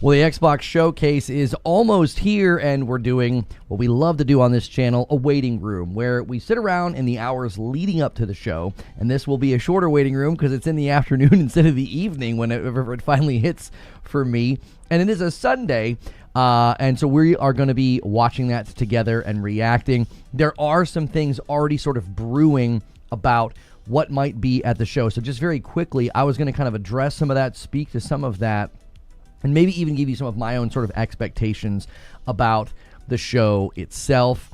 Well, the Xbox Showcase is almost here, and we're doing what we love to do on this channel, a waiting room, where we sit around in the hours leading up to the show, and this will be a shorter waiting room because it's in the afternoon instead of the evening whenever it finally hits for me, and it is a Sunday, and so we are going to be watching that together and reacting. There are some things already sort of brewing about what might be at the show, so just very quickly, I was going to kind of address some of that, speak to some of that, and maybe even give you some of my own sort of expectations about the show itself.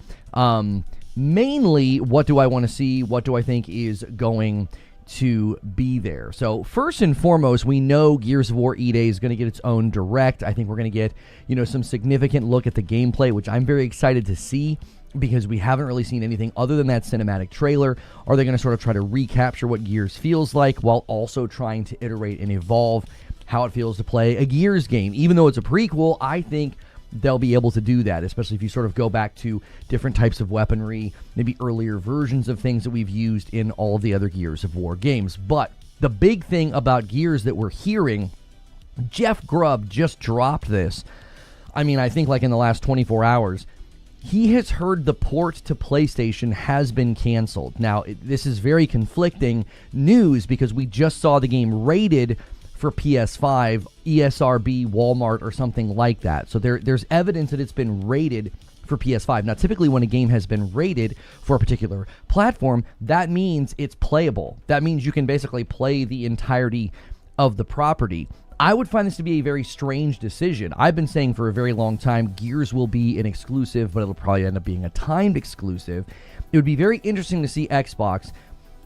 Mainly, what do I want to see? What do I think is going to be there? So first and foremost, we know Gears of War E-Day is going to get its own direct. I think we're going to get, some significant look at the gameplay, which I'm very excited to see because we haven't really seen anything other than that cinematic trailer. Are they going to sort of try to recapture what Gears feels like while also trying to iterate and evolve how it feels to play a Gears game? Even though it's a prequel, I think they'll be able to do that, especially if you sort of go back to different types of weaponry, maybe earlier versions of things that we've used in all of the other Gears of War games. But the big thing about Gears that we're hearing, Jeff Grubb just dropped this. I think like in the last 24 hours, he has heard the port to PlayStation has been canceled. Now, this is very conflicting news because we just saw the game rated for PS5, ESRB, Walmart, or something like that. So there's evidence that it's been rated for PS5. Now, typically when a game has been rated for a particular platform, that means it's playable. That means you can basically play the entirety of the property. I would find this to be a very strange decision. I've been saying for a very long time, Gears will be an exclusive, but it'll probably end up being a timed exclusive. It would be very interesting to see Xbox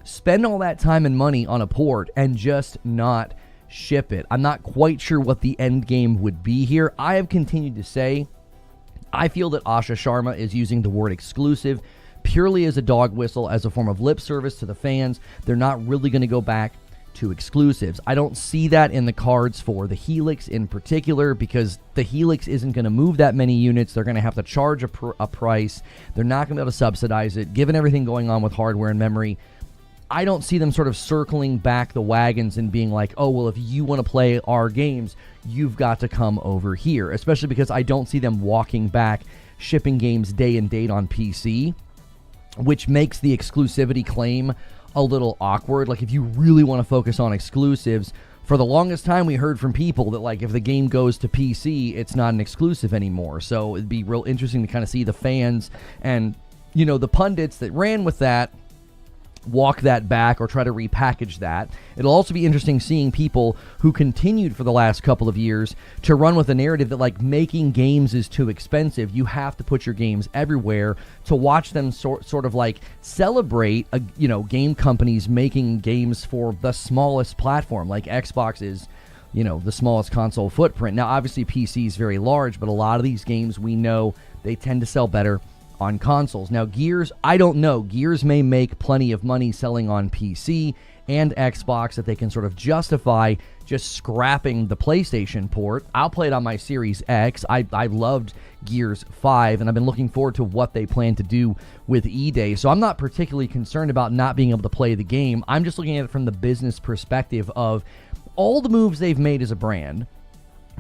spend all that time and money on a port and just not ship it. I'm not quite sure what the end game would be here. I have continued to say I feel that Asha Sharma is using the word exclusive purely as a dog whistle, as a form of lip service to the fans. They're not really going to go back to exclusives. I don't see that in the cards for the Helix in particular, because the Helix isn't going to move that many units. They're going to have to charge a price. They're not going to be able to subsidize it. Given everything going on with hardware and memory, I don't see them sort of circling back the wagons and being like, oh, well, if you want to play our games, you've got to come over here, especially because I don't see them walking back shipping games day and date on PC, which makes the exclusivity claim a little awkward. Like, if you really want to focus on exclusives, for the longest time we heard from people that, like, if the game goes to PC, it's not an exclusive anymore. So it'd be real interesting to kind of see the fans and, the pundits that ran with that walk that back or try to repackage that. It'll also be interesting seeing people who continued for the last couple of years to run with the narrative that, like, making games is too expensive. You have to put your games everywhere. To watch them sort of like celebrate, game companies making games for the smallest platform, like Xbox is, the smallest console footprint. Now, obviously, PC is very large, but a lot of these games, we know they tend to sell better on consoles. Now, Gears, I don't know. Gears may make plenty of money selling on PC and Xbox that they can sort of justify just scrapping the PlayStation port. I'll play it on my Series X. I loved Gears 5, and I've been looking forward to what they plan to do with E-Day. So I'm not particularly concerned about not being able to play the game. I'm just looking at it from the business perspective of all the moves they've made as a brand,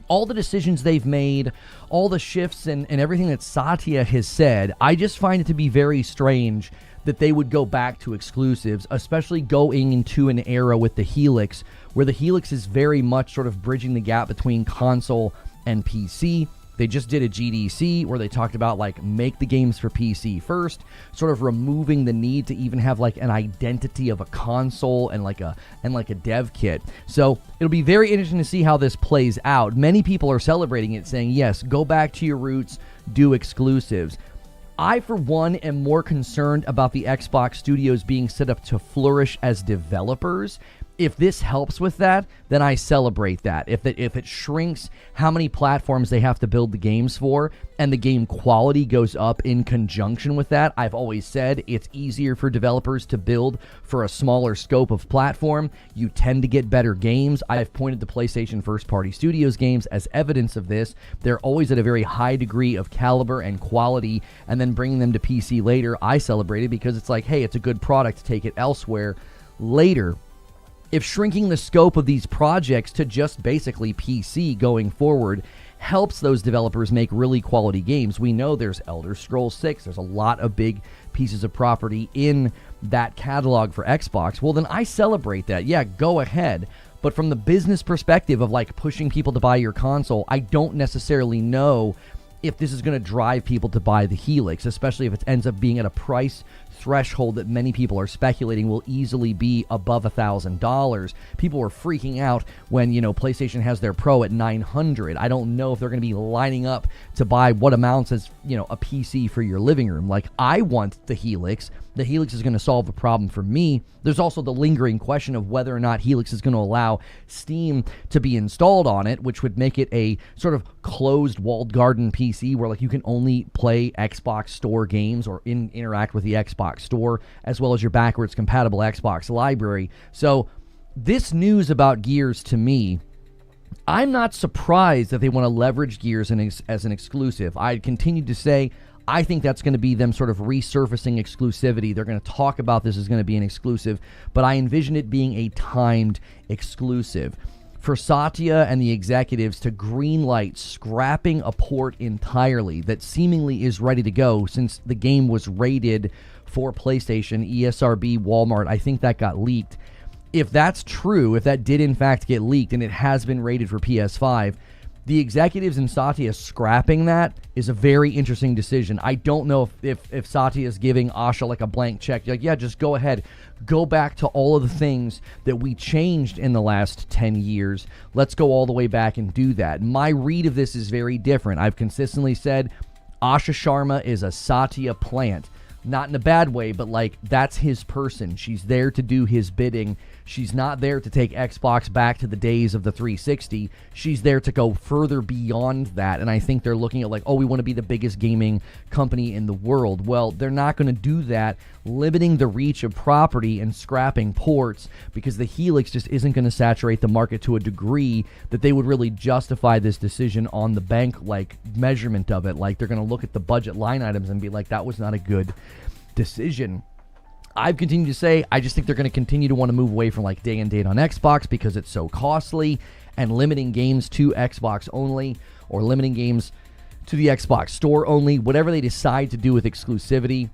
all the decisions they've made, all the shifts and everything that Satya has said. I just find it to be very strange that they would go back to exclusives, especially going into an era with the Helix, where the Helix is very much sort of bridging the gap between console and PC. They just did a GDC where they talked about, like, make the games for PC first, sort of removing the need to even have, like, an identity of a console and like a dev kit. So it'll be very interesting to see how this plays out. Many people are celebrating it, saying, yes, go back to your roots, do exclusives. I, for one, am more concerned about the Xbox studios being set up to flourish as developers. If this helps with that, then I celebrate that. If it shrinks how many platforms they have to build the games for, and the game quality goes up in conjunction with that, I've always said it's easier for developers to build for a smaller scope of platform. You tend to get better games. I've pointed to PlayStation first-party studios games as evidence of this. They're always at a very high degree of caliber and quality, and then bringing them to PC later, I celebrate it because it's like, hey, it's a good product to take it elsewhere later. If shrinking the scope of these projects to just basically PC going forward helps those developers make really quality games. We know there's Elder Scrolls 6. There's a lot of big pieces of property in that catalog for Xbox. Well, then I celebrate that. Yeah, go ahead. But from the business perspective of like pushing people to buy your console, I don't necessarily know if this is going to drive people to buy the Helix, especially if it ends up being at a price threshold that many people are speculating will easily be above $1,000. People were freaking out when, PlayStation has their Pro at $900. I don't know if they're going to be lining up to buy what amounts as, a PC for your living room. Like, I want the Helix. The Helix is going to solve the problem for me. There's also the lingering question of whether or not Helix is going to allow Steam to be installed on it, which would make it a sort of closed walled garden PC where like you can only play Xbox Store games or interact with the Xbox Store as well as your backwards compatible Xbox library. So this news about Gears to me, I'm not surprised that they want to leverage Gears as an exclusive. I continue to say I think that's going to be them sort of resurfacing exclusivity. They're going to talk about this as going to be an exclusive, but I envision it being a timed exclusive. For Satya and the executives to greenlight scrapping a port entirely that seemingly is ready to go since the game was rated for PlayStation, ESRB, Walmart, I think that got leaked. If that's true, if that did in fact get leaked and it has been rated for PS5, the executives in Satya scrapping that is a very interesting decision. I don't know if Satya is giving Asha like a blank check. Like, yeah, just go ahead. Go back to all of the things that we changed in the last 10 years. Let's go all the way back and do that. My read of this is very different. I've consistently said Asha Sharma is a Satya plant. Not in a bad way, but like that's his person. She's there to do his bidding. She's not there to take Xbox back to the days of the 360. She's there to go further beyond that. And I think they're looking at like, oh, we want to be the biggest gaming company in the world. Well, they're not going to do that, limiting the reach of property and scrapping ports because the Helix just isn't going to saturate the market to a degree that they would really justify this decision on the bank like measurement of it. Like they're going to look at the budget line items and be like, that was not a good decision. I've continued to say I just think they're going to continue to want to move away from like day and date on Xbox because it's so costly, and limiting games to Xbox only or limiting games to the Xbox Store only, whatever they decide to do with exclusivity.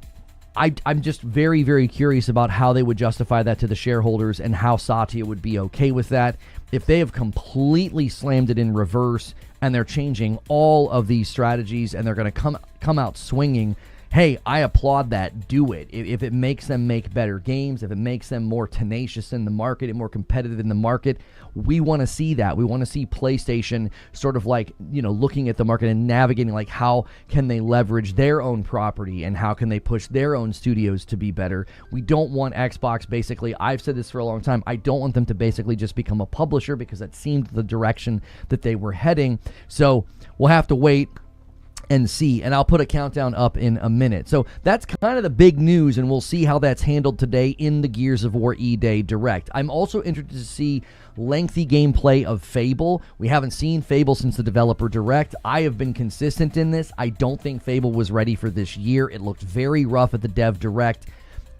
I'm just very, very curious about how they would justify that to the shareholders and how Satya would be okay with that. If they have completely slammed it in reverse and they're changing all of these strategies and they're going to come out swinging, hey, I applaud that. Do it. If it makes them make better games, if it makes them more tenacious in the market and more competitive in the market, we want to see that. We want to see PlayStation sort of like, looking at the market and navigating like how can they leverage their own property and how can they push their own studios to be better. We don't want Xbox basically, I've said this for a long time, I don't want them to basically just become a publisher because that seemed the direction that they were heading. So we'll have to wait and see, and I'll put a countdown up in a minute. So that's kind of the big news, and we'll see how that's handled today in the Gears of War E-Day Direct. I'm also interested to see lengthy gameplay of Fable. We haven't seen Fable since the Developer Direct. I have been consistent in this. I don't think Fable was ready for this year. It looked very rough at the Dev Direct.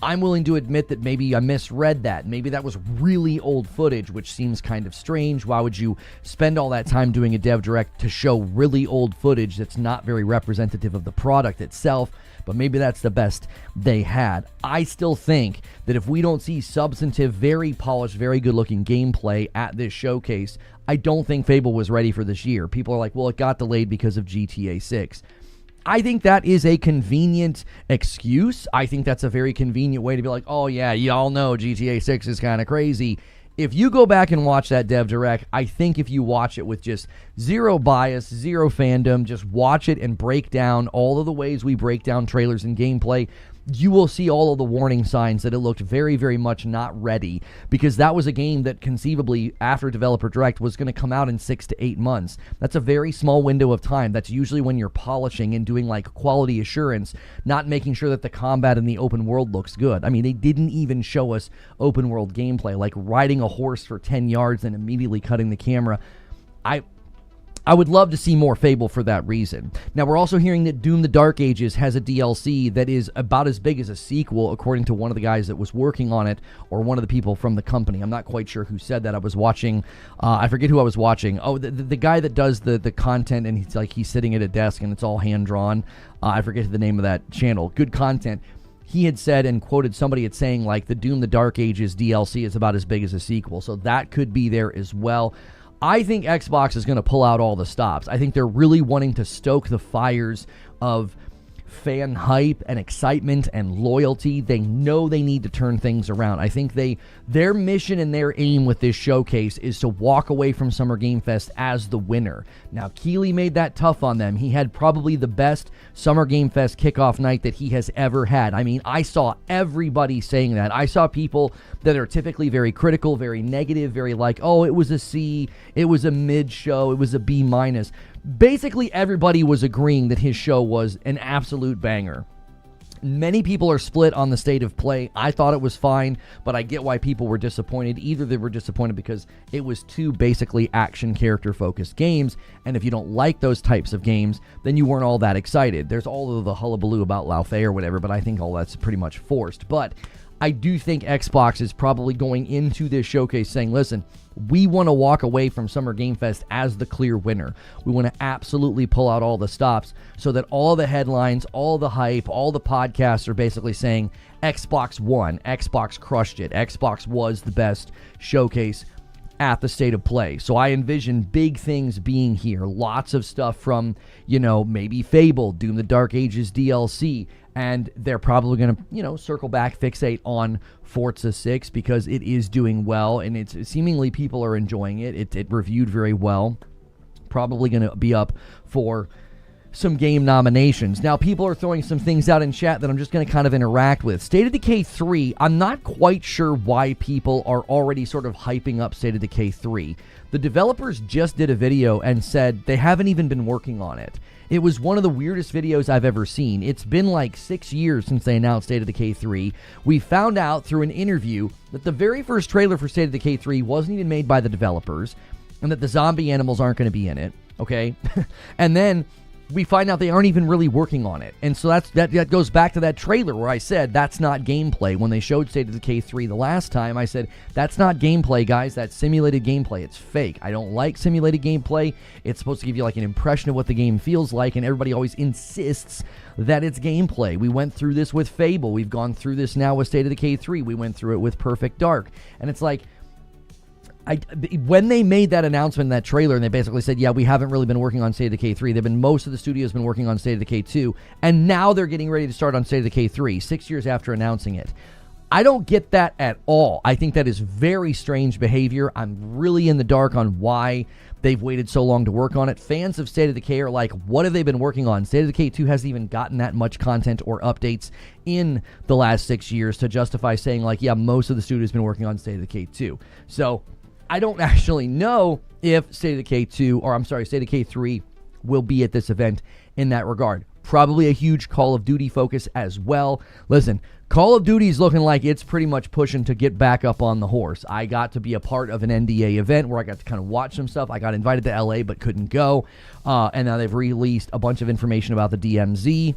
I'm willing to admit that maybe I misread that. Maybe that was really old footage, which seems kind of strange. Why would you spend all that time doing a Dev Direct to show really old footage that's not very representative of the product itself? But maybe that's the best they had. I still think that if we don't see substantive, very polished, very good-looking gameplay at this showcase, I don't think Fable was ready for this year. People are like, well, it got delayed because of GTA 6. I think that is a convenient excuse. I think that's a very convenient way to be like, oh yeah, y'all know GTA 6 is kind of crazy. If you go back and watch that Dev Direct, I think if you watch it with just zero bias, zero fandom, just watch it and break down all of the ways we break down trailers and gameplay, you will see all of the warning signs that it looked very, very much not ready, because that was a game that conceivably after Developer Direct was going to come out in 6 to 8 months. That's a very small window of time. That's usually when you're polishing and doing like quality assurance, not making sure that the combat in the open world looks good. I mean, they didn't even show us open world gameplay, like riding a horse for 10 yards and immediately cutting the camera. I would love to see more Fable for that reason. Now, we're also hearing that Doom the Dark Ages has a DLC that is about as big as a sequel, according to one of the guys that was working on it, or one of the people from the company. I'm not quite sure who said that. I was watching, I forget who I was watching. Oh, the guy that does the content, and he's sitting at a desk, and it's all hand-drawn. I forget the name of that channel. Good content. He had said and quoted somebody at saying, like, the Doom the Dark Ages DLC is about as big as a sequel, so that could be there as well. I think Xbox is going to pull out all the stops. I think they're really wanting to stoke the fires of fan hype and excitement and loyalty. They know they need to turn things around. I think their mission and their aim with this showcase is to walk away from Summer Game Fest as the winner. Now, Keighley made that tough on them. He had probably the best Summer Game Fest kickoff night that he has ever had. I mean, I saw everybody saying that. I saw people that are typically very critical, very negative, very like, oh, it was a C, it was a mid show, it was a B minus. Basically, everybody was agreeing that his show was an absolute banger. Many people are split on the state of play. I thought it was fine, but I get why people were disappointed. Either they were disappointed because it was two basically action character-focused games, and if you don't like those types of games, then you weren't all that excited. There's all of the hullabaloo about Lao Fei or whatever, but I think all that's pretty much forced. But I do think Xbox is probably going into this showcase saying, listen, we want to walk away from Summer Game Fest as the clear winner. We want to absolutely pull out all the stops so that all the headlines, all the hype, all the podcasts are basically saying Xbox won, Xbox crushed it, Xbox was the best showcase at the State of Play. So I envision big things being here. Lots of stuff from, maybe Fable, Doom the Dark Ages DLC, and they're probably going to, circle back, fixate on Forza 6 because it is doing well, and it's seemingly people are enjoying it. It reviewed very well. Probably going to be up for some game nominations. Now, people are throwing some things out in chat that I'm just going to kind of interact with. State of Decay 3, I'm not quite sure why people are already sort of hyping up State of Decay 3. The developers just did a video and said they haven't even been working on it. It was one of the weirdest videos I've ever seen. It's been like 6 years since they announced State of Decay 3. We found out through an interview that the very first trailer for State of Decay 3 wasn't even made by the developers, and that the zombie animals aren't going to be in it, okay? And then we find out they aren't even really working on it. And so that goes back to that trailer where I said that's not gameplay. When they showed State of Decay 3 the last time, I said, that's not gameplay, guys. That's simulated gameplay. It's fake. I don't like simulated gameplay. It's supposed to give you like an impression of what the game feels like, and everybody always insists that it's gameplay. We went through this with Fable. We've gone through this now with State of Decay 3. We went through it with Perfect Dark. And it's like, when they made that announcement in that trailer, and they basically said, yeah, we haven't really been working on State of Decay 3. Most of the studio's been working on State of Decay 2, and now they're getting ready to start on State of Decay 3, 6 years after announcing it. I don't get that at all. I think that is very strange behavior. I'm really in the dark on why they've waited so long to work on it. Fans of State of Decay are like, what have they been working on? State of Decay 2 hasn't even gotten that much content or updates in the last 6 years to justify saying, like, yeah, most of the studio's been working on State of Decay 2. So I don't actually know if State of Decay 3 will be at this event in that regard. Probably a huge Call of Duty focus as well. Listen, Call of Duty is looking like it's pretty much pushing to get back up on the horse. I got to be a part of an NDA event where I got to kind of watch some stuff. I got invited to LA but couldn't go. And now they've released a bunch of information about the DMZ.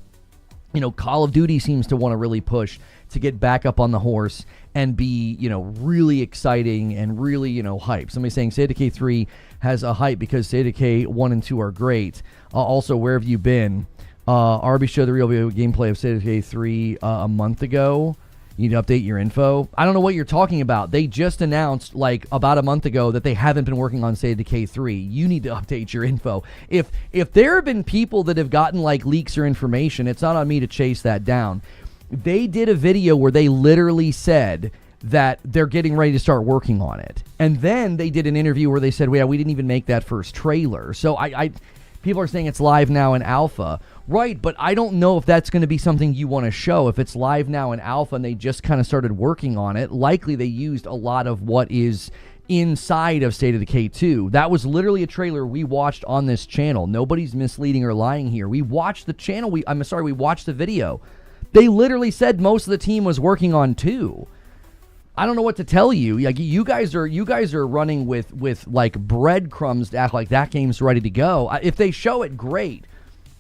Call of Duty seems to want to really push to get back up on the horse and be, really exciting and really, hype. Somebody's saying State of Decay 3 has a hype because State of Decay 1 and 2 are great. Also, where have you been? RB showed the real video gameplay of State of Decay 3 a month ago. You need to update your info. I don't know what you're talking about. They just announced, like, about a month ago that they haven't been working on State of Decay 3. You need to update your info. If there have been people that have gotten, like, leaks or information, it's not on me to chase that down. They did a video where they literally said that they're getting ready to start working on it. And then they did an interview where they said, well, yeah, we didn't even make that first trailer. So people are saying it's live now in alpha. Right, but I don't know if that's going to be something you want to show. If it's live now in alpha and they just kind of started working on it, likely they used a lot of what is inside of State of Decay 2. That was literally a trailer we watched on this channel. Nobody's misleading or lying here. We watched the channel. We watched the video. They literally said most of the team was working on 2. I don't know what to tell you. Like you guys are running with like breadcrumbs to act like that game's ready to go. If they show it, great.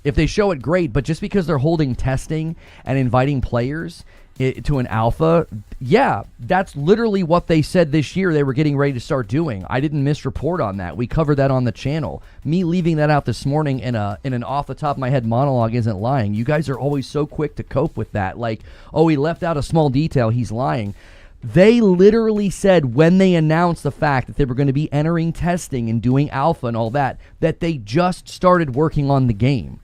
But just because they're holding testing and inviting players to an alpha, yeah, that's literally what they said this year they were getting ready to start doing. I didn't misreport on that. We covered that on the channel. Me leaving that out this morning in an off the top of my head monologue isn't lying. You guys are always so quick to cope with that. Like, oh, he left out a small detail, he's lying. They literally said when they announced the fact that they were going to be entering testing and doing alpha and all that they just started working on the game.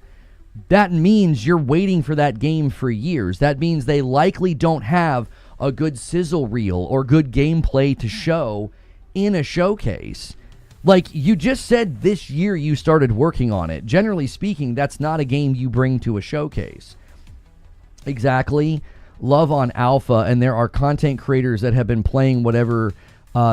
That means you're waiting for that game for years. That means they likely don't have a good sizzle reel or good gameplay to show in a showcase. Like, you just said this year you started working on it. Generally speaking, that's not a game you bring to a showcase. Exactly. Love on alpha, and there are content creators that have been playing whatever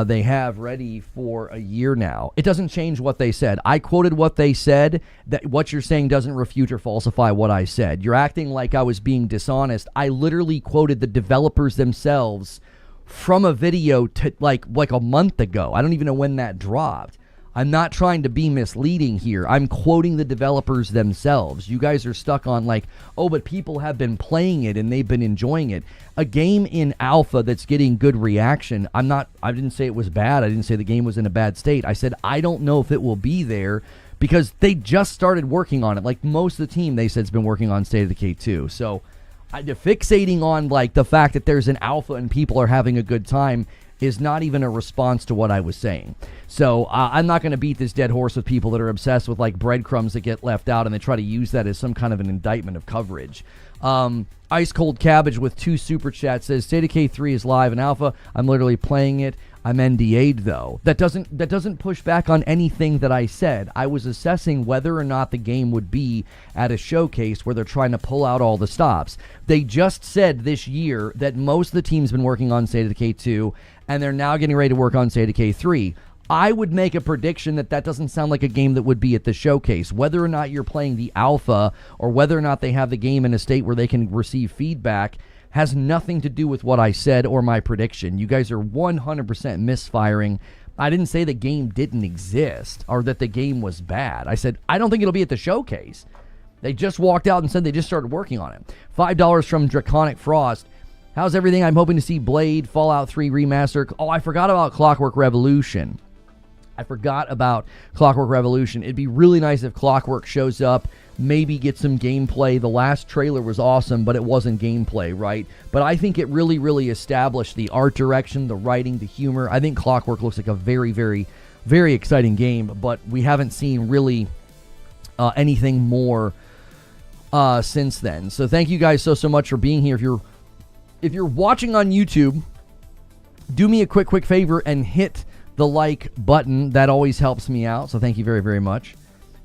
they have ready for a year now. It doesn't change what they said. I quoted what they said. That what you're saying doesn't refute or falsify what I said. You're acting like I was being dishonest. I literally quoted the developers themselves from a video to like a month ago. I don't even know when that dropped. I'm not trying to be misleading here. I'm quoting the developers themselves. You guys are stuck on like, oh, but people have been playing it and they've been enjoying it. A game in alpha that's getting good reaction, I didn't say it was bad. I didn't say the game was in a bad state. I said, I don't know if it will be there because they just started working on it. Like most of the team, they said, has been working on State of Decay 2. So fixating on like the fact that there's an alpha and people are having a good time is not even a response to what I was saying. So I'm not going to beat this dead horse with people that are obsessed with like breadcrumbs that get left out and they try to use that as some kind of an indictment of coverage. Ice Cold Cabbage with 2 super chats says State of Decay 3 is live in alpha. I'm literally playing it. I'm NDA'd though. That doesn't push back on anything that I said. I was assessing whether or not the game would be at a showcase where they're trying to pull out all the stops. They just said this year that most of the team's been working on State of Decay 2 and they're now getting ready to work on State of Decay 3. I would make a prediction that doesn't sound like a game that would be at the showcase. Whether or not you're playing the alpha or whether or not they have the game in a state where they can receive feedback has nothing to do with what I said or my prediction. You guys are 100% misfiring. I didn't say the game didn't exist or that the game was bad. I said, I don't think it'll be at the showcase. They just walked out and said they just started working on it. $5 from Draconic Frost. How's everything? I'm hoping to see Blade, Fallout 3 Remaster. Oh, I forgot about Clockwork Revolution. It'd be really nice if Clockwork shows up, maybe get some gameplay. The last trailer was awesome, but it wasn't gameplay, right? But I think it really, really established the art direction, the writing, the humor. I think Clockwork looks like a very, very, very exciting game, but we haven't seen really anything more since then. So thank you guys so much for being here. If you're watching on YouTube, do me a quick favor and hit the like button. That always helps me out, so thank you very, very much.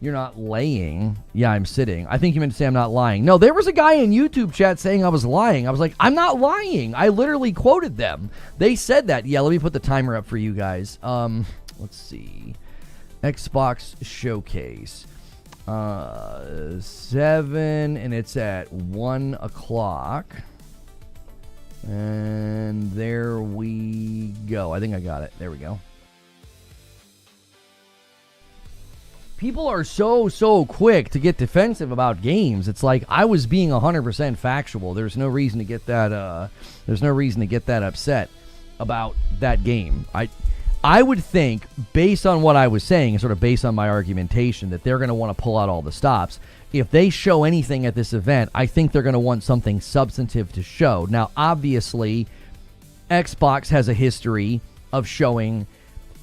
You're not laying. Yeah, I'm sitting. I think you meant to say I'm not lying. No, there was a guy in YouTube chat saying I was lying. I was like, I'm not lying. I literally quoted them. They said that. Yeah, let me put the timer up for you guys. Let's see. Xbox Showcase. 7, and it's at 1 o'clock. And there we go. I think I got it. There we go. People are so quick to get defensive about games. It's like I was being 100% factual. There's no reason to get that. There's no reason to get that upset about that game. I would think, based on what I was saying, and sort of based on my argumentation, that they're going to want to pull out all the stops. If they show anything at this event, I think they're going to want something substantive to show. Now, obviously, Xbox has a history of showing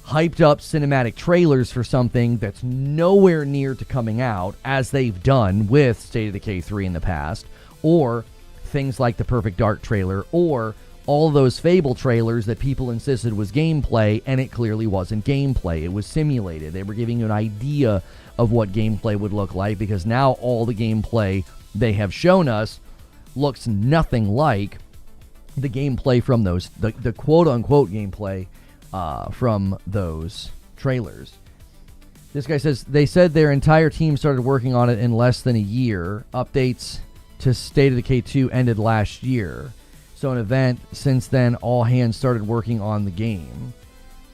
hyped up cinematic trailers for something that's nowhere near to coming out, as they've done with State of Decay 3 in the past, or things like the Perfect Dark trailer, or all those Fable trailers that people insisted was gameplay, and it clearly wasn't gameplay. It was simulated. They were giving you an idea of what gameplay would look like, because now all the gameplay they have shown us looks nothing like the gameplay from those, the quote-unquote gameplay from those trailers. This guy says, they said their entire team started working on it in less than a year. Updates to State of Decay 2 ended last year. So an event, since then, all hands started working on the game.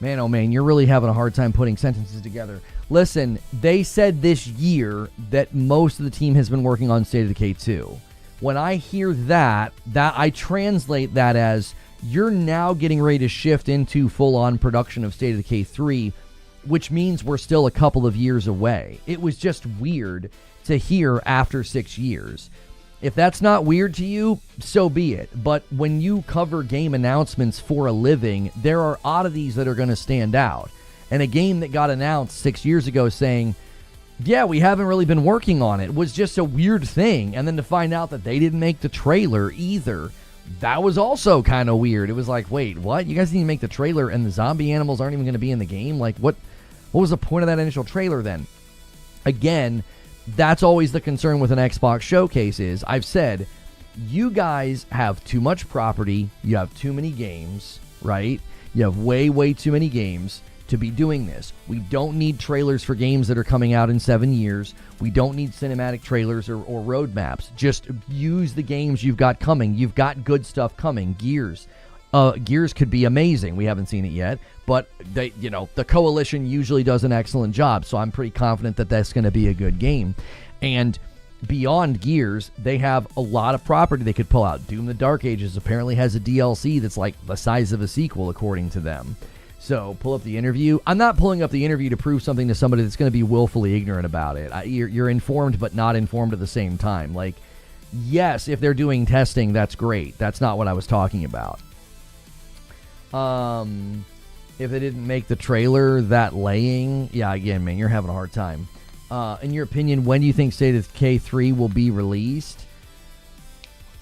Man, oh man, you're really having a hard time putting sentences together. Listen, they said this year that most of the team has been working on State of Decay 2. When I hear that I translate that as you're now getting ready to shift into full-on production of State of Decay 3, which means we're still a couple of years away. It was just weird to hear after 6 years. If that's not weird to you, so be it. But when you cover game announcements for a living, there are oddities that are going to stand out. And a game that got announced 6 years ago saying, yeah, we haven't really been working on it, was just a weird thing. And then to find out that they didn't make the trailer either, that was also kind of weird. It was like, wait, what? You guys didn't even make the trailer and the zombie animals aren't even going to be in the game? Like, what was the point of that initial trailer then? Again, that's always the concern with an Xbox showcase is, I've said, you guys have too much property, you have too many games, right? You have way, way too many games to be doing this. We don't need trailers for games that are coming out in 7 years. We don't need cinematic trailers or roadmaps. Just use the games you've got coming. You've got good stuff coming. Gears. Gears could be amazing. We haven't seen it yet, but the Coalition usually does an excellent job, so I'm pretty confident that that's going to be a good game. And beyond Gears, they have a lot of property they could pull out. Doom the Dark Ages apparently has a DLC that's like the size of a sequel, according to them. So pull up the interview. I'm not pulling up the interview to prove something to somebody that's going to be willfully ignorant about it. You're informed but not informed at the same time. Like, yes, if they're doing testing, that's great. That's not what I was talking about. If they didn't make the trailer that laying, yeah, again, man, you're having a hard time. In your opinion, when do you think State of Decay 3 will be released?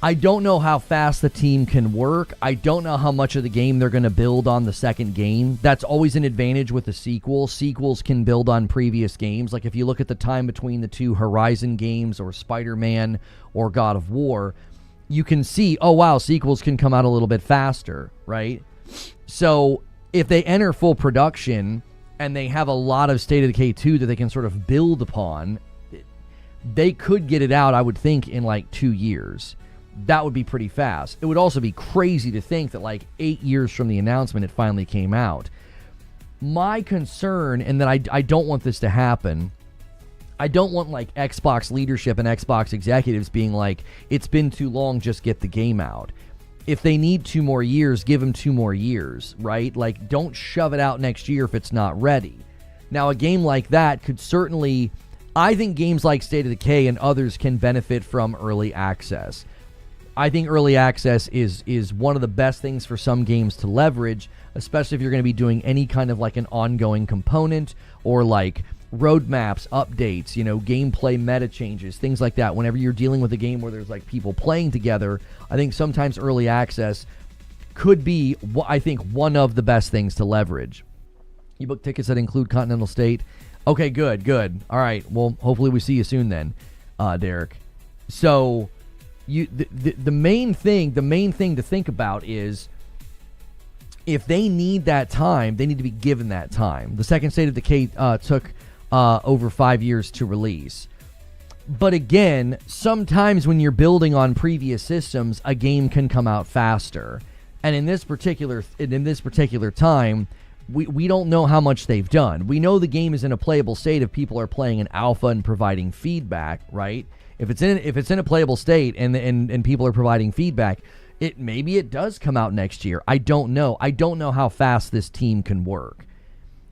I don't know how fast the team can work. I don't know how much of the game they're going to build on the second game. That's always an advantage with a sequel. Sequels can build on previous games. Like if you look at the time between the two Horizon games or Spider-Man or God of War, you can see, oh wow, sequels can come out a little bit faster, right? So if they enter full production and they have a lot of State of Decay 2 that they can sort of build upon, they could get it out, I would think, in like 2 years. That would be pretty fast. It would also be crazy to think that like 8 years from the announcement it finally came out. My concern, and that I don't want this to happen, I don't want like Xbox leadership and Xbox executives being like, it's been too long, just get the game out. If they need 2 more years, give them 2 more years, right? Like, don't shove it out next year if it's not ready. Now, a game like that could certainly, I think games like State of Decay and others can benefit from early access. I think early access is one of the best things for some games to leverage, especially if you're going to be doing any kind of like an ongoing component or like roadmaps, updates, gameplay meta changes, things like that. Whenever you're dealing with a game where there's like people playing together, I think sometimes early access could be, I think, one of the best things to leverage. You book tickets that include Continental State. Okay, good. All right. Well, hopefully we see you soon then, Derek. So the main thing to think about is if they need that time, they need to be given that time. The second State of Decay took over 5 years to release. But again, sometimes when you're building on previous systems, a game can come out faster. And in this particular time, we don't know how much they've done. We know the game is in a playable state if people are playing an alpha and providing feedback, right? If it's in a playable state and people are providing feedback, maybe it does come out next year. I don't know. I don't know how fast this team can work,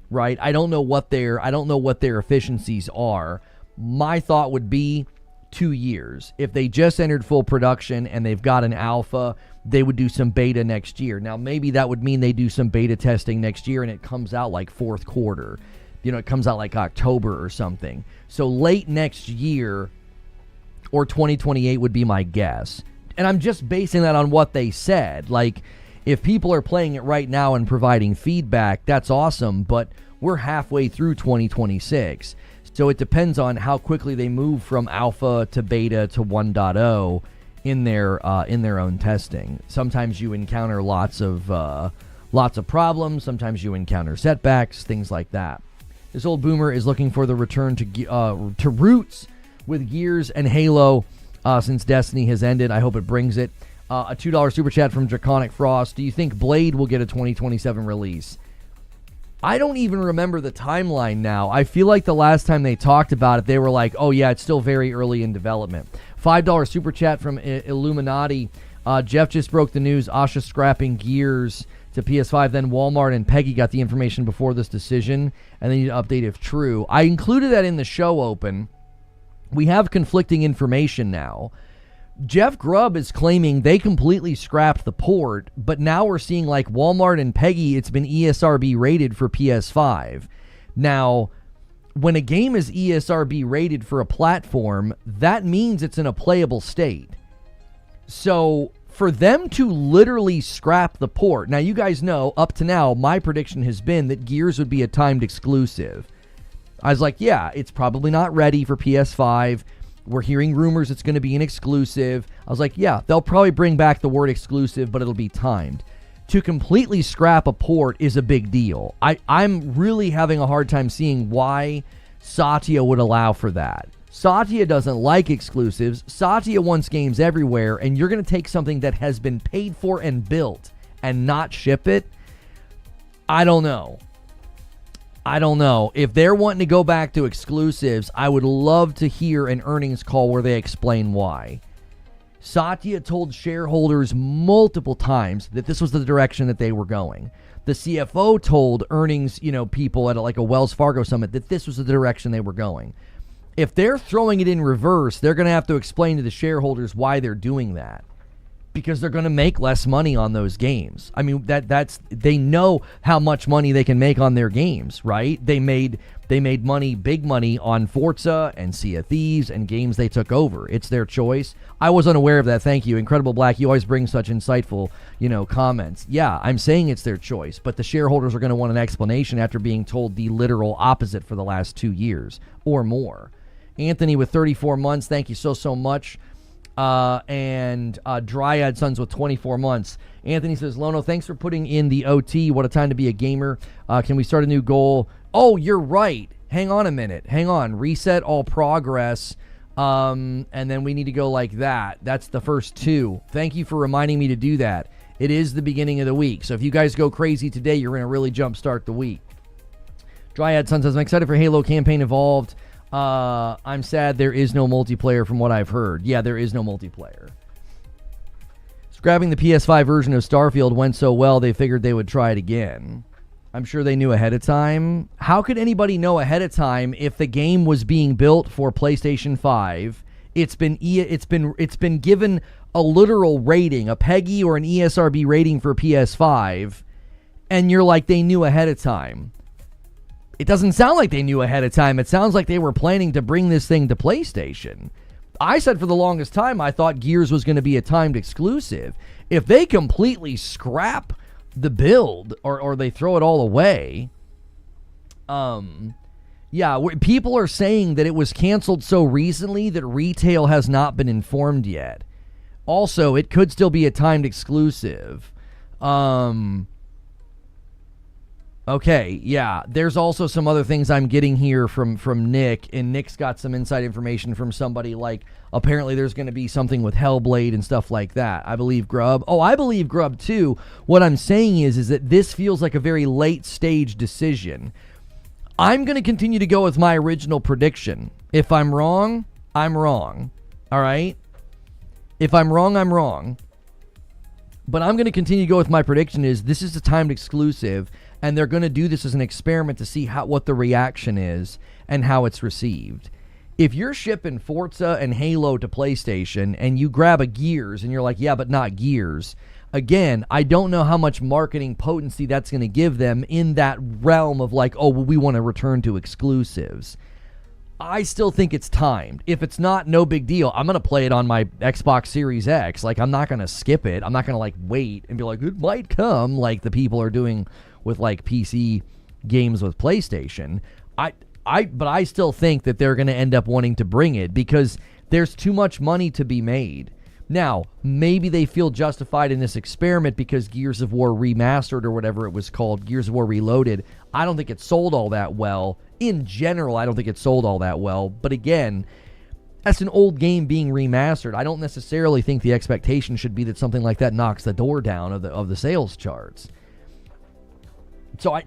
right? I don't know what their efficiencies are. My thought would be 2 years. If they just entered full production and they've got an alpha, they would do some beta next year. Now, maybe that would mean they do some beta testing next year and it comes out like fourth quarter. It comes out like October or something. So late next year or 2028 would be my guess. And I'm just basing that on what they said. Like, if people are playing it right now and providing feedback, that's awesome, but we're halfway through 2026. So it depends on how quickly they move from alpha to beta to 1.0 in their own testing. Sometimes you encounter lots of problems. Sometimes you encounter setbacks, things like that. This old boomer is looking for the return to roots with Gears and Halo since Destiny has ended. I hope it brings it. A $2 super chat from Draconic Frost. Do you think Blade will get a 2027 release? I don't even remember the timeline now. I feel like the last time they talked about it, they were like, oh yeah, it's still very early in development. $5 super chat from Illuminati. Jeff just broke the news. Asha scrapping Gears to PS5. Then Walmart and Peggy got the information before this decision, and they need to update if true. I included that in the show open. We have conflicting information now. Jeff Grubb is claiming they completely scrapped the port, but now we're seeing like Walmart and Peggy, it's been ESRB rated for PS5. Now, when a game is ESRB rated for a platform, that means it's in a playable state. So for them to literally scrap the port, now you guys know, up to now, my prediction has been that Gears would be a timed exclusive. I was like, yeah, it's probably not ready for PS5. We're hearing rumors it's going to be an exclusive. I was like, yeah, they'll probably bring back the word exclusive, but it'll be timed. To completely scrap a port is a big deal. I'm really having a hard time seeing why Satya would allow for that. Satya doesn't like exclusives. Satya wants games everywhere, and you're going to take something that has been paid for and built and not ship it? I don't know. If they're wanting to go back to exclusives, I would love to hear an earnings call where they explain why. Satya told shareholders multiple times that this was the direction that they were going. The CFO told earnings, people at like a Wells Fargo summit that this was the direction they were going. If they're throwing it in reverse, they're going to have to explain to the shareholders why they're doing that. Because they're going to make less money on those games. I mean, that's they know how much money they can make on their games, right? They made money, big money on Forza and Sea of Thieves and games they took over. It's their choice. I was unaware of that. Thank you, Incredible Black. You always bring such insightful, comments. Yeah, I'm saying it's their choice, but the shareholders are going to want an explanation after being told the literal opposite for the last 2 years or more. Anthony with 34 months. Thank you so much. And Dryad Sons with 24 months. Anthony says, Lono, thanks for putting in the OT. What a time to be a gamer. Can we start a new goal? Oh, you're right. Hang on a minute. Hang on. Reset all progress. And then we need to go like that. That's the first 2. Thank you for reminding me to do that. It is the beginning of the week. So if you guys go crazy today, you're going to really jumpstart the week. Dryad Sun says, I'm excited for Halo Campaign Evolved. I'm sad there is no multiplayer from what I've heard. Yeah, there is no multiplayer. Scrapping the PS5 version of Starfield went so well, they figured they would try it again. I'm sure they knew ahead of time. How could anybody know ahead of time if the game was being built for PlayStation 5? It's been given a literal rating, a PEGI or an ESRB rating for PS5, and you're like, they knew ahead of time. It doesn't sound like they knew ahead of time. It sounds like they were planning to bring this thing to PlayStation. I said for the longest time I thought Gears was going to be a timed exclusive. If they completely scrap the build or they throw it all away, people are saying that it was canceled so recently that retail has not been informed yet. Also, it could still be a timed exclusive. Okay, yeah. There's also some other things I'm getting here from Nick, and Nick's got some inside information from somebody like apparently there's going to be something with Hellblade and stuff like that. I believe Grubb. Oh, I believe Grubb too. What I'm saying is that this feels like a very late stage decision. I'm going to continue to go with my original prediction. If I'm wrong, I'm wrong. All right? If I'm wrong, I'm wrong. But I'm going to continue to go with my prediction is this is a timed exclusive, and they're going to do this as an experiment to see what the reaction is and how it's received. If you're shipping Forza and Halo to PlayStation and you grab a Gears and you're like, yeah, but not Gears, again, I don't know how much marketing potency that's going to give them in that realm of like, oh, well, we want to return to exclusives. I still think it's timed. If it's not, no big deal. I'm going to play it on my Xbox Series X. Like, I'm not going to skip it. I'm not going to, like, wait and be like, it might come, like the people are doing with, like, PC games with PlayStation. But I still think that they're going to end up wanting to bring it because there's too much money to be made. Now, maybe they feel justified in this experiment because Gears of War Remastered or whatever it was called, Gears of War Reloaded, I don't think it sold all that well. In general, I don't think it sold all that well. But again, That's an old game being remastered. I don't necessarily think the expectation should be that something like that knocks the door down of the sales charts. So, I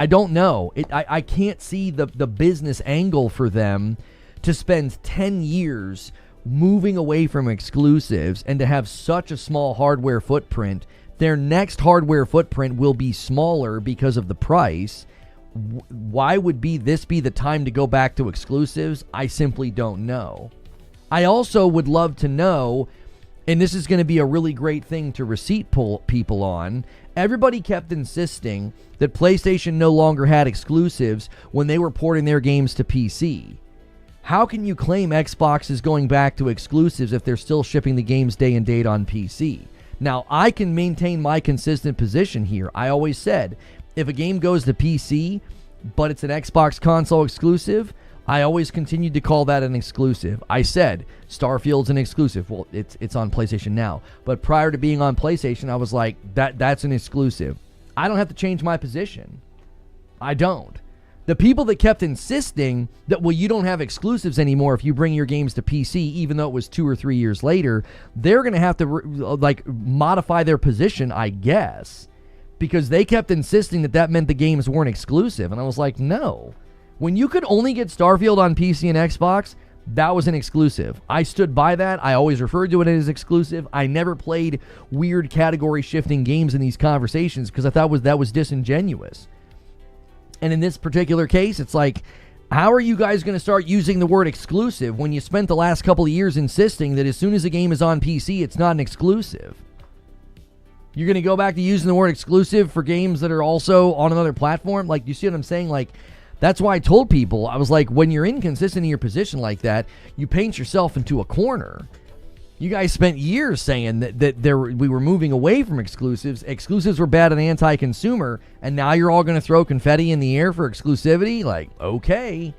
don't know. I can't see the business angle for them to spend 10 years moving away from exclusives and to have such a small hardware footprint. Their next hardware footprint will be smaller because of the price. Why would this be the time to go back to exclusives? I simply don't know. I also would love to know, and this is going to be a really great thing to receipt pull people on, everybody kept insisting that PlayStation no longer had exclusives when they were porting their games to PC. How can you claim Xbox is going back to exclusives if they're still shipping the games day and date on PC? Now, I can maintain my consistent position here. I always said, if a game goes to PC, but it's an Xbox console exclusive, I always continued to call that an exclusive. I said, Starfield's an exclusive. Well, it's on PlayStation now. But prior to being on PlayStation, I was like, that's an exclusive. I don't have to change my position. I don't. The people that kept insisting that, well, you don't have exclusives anymore if you bring your games to PC, even though it was 2 or 3 years later, they're going to have to modify their position, I guess, because they kept insisting that meant the games weren't exclusive. And I was like, no. When you could only get Starfield on PC and Xbox, that was an exclusive. I stood by that. I always referred to it as exclusive. I never played weird category shifting games in these conversations because I thought that was disingenuous. And in this particular case, it's like, how are you guys going to start using the word exclusive when you spent the last couple of years insisting that as soon as a game is on PC, it's not an exclusive? You're going to go back to using the word exclusive for games that are also on another platform? Like, you see what I'm saying? Like, that's why I told people, I was like, when you're inconsistent in your position like that, you paint yourself into a corner. You guys spent years saying that we were moving away from exclusives. Exclusives were bad and anti-consumer, and now you're all going to throw confetti in the air for exclusivity? Like, okay.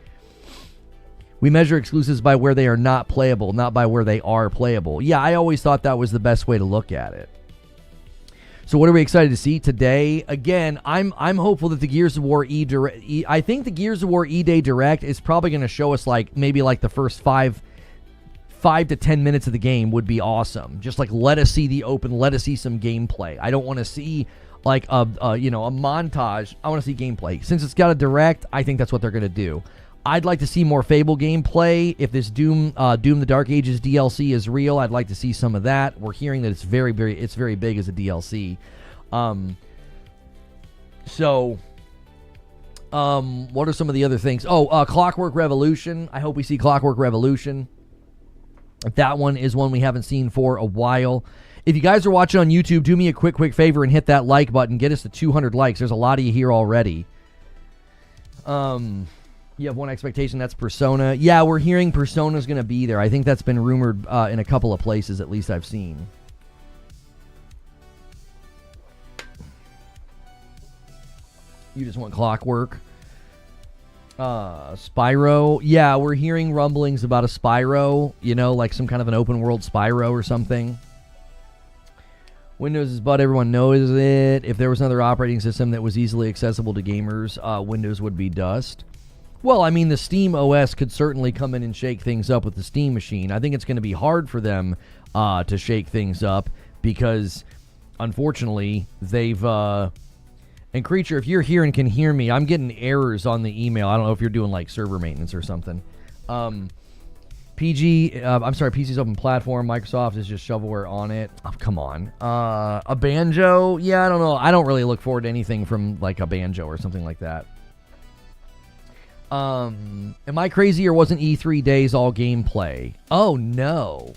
We measure exclusives by where they are not playable, not by where they are playable. Yeah, I always thought that was the best way to look at it. So what are we excited to see today? Again, I'm hopeful that the Gears of War I think the Gears of War E-Day Direct is probably going to show us maybe the first 5 to 10 minutes of the game would be awesome. Just let us see the open, let us see some gameplay. I don't want to see a montage. I want to see gameplay. Since it's got a Direct, I think that's what they're going to do. I'd like to see more Fable gameplay. If this Doom the Dark Ages DLC is real, I'd like to see some of that. We're hearing that it's very big as a DLC. What are some of the other things? Clockwork Revolution. I hope we see Clockwork Revolution. That one is one we haven't seen for a while. If you guys are watching on YouTube, do me a quick favor and hit that like button. Get us to 200 likes. There's a lot of you here already. You have one expectation, that's Persona. Yeah, we're hearing Persona's going to be there. I think that's been rumored in a couple of places, at least I've seen. You just want Clockwork. Spyro. Yeah, we're hearing rumblings about a Spyro, like some kind of an open world Spyro or something. Windows is bad, everyone knows it. If there was another operating system that was easily accessible to gamers, Windows would be dust. Well, I mean, the Steam OS could certainly come in and shake things up with the Steam machine. I think it's going to be hard for them to shake things up because, unfortunately, they've... And Creature, if you're here and can hear me, I'm getting errors on the email. I don't know if you're doing server maintenance or something. PC's open platform. Microsoft is just shovelware on it. Oh, come on. A Banjo? Yeah, I don't know. I don't really look forward to anything from a Banjo or something like that. Am I crazy or wasn't E3 days all gameplay? Oh, no.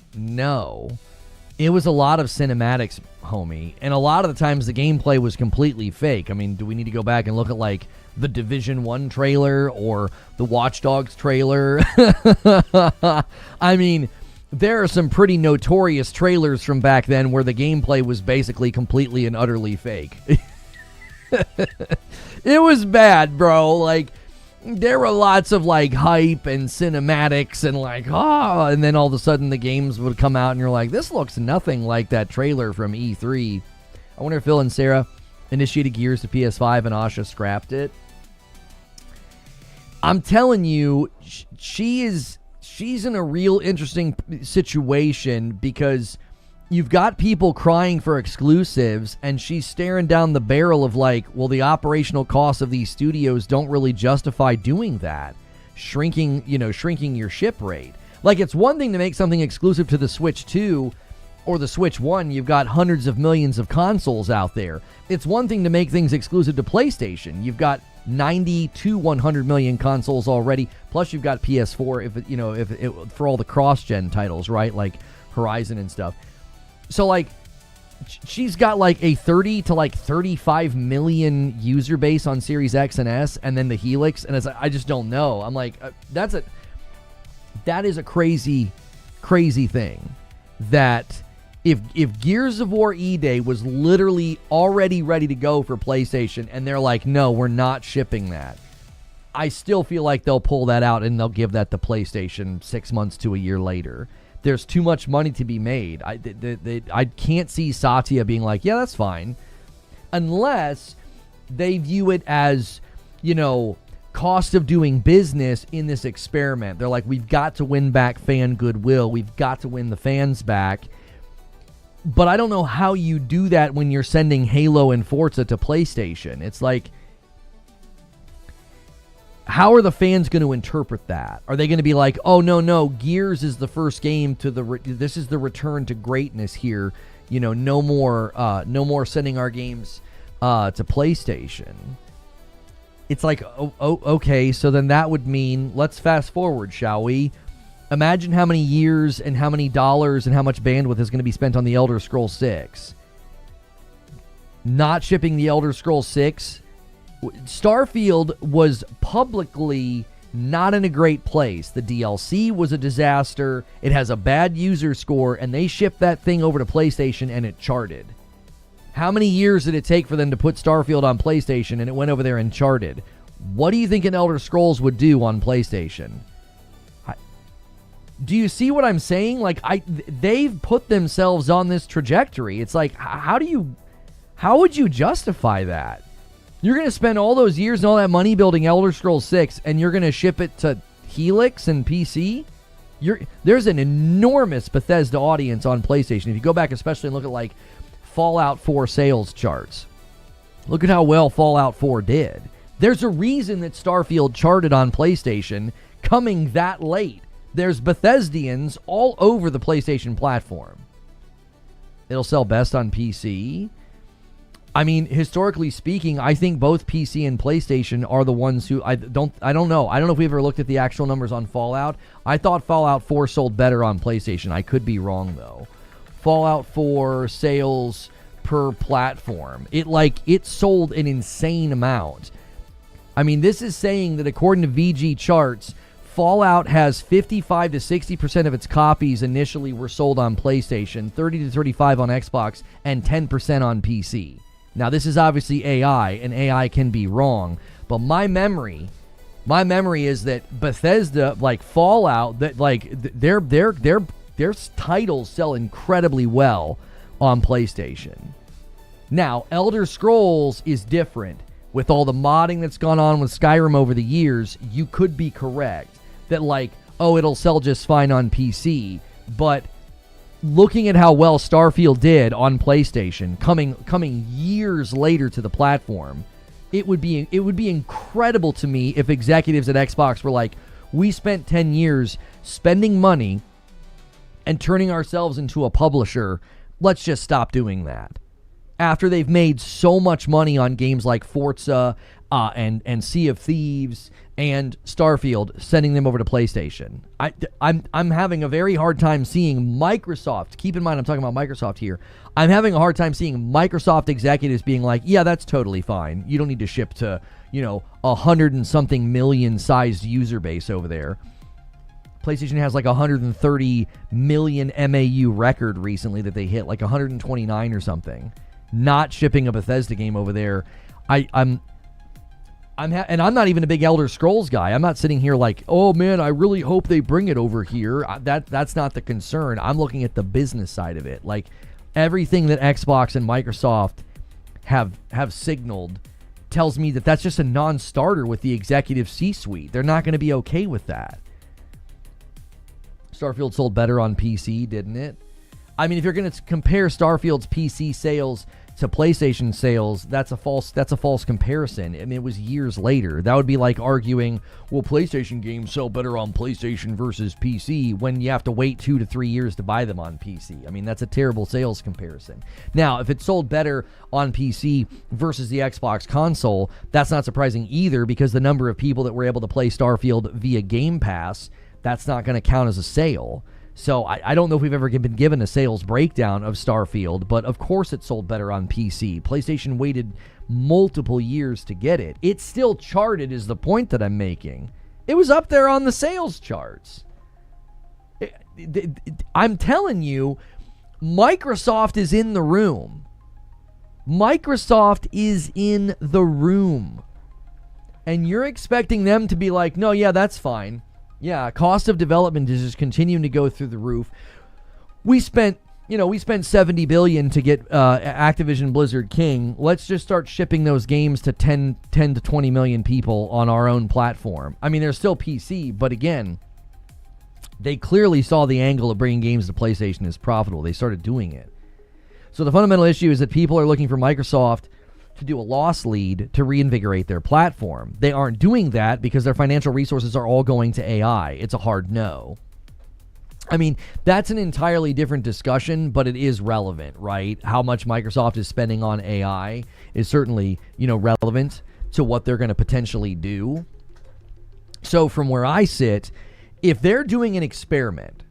It was a lot of cinematics, homie. And a lot of the times the gameplay was completely fake. I mean, do we need to go back and look at the Division 1 trailer or the Watch Dogs trailer? I mean, there are some pretty notorious trailers from back then where the gameplay was basically completely and utterly fake. It was bad, bro. There were lots of hype and cinematics and and then all of a sudden the games would come out and you're like, this looks nothing like that trailer from E3. I wonder if Phil and Sarah initiated Gears to PS5 and Asha scrapped it. I'm telling you, she she's in a real interesting situation because you've got people crying for exclusives, and she's staring down the barrel of like, well, the operational costs of these studios don't really justify doing that. Shrinking your ship rate. Like, it's one thing to make something exclusive to the Switch 2 or the Switch 1. You've got hundreds of millions of consoles out there. It's one thing to make things exclusive to PlayStation. You've got 90 to 100 million consoles already. Plus, you've got PS4 if it for all the cross-gen titles, right? Like Horizon and stuff. So, like, she's got like a 30 to like 35 million user base on Series X and S, and then the Helix, and I just don't know. I'm like, that is a crazy thing. That if Gears of War E-Day was literally already ready to go for PlayStation, and they're like, no, we're not shipping that, I still feel like they'll pull that out and they'll give that to PlayStation 6 months to a year later. There's too much money to be made. I can't see Satya being like, yeah, that's fine. Unless they view it as, cost of doing business in this experiment. They're like, we've got to win back fan goodwill. We've got to win the fans back. But I don't know how you do that when you're sending Halo and Forza to PlayStation. It's like, how are the fans going to interpret that? Are they going to be like, oh, no, Gears is the first game to this is the return to greatness here. No more sending our games to PlayStation. It's like, okay, so then that would mean, let's fast forward, shall we? Imagine how many years and how many dollars and how much bandwidth is going to be spent on the Elder Scrolls 6. Not shipping the Elder Scrolls 6. Starfield was publicly not in a great place. The DLC was a disaster. It has a bad user score, and they shipped that thing over to PlayStation, and it charted. How many years did it take for them to put Starfield on PlayStation, and it went over there and charted? What do you think an Elder Scrolls would do on PlayStation? Do you see what I'm saying? Like, they've put themselves on this trajectory. It's like, how would you justify that? You're going to spend all those years and all that money building Elder Scrolls 6, and you're going to ship it to Helix and PC? There's an enormous Bethesda audience on PlayStation. If you go back especially and look at, like, Fallout 4 sales charts, look at how well Fallout 4 did. There's a reason that Starfield charted on PlayStation coming that late. There's Bethesdians all over the PlayStation platform. It'll sell best on PC. I mean, historically speaking, I think both PC and PlayStation are the ones who I don't know. I don't know if we ever looked at the actual numbers on Fallout. I thought Fallout 4 sold better on PlayStation. I could be wrong though. Fallout 4 sales per platform. It sold an insane amount. I mean, this is saying that according to VG charts, Fallout has 55 to 60% of its copies initially were sold on PlayStation, 30 to 35 on Xbox, and 10% on PC. Now, this is obviously AI, and AI can be wrong, but my memory is that Bethesda, like Fallout, that like their titles sell incredibly well on PlayStation. Now, Elder Scrolls is different. With all the modding that's gone on with Skyrim over the years, you could be correct that like, oh, it'll sell just fine on PC, but looking at how well Starfield did on PlayStation, coming years later to the platform, it would be incredible to me if executives at Xbox were like, we spent 10 years spending money and turning ourselves into a publisher. Let's just stop doing that. After they've made so much money on games like Forza and Sea of Thieves and Starfield, sending them over to PlayStation. I'm having a very hard time seeing Microsoft. Keep in mind, I'm talking about Microsoft here. I'm having a hard time seeing Microsoft executives being like, yeah, that's totally fine. You don't need to ship to, 100 and something million sized user base over there. PlayStation has like 130 million MAU record recently that they hit, like 129 or something. Not shipping a Bethesda game over there. And I'm not even a big Elder Scrolls guy. I'm not sitting here like, oh man, I really hope they bring it over here. That's not the concern. I'm looking at the business side of it. Like everything that Xbox and Microsoft have signaled tells me that that's just a non-starter with the executive C-suite. They're not going to be okay with that. Starfield sold better on PC, didn't it? I mean, if you're going to compare Starfield's PC sales to PlayStation sales, that's a false comparison. I mean, it was years later. That would be like arguing, well, PlayStation games sell better on PlayStation versus PC when you have to wait 2 to 3 years to buy them on PC. I mean, that's a terrible sales comparison. Now, if it sold better on PC versus the Xbox console, that's not surprising either, because the number of people that were able to play Starfield via Game Pass, that's not going to count as a sale. So I don't know if we've ever been given a sales breakdown of Starfield, but of course it sold better on PC. PlayStation waited multiple years to get it. It still charted, is the point that I'm making. It was up there on the sales charts. I'm telling you, Microsoft is in the room. Microsoft is in the room. And you're expecting them to be like, no, yeah, that's fine. Yeah, cost of development is just continuing to go through the roof. We spent $70 billion to get Activision Blizzard King. Let's just start shipping those games to 10 to 20 million people on our own platform. I mean, they're still PC, but again, they clearly saw the angle of bringing games to PlayStation as profitable. They started doing it. So the fundamental issue is that people are looking for Microsoft to do a loss lead to reinvigorate their platform. They aren't doing that because their financial resources are all going to AI. It's a hard no. I mean, that's an entirely different discussion, but it is relevant, right? How much Microsoft is spending on AI is certainly, relevant to what they're going to potentially do. So from where I sit, if they're doing an experiment,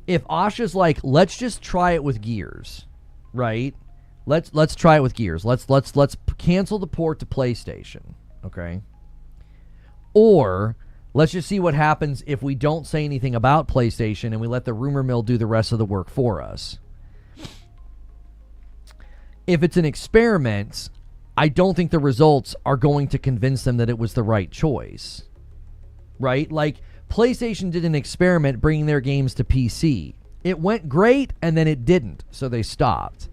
if Asha's like, let's just try it with Gears, right? Let's try it with Gears. Let's cancel the port to PlayStation, okay? Or let's just see what happens if we don't say anything about PlayStation and we let the rumor mill do the rest of the work for us. If it's an experiment, I don't think the results are going to convince them that it was the right choice, right? Like, PlayStation did an experiment bringing their games to PC. It went great, and then it didn't, so they stopped.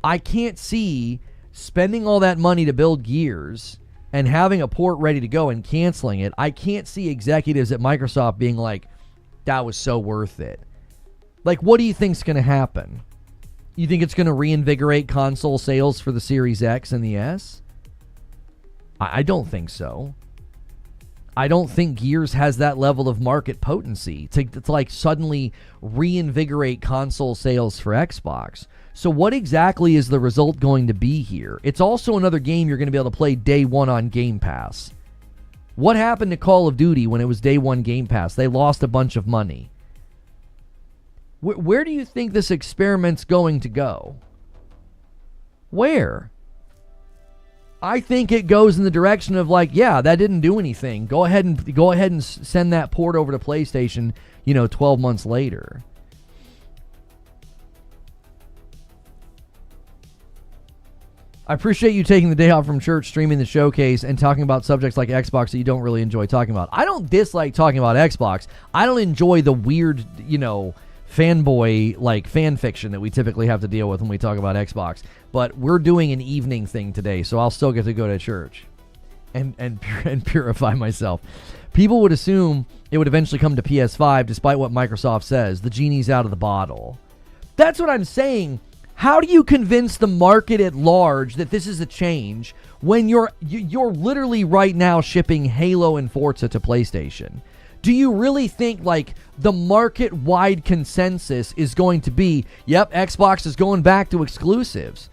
I can't see spending all that money to build Gears and having a port ready to go and canceling it. I can't see executives at Microsoft being like, that was so worth it. Like, what do you think's going to happen? You think it's going to reinvigorate console sales for the Series X and the S? I don't think so. I don't think Gears has that level of market potency to like suddenly reinvigorate console sales for Xbox. So what exactly is the result going to be here? It's also another game you're going to be able to play day one on Game Pass. What happened to Call of Duty when it was day one Game Pass? They lost a bunch of money. Where do you think this experiment's going to go? Where? I think it goes in the direction of like, yeah, that didn't do anything. Go ahead and send that port over to PlayStation, 12 months later. I appreciate you taking the day off from church, streaming the showcase, and talking about subjects like Xbox that you don't really enjoy talking about. I don't dislike talking about Xbox. I don't enjoy the weird, fanboy, like, fan fiction that we typically have to deal with when we talk about Xbox. But we're doing an evening thing today, so I'll still get to go to church and purify myself. People would assume it would eventually come to PS5, despite what Microsoft says. The genie's out of the bottle. That's what I'm saying. How do you convince the market at large that this is a change when you're literally right now shipping Halo and Forza to PlayStation? Do you really think like the market-wide consensus is going to be, yep, Xbox is going back to exclusives?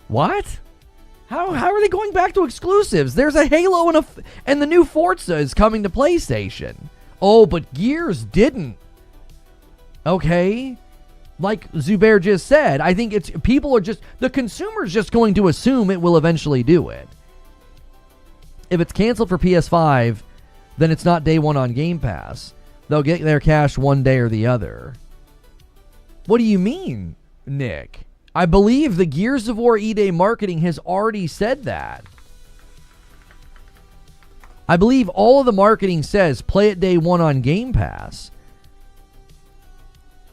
What? How are they going back to exclusives? There's a Halo and the new Forza is coming to PlayStation. Oh, but Gears didn't. Okay. Like Zubair just said, I think the consumer's just going to assume it will eventually do it. If it's canceled for PS5, then it's not day one on Game Pass. They'll get their cash one day or the other. What do you mean, Nick? I believe the Gears of War E-Day marketing has already said that. I believe all of the marketing says play it day one on Game Pass.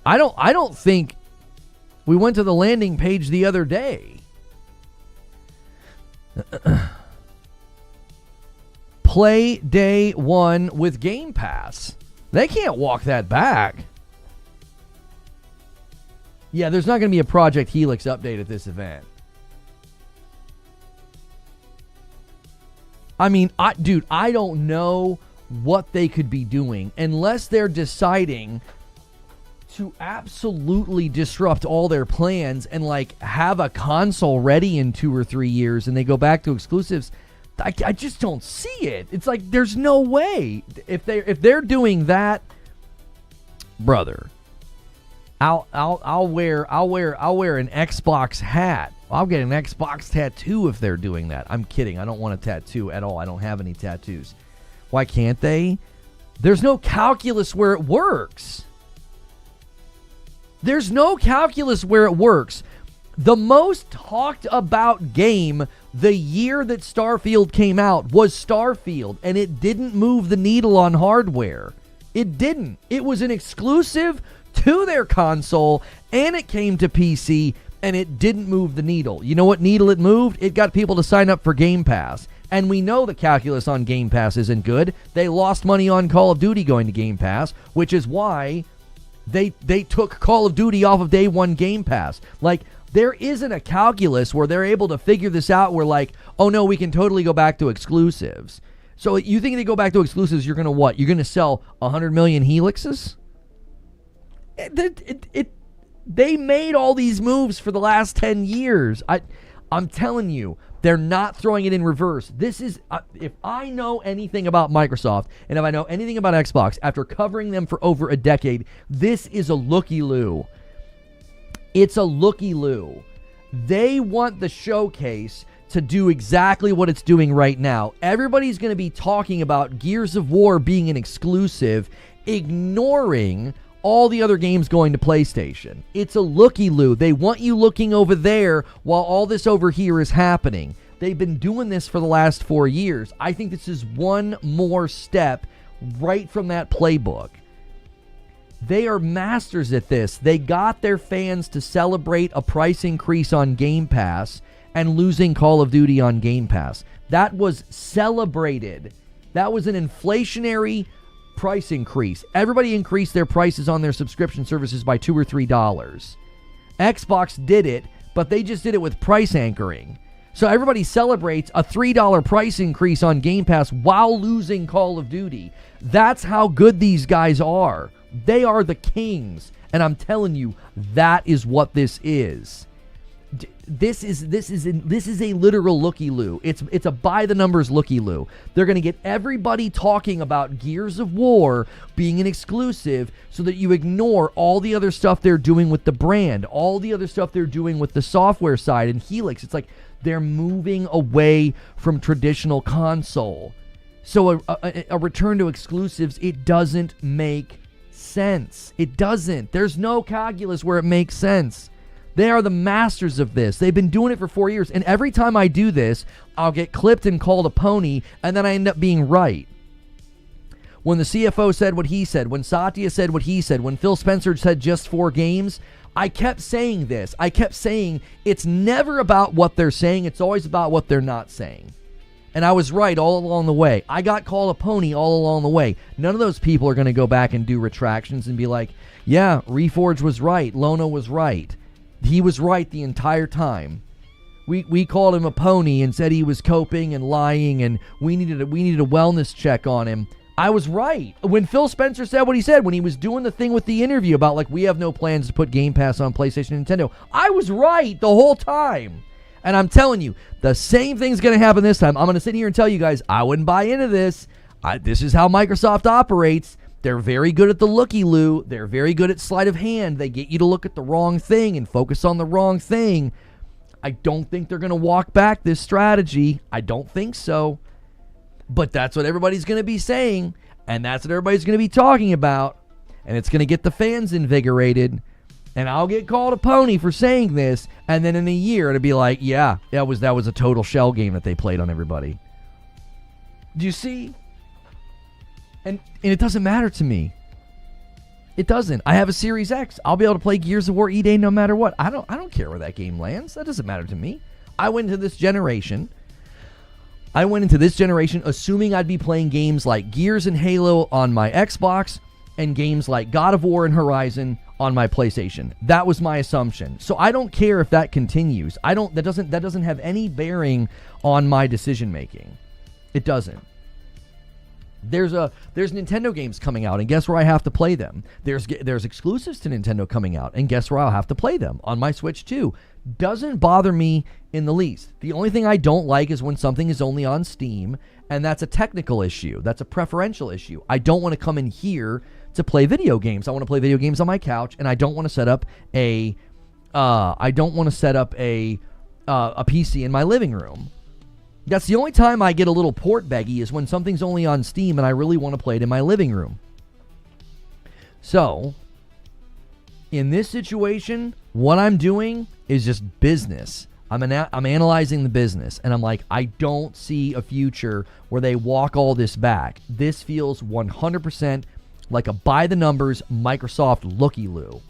I don't think we went to the landing page the other day. Play day one with Game Pass. They can't walk that back. Yeah, there's not going to be a Project Helix update at this event. I mean, I don't know what they could be doing unless they're deciding to absolutely disrupt all their plans and like have a console ready in 2 or 3 years and they go back to exclusives. I just don't see it. It's like there's no way if they're doing that, brother. I'll wear an Xbox hat. I'll get an Xbox tattoo if they're doing that. I'm kidding. I don't want a tattoo at all. I don't have any tattoos. Why can't they? There's no calculus where it works. There's no calculus where it works. The most talked about game the year that Starfield came out was Starfield, and it didn't move the needle on hardware. It didn't. It was an exclusive to their console, and it came to PC, and it didn't move the needle. You know what needle it moved? It got people to sign up for Game Pass. And we know the calculus on Game Pass isn't good. They lost money on Call of Duty going to Game Pass, which is why they took Call of Duty off of day one Game Pass. Like, there isn't a calculus where they're able to figure this out where like, oh no, we can totally go back to exclusives. So you think they go back to exclusives, you're going to what? You're going to sell 100 million Helixes? They made all these moves for the last 10 years. I'm telling you, they're not throwing it in reverse. This is, if I know anything about Microsoft, and if I know anything about Xbox, after covering them for over a decade, this is a looky-loo. It's a looky-loo. They want the showcase to do exactly what it's doing right now. Everybody's going to be talking about Gears of War being an exclusive, ignoring all the other games going to PlayStation. It's a looky-loo. They want you looking over there while all this over here is happening. They've been doing this for the last 4 years. I think this is one more step right from that playbook. They are masters at this. They got their fans to celebrate a price increase on Game Pass and losing Call of Duty on Game Pass. That was celebrated. That was an inflationary price increase. Everybody increased their prices on their subscription services by $2 or $3. Xbox did it, but they just did it with price anchoring. So everybody celebrates a $3 price increase on Game Pass while losing Call of Duty. That's how good these guys are. They are the kings, and I'm telling you, that is what this is. This is a literal looky-loo. It's a by the numbers looky-loo. They're going to get everybody talking about Gears of War being an exclusive so that you ignore all the other stuff they're doing with the brand, all the other stuff they're doing with the software side and Helix. It's like they're moving away from traditional console. So a return to exclusives, it doesn't make sense. It doesn't. There's no calculus where it makes sense. They are the masters of this. They've been doing it for 4 years. And every time I do this, I'll get clipped and called a pony, and then I end up being right. When the CFO said what he said, when Satya said what he said, when Phil Spencer said just 4 games, I kept saying this. I kept saying it's never about what they're saying. It's always about what they're not saying. And I was right all along the way. I got called a pony all along the way. None of those people are going to go back and do retractions and be like, yeah, Reforge was right. Lono was right. He was right the entire time. We called him a pony and said he was coping and lying and we needed a wellness check on him. I was right. When Phil Spencer said what he said, when he was doing the thing with the interview about like, we have no plans to put Game Pass on PlayStation and Nintendo, I was right the whole time. And I'm telling you, the same thing's going to happen this time. I'm going to sit here and tell you guys, I wouldn't buy into this. This is how Microsoft operates. They're very good at the looky-loo. They're very good at sleight of hand. They get you to look at the wrong thing and focus on the wrong thing. I don't think they're going to walk back this strategy. I don't think so. But that's what everybody's going to be saying, and that's what everybody's going to be talking about, and it's going to get the fans invigorated. And I'll get called a pony for saying this, and then in a year it'll be like, yeah, that was a total shell game that they played on everybody. Do you see? And it doesn't matter to me. It doesn't. I have a Series X. I'll be able to play Gears of War E-Day no matter what. I don't care where that game lands. That doesn't matter to me. I went into this generation assuming I'd be playing games like Gears and Halo on my Xbox and games like God of War and Horizon on my PlayStation. That was my assumption. So I don't care if that continues. That doesn't have any bearing on my decision making. It doesn't. There's Nintendo games coming out, and guess where I have to play them? There's exclusives to Nintendo coming out, and guess where I'll have to play them? On my Switch too. Doesn't bother me in the least. The only thing I don't like is when something is only on Steam, and that's a technical issue. That's a preferential issue. I don't want to come in here to play video games. I want to play video games on my couch, and I don't want to set up a PC in my living room. That's the only time I get a little port beggy is when something's only on Steam and I really want to play it in my living room. So, in this situation, what I'm doing is just business. I'm analyzing the business, and I'm like, I don't see a future where they walk all this back. This feels 100% like a by-the-numbers Microsoft looky-loo.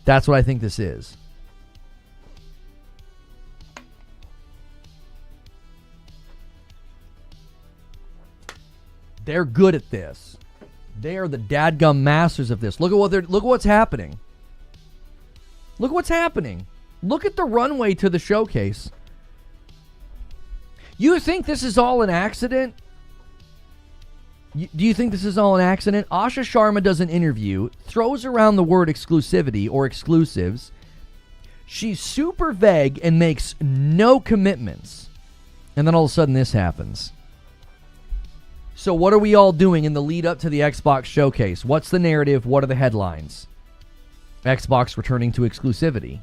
That's what I think this is. They're good at this. They are the dadgum masters of this. Look what's happening. Look what's happening. Look at the runway to the showcase. You think this is all an accident? Do you think this is all an accident? Asha Sharma does an interview, throws around the word exclusivity or exclusives. She's super vague and makes no commitments. And then all of a sudden this happens. So what are we all doing in the lead up to the Xbox showcase? What's the narrative? What are the headlines? Xbox returning to exclusivity.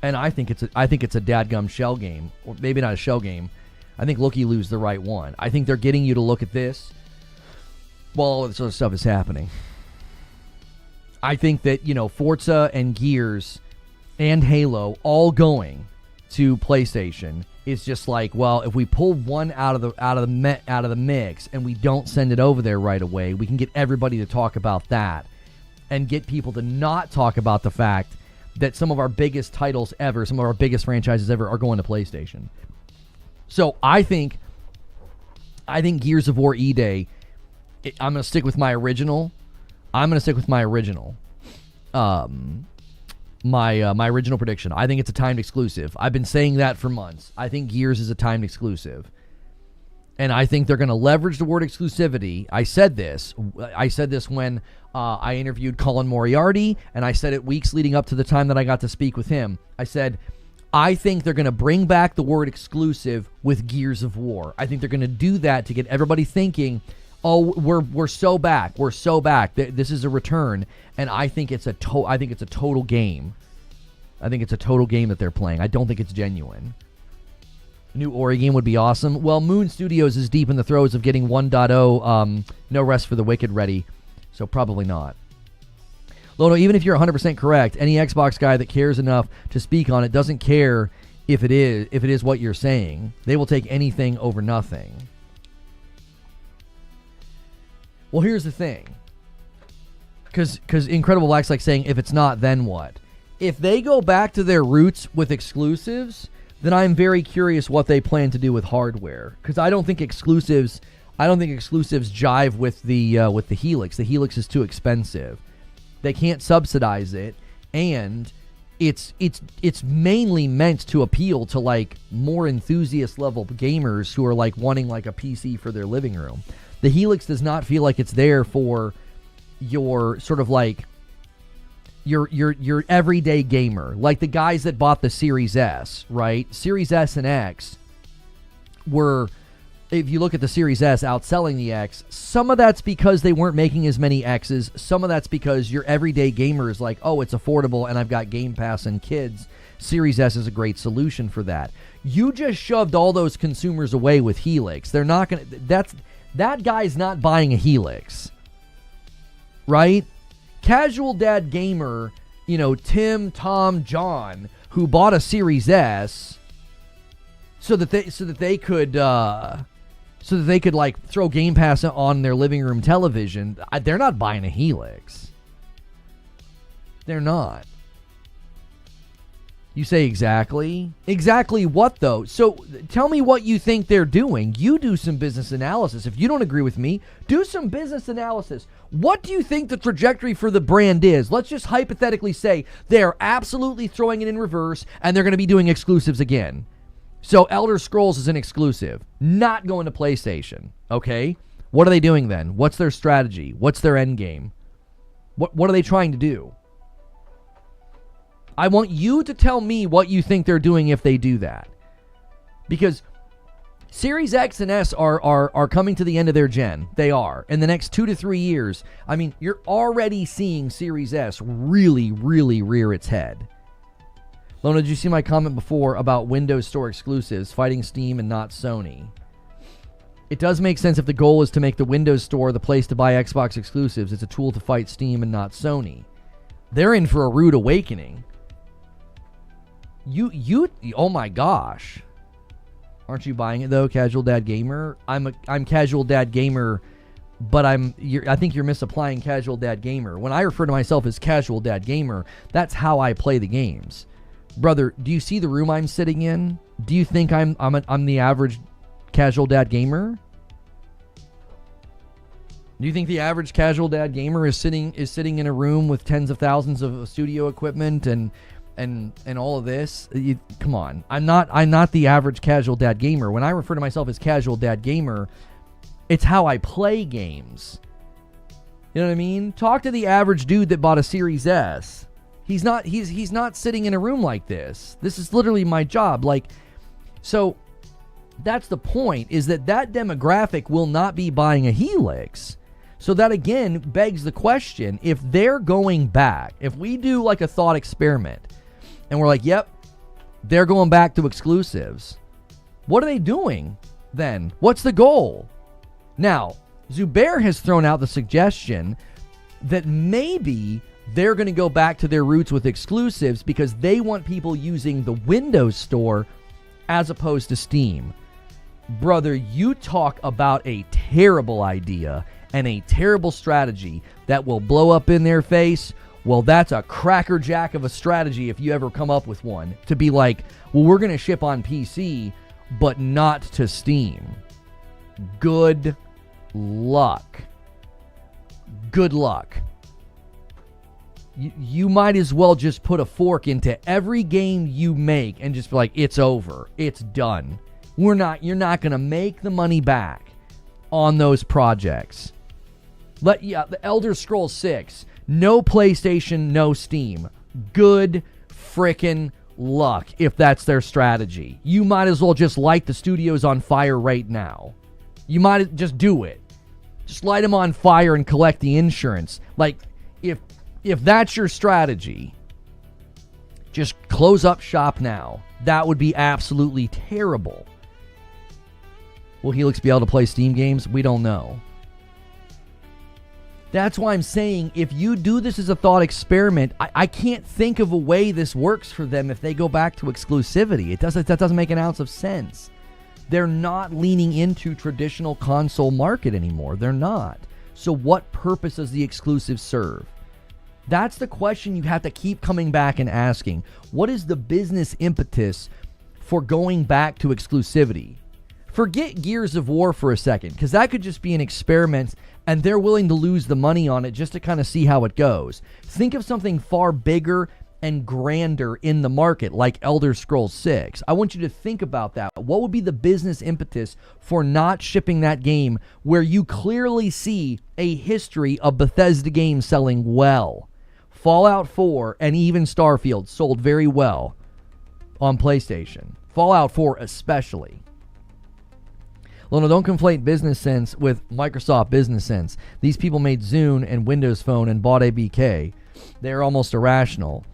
And I think it's a dadgum shell game. Or maybe not a shell game. I think looky-loo's the right one. I think they're getting you to look at this while all this other stuff is happening. I think that, Forza and Gears and Halo all going to PlayStation is just like, well, if we pull one out of the mix and we don't send it over there right away, we can get everybody to talk about that and get people to not talk about the fact that some of our biggest titles ever, some of our biggest franchises ever are going to PlayStation. So I think Gears of War E-Day, I'm going to stick with my original. My original prediction. I think it's a timed exclusive. I've been saying that for months. I think Gears is a timed exclusive. And I think they're going to leverage the word exclusivity. I said this when I interviewed Colin Moriarty, and I said it weeks leading up to the time that I got to speak with him. I said, I think they're going to bring back the word exclusive with Gears of War. I think they're going to do that to get everybody thinking, oh, we're so back. We're so back. This is a return. And I think it's a total game. I think it's a total game that they're playing. I don't think it's genuine. New Ori game would be awesome. Well, Moon Studios is deep in the throes of getting 1.0 No Rest for the Wicked ready, so probably not. Lono, even if you're 100% correct, any Xbox guy that cares enough to speak on it doesn't care if it is what you're saying. They will take anything over nothing. Well, here's the thing. Because Incredible Black's like saying, if it's not, then what? If they go back to their roots with exclusives, then I'm very curious what they plan to do with hardware. Because I don't think exclusives jive with the Helix. The Helix is too expensive. They can't subsidize it, and it's mainly meant to appeal to like more enthusiast level gamers who are like wanting like a PC for their living room. The Helix does not feel like it's there for your sort of like your everyday gamer, like the guys that bought the Series S, right? Series S and X were, if you look at the Series S outselling the X, some of that's because they weren't making as many X's. Some of that's because your everyday gamer is like, oh, it's affordable and I've got Game Pass and kids. Series S is a great solution for that. You just shoved all those consumers away with Helix. They're not going to, that guy's not buying a Helix, right? Casual dad gamer, Tim, Tom, John, who bought a Series S so that they could like throw Game Pass on their living room television. They're not buying a Helix. They're not. You say exactly? Exactly what, though? So tell me what you think they're doing. You do some business analysis. If you don't agree with me, do some business analysis. What do you think the trajectory for the brand is? Let's just hypothetically say they're absolutely throwing it in reverse and they're going to be doing exclusives again. So Elder Scrolls is an exclusive, not going to PlayStation. Okay? What are they doing then? What's their strategy? What's their end game? What are they trying to do? I want you to tell me what you think they're doing if they do that. Because Series X and S are coming to the end of their gen. They are. In the next 2 to 3 years, I mean, you're already seeing Series S really, really rear its head. Lona, did you see my comment before about Windows Store exclusives fighting Steam and not Sony? It does make sense if the goal is to make the Windows Store the place to buy Xbox exclusives. It's a tool to fight Steam and not Sony. They're in for a rude awakening. Oh my gosh. Aren't you buying it though, Casual Dad Gamer? I'm Casual Dad Gamer, but I think you're misapplying Casual Dad Gamer. When I refer to myself as Casual Dad Gamer, that's how I play the games. Brother, do you see the room I'm sitting in? Do you think I'm the average Casual Dad Gamer? Do you think the average Casual Dad Gamer is sitting in a room with tens of thousands of studio equipment and all of this? Come on. I'm not the average Casual Dad Gamer. When I refer to myself as Casual Dad Gamer, it's how I play games. You know what I mean? Talk to the average dude that bought a Series S. He's not sitting in a room like this. This is literally my job. So that's the point, is that demographic will not be buying a Helix. So that again begs the question, if they're going back, if we do like a thought experiment, and we're like, yep, they're going back to exclusives. What are they doing then? What's the goal? Now, Zubair has thrown out the suggestion that maybe they're going to go back to their roots with exclusives because they want people using the Windows Store as opposed to Steam. Brother, you talk about a terrible idea and a terrible strategy that will blow up in their face. Well, that's a crackerjack of a strategy if you ever come up with one. To be like, well, we're going to ship on PC, but not to Steam. Good luck. Good luck. You might as well just put a fork into every game you make and just be like, it's over. It's done. You're not going to make the money back on those projects. The Elder Scrolls 6, no PlayStation, no Steam. Good frickin' luck if that's their strategy. You might as well just light the studios on fire right now. You might just do it. Just light them on fire and collect the insurance. If that's your strategy, just close up shop now. That would be absolutely terrible. Will Helix be able to play Steam games? We don't know. That's why I'm saying, if you do this as a thought experiment, I can't think of a way this works for them if they go back to exclusivity. That doesn't make an ounce of sense. They're not leaning into traditional console market anymore. They're not. So what purpose does the exclusive serve? That's the question you have to keep coming back and asking. What is the business impetus for going back to exclusivity? Forget Gears of War for a second, because that could just be an experiment and they're willing to lose the money on it just to kind of see how it goes. Think of something far bigger and grander in the market, like Elder Scrolls 6. I want you to think about that. What would be the business impetus for not shipping that game where you clearly see a history of Bethesda games selling well? Fallout 4 and even Starfield sold very well on PlayStation. Fallout 4 especially. Lona, don't conflate business sense with Microsoft business sense. These people made Zune and Windows Phone and bought ABK. They're almost irrational.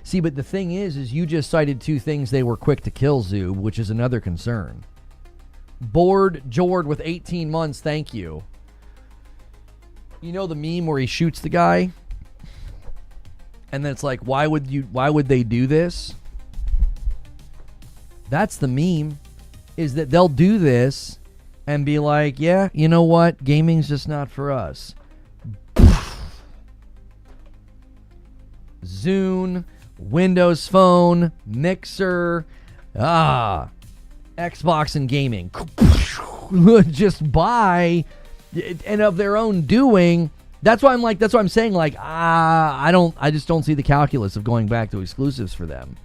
See, but the thing is you just cited two things they were quick to kill, Zoob, which is another concern. Bored Jord with 18 months, thank you. You know the meme where he shoots the guy? And then it's like, why would they do this? That's the meme, is that they'll do this and be like, yeah, you know what? Gaming's just not for us. Zune, Windows Phone, Mixer, Xbox and gaming. Just buy, and of their own doing. That's why I'm saying, like, I just don't see the calculus of going back to exclusives for them.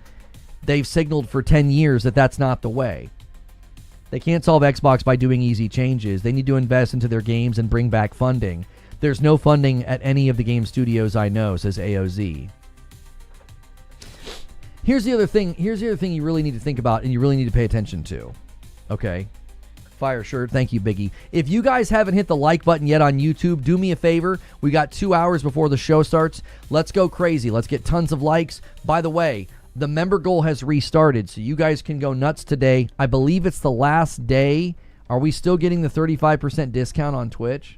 They've signaled for 10 years that that's not the way. They can't solve Xbox by doing easy changes. They need to invest into their games and bring back funding. There's no funding at any of the game studios I know, says AOZ. Here's the other thing you really need to think about and you really need to pay attention to. Okay? Fire shirt. Thank you, Biggie. If you guys haven't hit the like button yet on YouTube, do me a favor. We got 2 hours before the show starts. Let's go crazy. Let's get tons of likes. By the way, the member goal has restarted, so you guys can go nuts today. I believe it's the last day. Are we still getting the 35% discount on Twitch?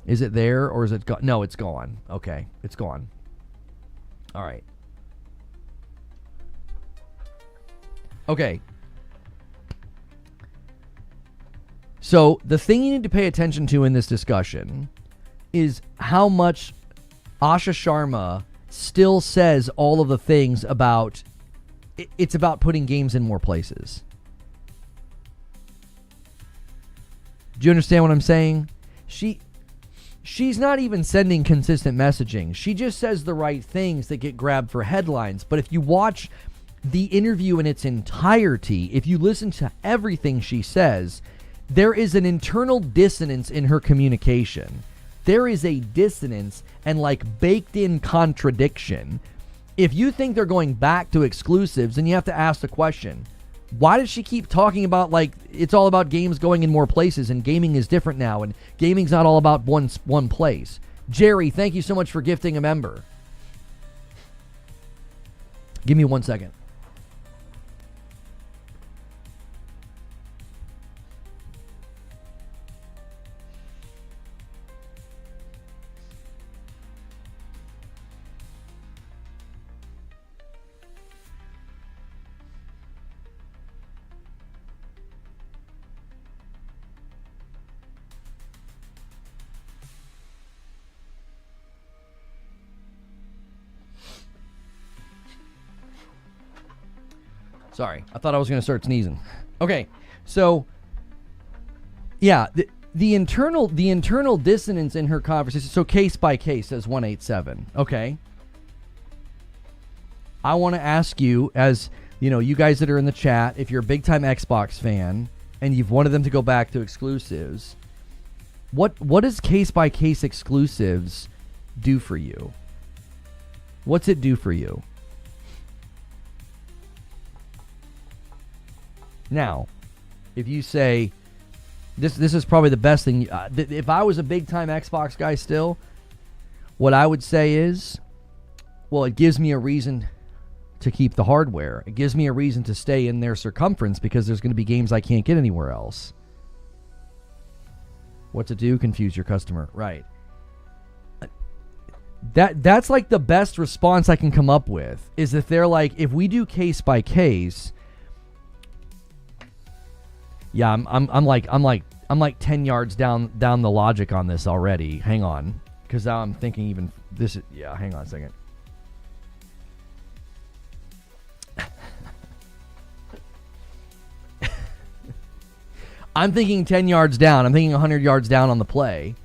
Is it there or is it gone? No, it's gone. Okay, it's gone. All right. Okay. So the thing you need to pay attention to in this discussion is how much Asha Sharma still says all of the things about it's about putting games in more places. Do you understand what I'm saying? She's not even sending consistent messaging. She just says the right things that get grabbed for headlines. But if you watch the interview in its entirety, if you listen to everything she says, there is an internal dissonance in her communication. There is a dissonance and like baked in contradiction. If you think they're going back to exclusives, then you have to ask the question, why does she keep talking about like it's all about games going in more places and gaming is different now and gaming's not all about one place? Jerry, thank you so much for gifting a member. Give me 1 second. Sorry, I thought I was going to start sneezing. Okay, so yeah, the internal dissonance in her conversation. So case by case, says 187. Okay, I want to ask you, as you know, you guys that are in the chat, if you're a big time Xbox fan and you've wanted them to go back to exclusives, what does case by case exclusives do for you? What's it do for you? Now, if you say, this is probably the best thing. If I was a big-time Xbox guy still, what I would say is, well, it gives me a reason to keep the hardware. It gives me a reason to stay in their circumference because there's going to be games I can't get anywhere else. What's it do? Confuse your customer. Right. That's like the best response I can come up with, is if they're like, if we do case by case... Yeah, I'm like 10 yards down the logic on this already. Hang on, because now I'm thinking even this. Yeah, hang on a second. I'm thinking 10 yards down. I'm thinking 100 yards down on the play.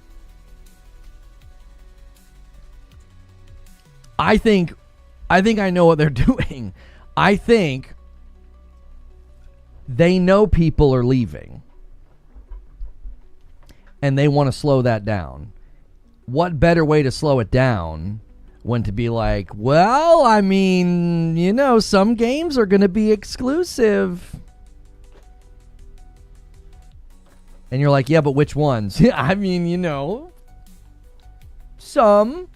I think I know what they're doing. I think they know people are leaving and they want to slow that down. What better way to slow it down when to be like, well, I mean, you know, some games are going to be exclusive. And you're like, yeah, but which ones? I mean, you know, some.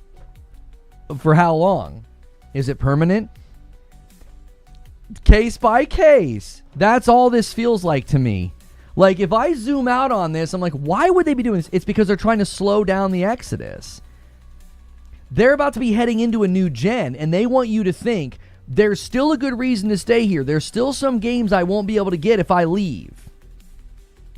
For how long? Is it permanent? Case by case. That's all this feels like to me. Like, if I zoom out on this, I'm like, why would they be doing this? It's because they're trying to slow down the exodus. They're about to be heading into a new gen, and they want you to think there's still a good reason to stay here. There's still some games I won't be able to get if I leave.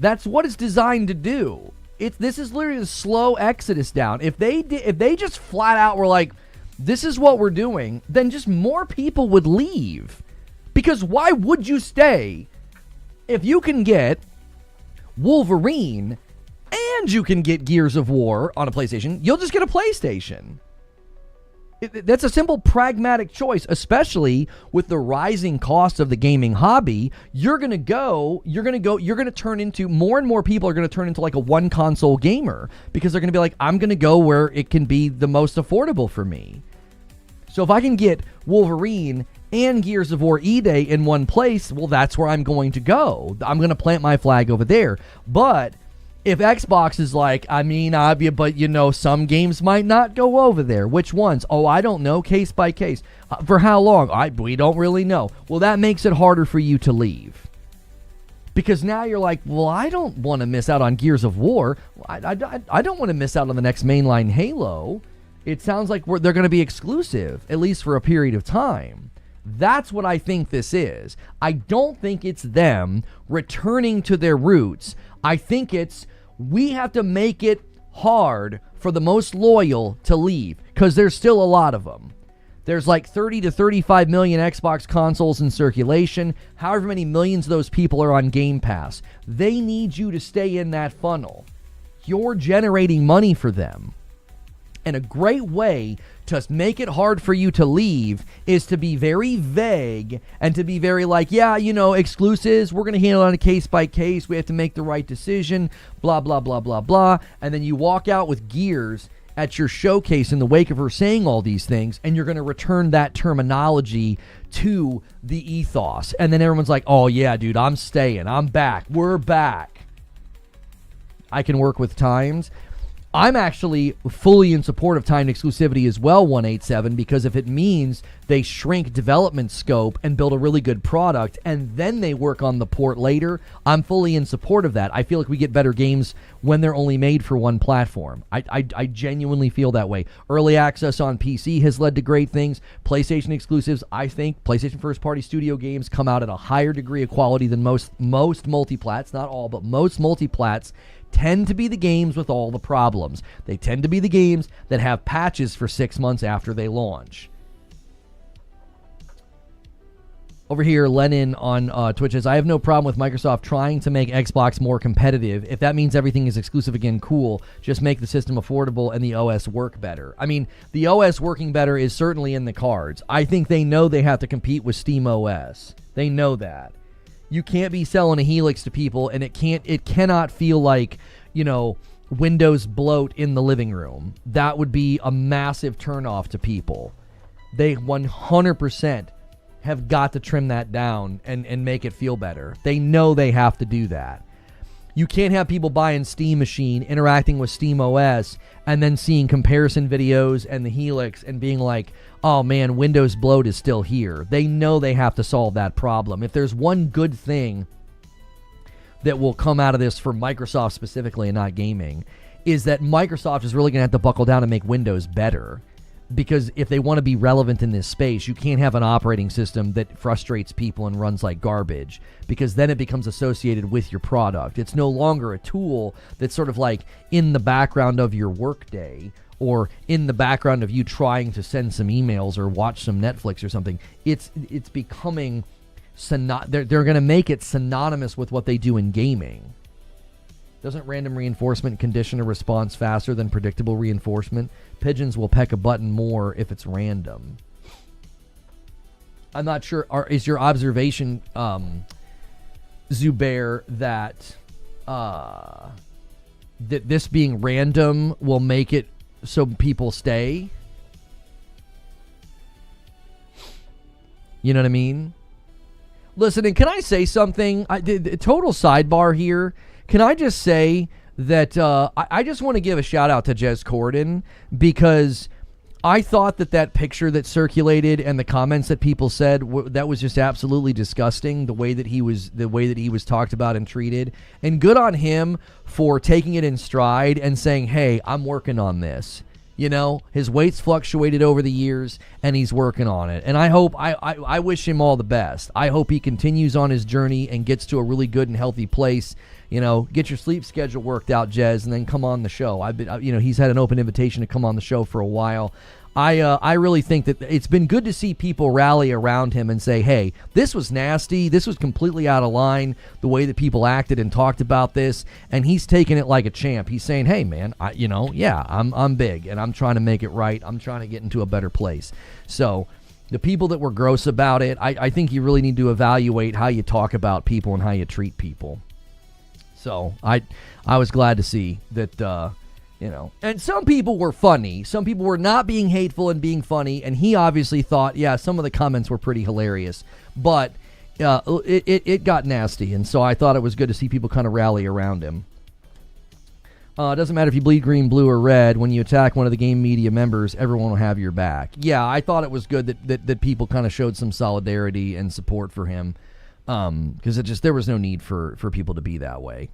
That's what it's designed to do. This is literally a slow exodus down. If they just flat out were like, this is what we're doing, then just more people would leave. Because why would you stay if you can get Wolverine and you can get Gears of War on a PlayStation? You'll just get a PlayStation. That's a simple, pragmatic choice, especially with the rising cost of the gaming hobby. You're going to turn into, more and more people are going to turn into like a one console gamer because they're going to be like, I'm going to go where it can be the most affordable for me. So if I can get Wolverine and Gears of War E-Day in one place, well, that's where I'm going to go. I'm going to plant my flag over there. But if Xbox is like, but some games might not go over there. Which ones? Oh, I don't know. Case by case. For how long? We don't really know. Well, that makes it harder for you to leave. Because now you're like, well, I don't want to miss out on Gears of War. I don't want to miss out on the next mainline Halo. It sounds like they're going to be exclusive, at least for a period of time. That's what I think this is. I don't think it's them returning to their roots. I think it's, we have to make it hard for the most loyal to leave, because there's still a lot of them. There's like 30 to 35 million Xbox consoles in circulation. However many millions of those people are on Game Pass. They need you to stay in that funnel. You're generating money for them. And a great way to make it hard for you to leave is to be very vague and to be very like, exclusives, we're going to handle it on a case by case. We have to make the right decision, blah, blah, blah, blah, blah. And then you walk out with Gears at your showcase in the wake of her saying all these things, and you're going to return that terminology to the ethos. And then everyone's like, oh, yeah, dude, I'm staying. I'm back. We're back. I can work with times. I'm actually fully in support of timed exclusivity as well, 187, because if it means they shrink development scope and build a really good product and then they work on the port later, I'm fully in support of that. I feel like we get better games when they're only made for one platform. I genuinely feel that way. Early access on PC has led to great things. PlayStation exclusives, I think, PlayStation first-party studio games come out at a higher degree of quality than most multiplats, not all, but most multiplats tend to be the games with all the problems. They tend to be the games that have patches for 6 months after they launch. Over here, Lennon on Twitch says, I have no problem with Microsoft trying to make Xbox more competitive. If that means everything is exclusive again, cool. Just make the system affordable and the OS work better. I mean, the OS working better is certainly in the cards. I think they know they have to compete with Steam OS. They know that. You can't be selling a Helix to people, and it cannot feel like, Windows bloat in the living room. That would be a massive turnoff to people. They 100% have got to trim that down and make it feel better. They know they have to do that. You can't have people buying Steam Machine, interacting with Steam OS, and then seeing comparison videos and the Helix and being like, oh man, Windows bloat is still here. They know they have to solve that problem. If there's one good thing that will come out of this for Microsoft specifically and not gaming, is that Microsoft is really going to have to buckle down and make Windows better. Because if they want to be relevant in this space, you can't have an operating system that frustrates people and runs like garbage, because then it becomes associated with your product. It's no longer a tool that's sort of like in the background of your workday or in the background of you trying to send some emails or watch some Netflix or something. It's becoming, they're going to make it synonymous with what they do in gaming. Doesn't random reinforcement condition a response faster than predictable reinforcement? Pigeons will peck a button more if it's random. I'm not sure. Is your observation, Zubair, that this being random will make it so people stay? You know what I mean? Listen, and can I say something? Total sidebar here. Can I just say that I just want to give a shout out to Jez Corden, because I thought that picture that circulated and the comments that people said that was just absolutely disgusting. The way that he was talked about and treated, and good on him for taking it in stride and saying, "Hey, I'm working on this." His weight's fluctuated over the years, and he's working on it. And I wish him all the best. I hope he continues on his journey and gets to a really good and healthy place get your sleep schedule worked out, Jez, and then come on the show. He's had an open invitation to come on the show for a while. I really think that it's been good to see people rally around him and say, hey, this was nasty. This was completely out of line, the way that people acted and talked about this. And he's taking it like a champ. He's saying, hey, man, I'm big and I'm trying to make it right. I'm trying to get into a better place. So the people that were gross about it, I think you really need to evaluate how you talk about people and how you treat people. So I was glad to see that, and some people were funny. Some people were not being hateful and being funny. And he obviously thought, some of the comments were pretty hilarious. But it got nasty. And so I thought it was good to see people kind of rally around him. It doesn't matter if you bleed green, blue, or red. When you attack one of the game media members, everyone will have your back. Yeah, I thought it was good that people kind of showed some solidarity and support for him. Because there was no need for people to be that way.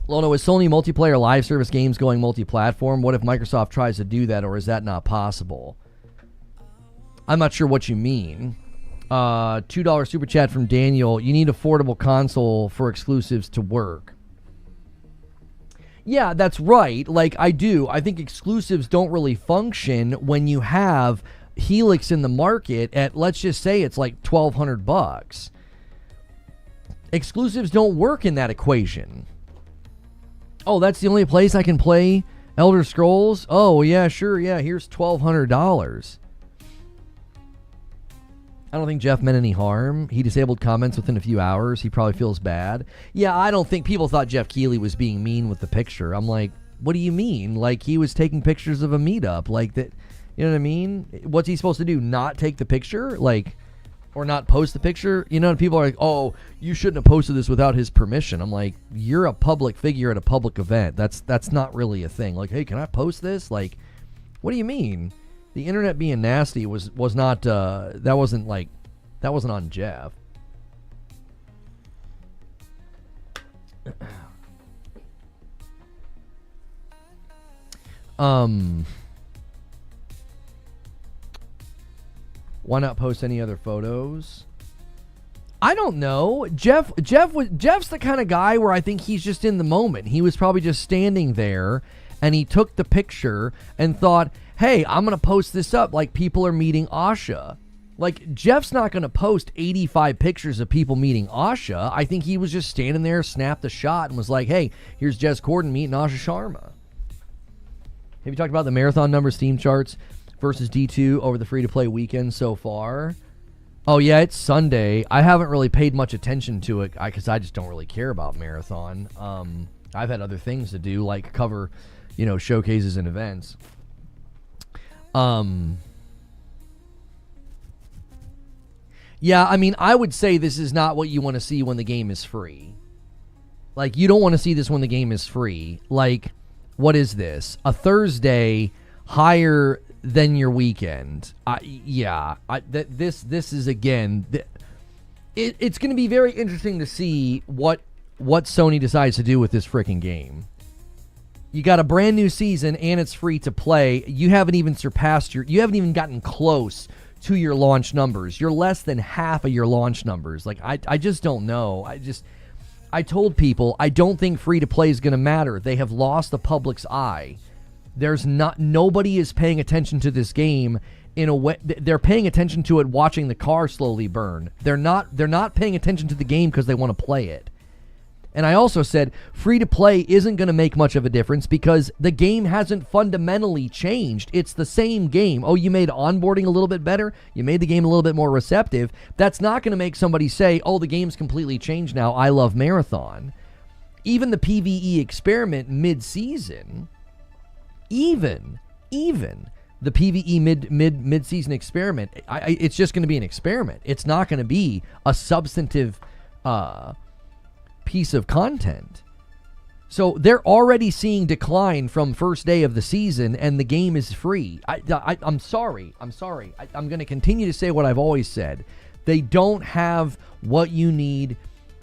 Lono, is Sony multiplayer live service games going multi-platform? What if Microsoft tries to do that, or is that not possible? I'm not sure what you mean. $2 super chat from Daniel. You need affordable console for exclusives to work. Yeah, that's right. Like, I do. I think exclusives don't really function when you have Helix in the market at, let's just say it's like $1,200. Exclusives don't work in that equation. Oh, that's the only place I can play Elder Scrolls? Oh, yeah, sure, yeah, here's $1,200. I don't think Jeff meant any harm. He disabled comments within a few hours. He probably feels bad. Yeah, I don't think people thought Jeff Keighley was being mean with the picture. I'm like, what do you mean? Like, he was taking pictures of a meetup. Like, that, you know what I mean? What's he supposed to do? Not take the picture? Like, or not post the picture? People are like, oh, you shouldn't have posted this without his permission. I'm like, you're a public figure at a public event. That's not really a thing. Like, hey, can I post this? Like, what do you mean? The internet being nasty was not, that wasn't on Jeff. Why not post any other photos? I don't know. Jeff's the kind of guy where I think he's just in the moment. He was probably just standing there and he took the picture and thought, hey, I'm going to post this up like people are meeting Asha. Like, Jeff's not going to post 85 pictures of people meeting Asha. I think he was just standing there, snapped a shot, and was like, hey, here's Jez Corden meeting Asha Sharma. Have you talked about the marathon numbers Steam charts versus D2 over the free-to-play weekend so far? Oh, yeah, it's Sunday. I haven't really paid much attention to it because I just don't really care about marathon. I've had other things to do, like cover, showcases and events. Yeah, I mean, I would say this is not what you want to see when the game is free. Like, you don't want to see this when the game is free. Like, what is this? A Thursday higher than your weekend. This is, again, it's going to be very interesting to see what Sony decides to do with this freaking game. You got a brand new season and it's free to play. You haven't even gotten close to your launch numbers. You're less than half of your launch numbers. Like, I just don't know. I told people I don't think free to play is going to matter. They have lost the public's eye. Nobody is paying attention to this game in a way. They're paying attention to it watching the car slowly burn. They're not paying attention to the game because they want to play it. And I also said free-to-play isn't going to make much of a difference because the game hasn't fundamentally changed. It's the same game. Oh, you made onboarding a little bit better? You made the game a little bit more receptive? That's not going to make somebody say, oh, the game's completely changed now. I love Marathon. Even the PvE experiment mid-season, even the PvE mid-season experiment, it's just going to be an experiment. It's not going to be a substantive piece of content. So they're already seeing decline from first day of the season, and the game is free. I'm sorry. I'm going to continue to say what I've always said. They don't have what you need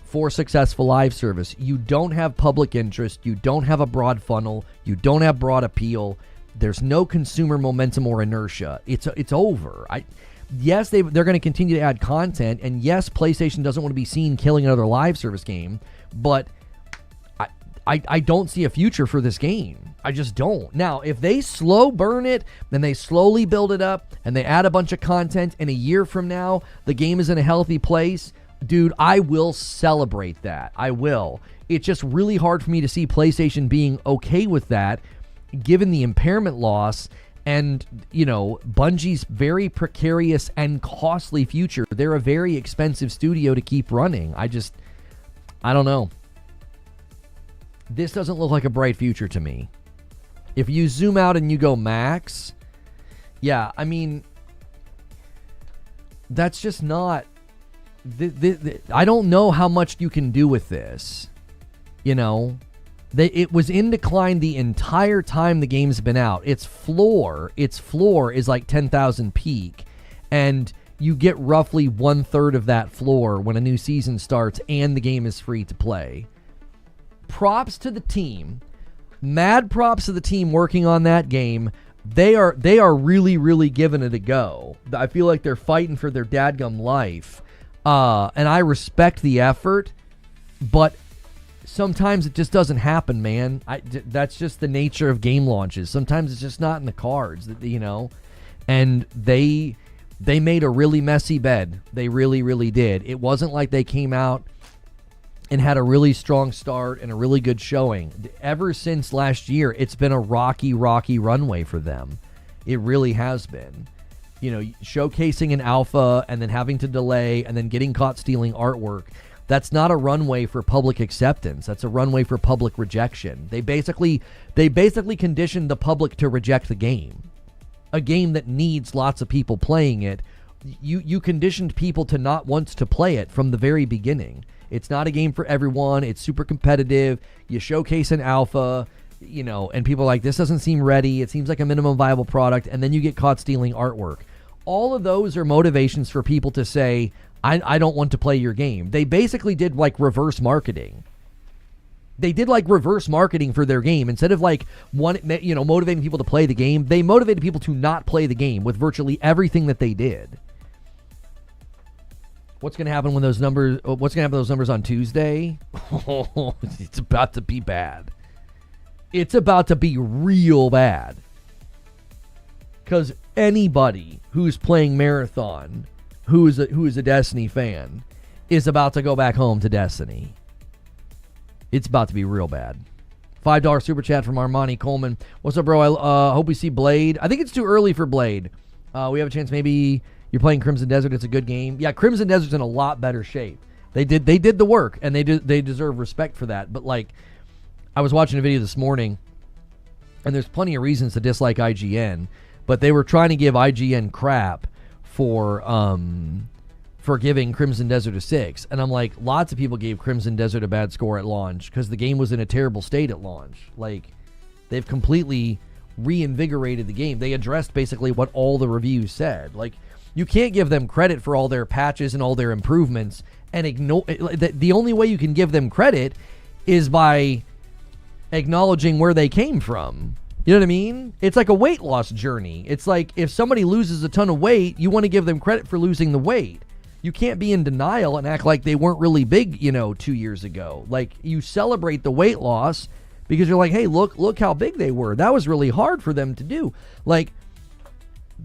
for successful live service. You don't have public interest. You don't have a broad funnel. You don't have broad appeal. There's no consumer momentum or inertia. It's over. yes, they're going to continue to add content, and yes, PlayStation doesn't want to be seen killing another live service game, but I don't see a future for this game. I just don't. Now, if they slow burn it, then they slowly build it up, and they add a bunch of content, and a year from now, the game is in a healthy place, dude, I will celebrate that. I will. It's just really hard for me to see PlayStation being okay with that, given the impairment loss and, Bungie's very precarious and costly future. They're a very expensive studio to keep running. I don't know. This doesn't look like a bright future to me. If you zoom out and you go max, yeah, I mean, that's just not... I don't know how much you can do with this. It was in decline the entire time the game's been out. Its floor is like 10,000 peak, and you get roughly 1/3 of that floor when a new season starts and the game is free to play. Props to the team. Mad props to the team working on that game. They are really, really giving it a go. I feel like they're fighting for their dadgum life. And I respect the effort, but sometimes it just doesn't happen, man. That's just the nature of game launches. Sometimes it's just not in the cards, And they made a really messy bed. They really, really did. It wasn't like they came out and had a really strong start and a really good showing. Ever since last year, it's been a rocky runway for them. It really has been. Showcasing an alpha and then having to delay and then getting caught stealing artwork. That's not a runway for public acceptance. That's a runway for public rejection. They basically conditioned the public to reject the game. A game that needs lots of people playing it. You conditioned people to not want to play it from the very beginning. It's not a game for everyone. It's super competitive. You showcase an alpha, and people are like, this doesn't seem ready. It seems like a minimum viable product. And then you get caught stealing artwork. All of those are motivations for people to say, I don't want to play your game. They basically did like reverse marketing. They did like reverse marketing for their game. Instead of motivating people to play the game, they motivated people to not play the game with virtually everything that they did. What's going to happen when those numbers? What's going to happen to those numbers on Tuesday? It's about to be bad. It's about to be real bad. Because anybody who's playing Marathon, who is a Destiny fan, is about to go back home to Destiny. It's about to be real bad. $5 super chat from Armani Coleman. What's up, bro? I hope we see Blade. I think it's too early for Blade. We have a chance maybe. You're playing Crimson Desert. It's a good game. Yeah, Crimson Desert's in a lot better shape. They did the work, and they deserve respect for that. But I was watching a video this morning, and there's plenty of reasons to dislike IGN, but they were trying to give IGN crap for giving Crimson Desert a 6. And I'm like, lots of people gave Crimson Desert a bad score at launch because the game was in a terrible state at launch. They've completely reinvigorated the game. They addressed basically what all the reviews said. You can't give them credit for all their patches and all their improvements and ignore... The only way you can give them credit is by acknowledging where they came from. You know what I mean? It's like a weight loss journey. It's like if somebody loses a ton of weight, you want to give them credit for losing the weight. You can't be in denial and act like they weren't really big, 2 years ago. You celebrate the weight loss because you're like, hey, look how big they were. That was really hard for them to do.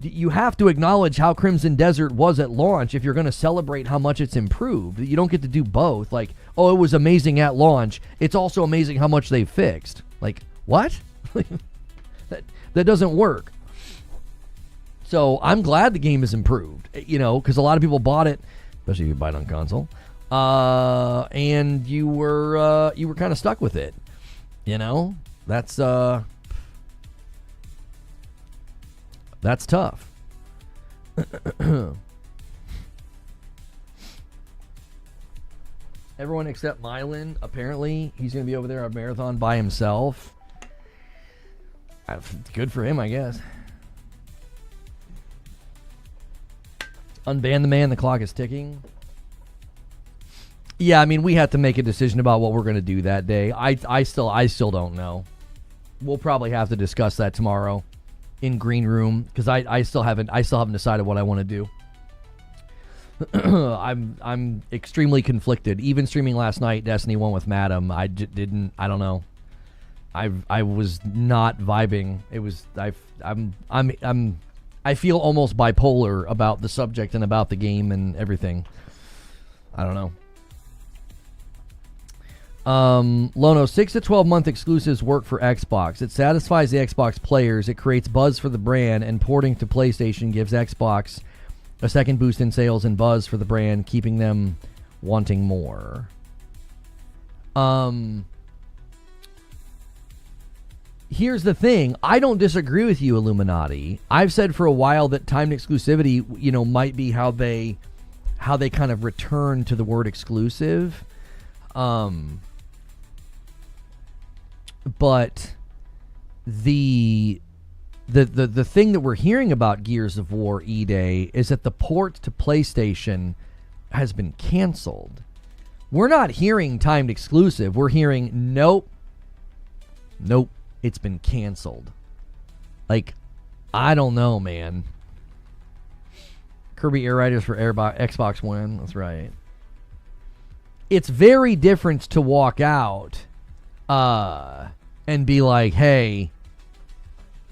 You have to acknowledge how Crimson Desert was at launch if you're going to celebrate how much it's improved. You don't get to do both. It was amazing at launch. It's also amazing how much they fixed. What? that doesn't work. So I'm glad the game is improved, because a lot of people bought it, especially if you buy it on console, and you were kind of stuck with it. That's tough. Everyone except Mylan, apparently, he's going to be over there at Marathon by himself. Good for him, I guess. Unban the man, the clock is ticking. Yeah, I mean, we have to make a decision about what we're going to do that day. I still don't know. We'll probably have to discuss that tomorrow in green room because I still haven't decided what I want to do. I'm extremely conflicted. Even streaming last night, Destiny 1 with Madam, I don't know. I was not vibing. It was I feel almost bipolar about the subject and about the game and everything. I don't know. Lono, 6 to 12 month exclusives work for Xbox. It satisfies the Xbox players. It creates buzz for the brand, and porting to PlayStation gives Xbox a second boost in sales and buzz for the brand, keeping them wanting more. Here's the thing. I don't disagree with you, Illuminati. I've said for a while that timed exclusivity, might be how they kind of return to the word exclusive. But the thing that we're hearing about Gears of War E-Day is that the port to PlayStation has been canceled. We're not hearing timed exclusive. We're hearing nope, it's been canceled. Like, I don't know, man. Kirby Air Riders for Xbox One. That's right. It's very different to walk out and be like, hey,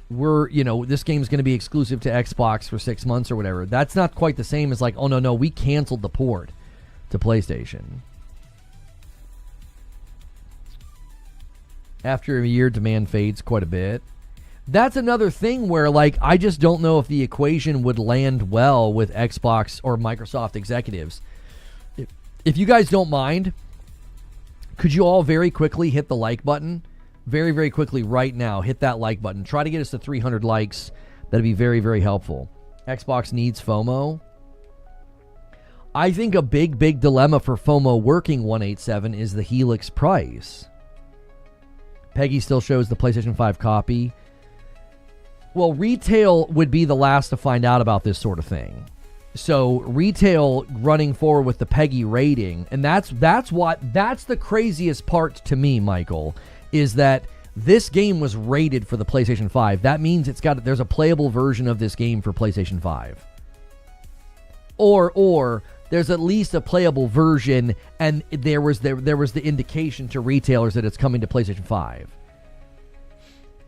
this game's going to be exclusive to Xbox for 6 months or whatever. That's not quite the same as like, oh, no, we canceled the port to PlayStation. After a year, demand fades quite a bit. That's another thing where, like, I just don't know if the equation would land well with Xbox or Microsoft executives. If you guys don't mind, could you all very quickly hit the like button? Very, very quickly right now, hit that like button. Try to get us to 300 likes. That'd be very, very helpful. Xbox needs FOMO. I think a big, big dilemma for FOMO working 187 is the Helix price. Peggy still shows the PlayStation 5 copy. Well, retail would be the last to find out about this sort of thing. So retail running forward with the Peggy rating, and that's the craziest part to me, Michael, is that this game was rated for the PlayStation 5. That means there's a playable version of this game for PlayStation 5. Or there's at least a playable version, and there was the indication to retailers that it's coming to PlayStation 5.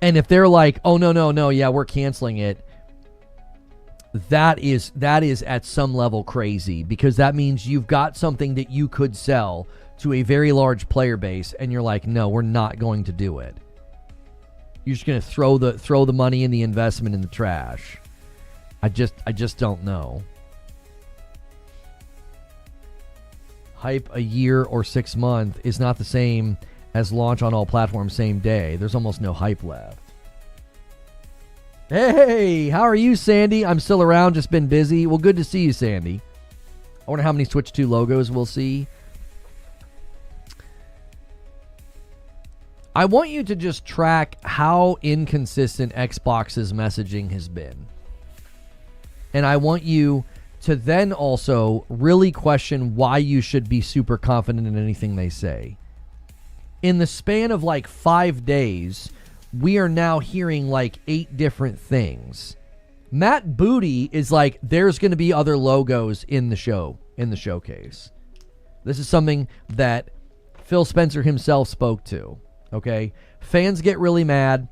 And if they're like, oh no, yeah, we're canceling it, that is at some level crazy, because that means you've got something that you could sell to a very large player base, and you're like, no, we're not going to do it. You're just going to throw the money and the investment in the trash. I just don't know. Hype a year or 6 months is not the same as launch on all platforms same day. There's almost no hype left. Hey, how are you, Sandy? I'm still around, just been busy. Well, good to see you, Sandy. I wonder how many Switch 2 logos we'll see. I want you to just track how inconsistent Xbox's messaging has been. And I want you to then also really question why you should be super confident in anything they say. In the span of like 5 days, we are now hearing like 8 different things. Matt Booty is like, there's going to be other logos in the showcase. This is something that Phil Spencer himself spoke to. Okay? Fans get really mad.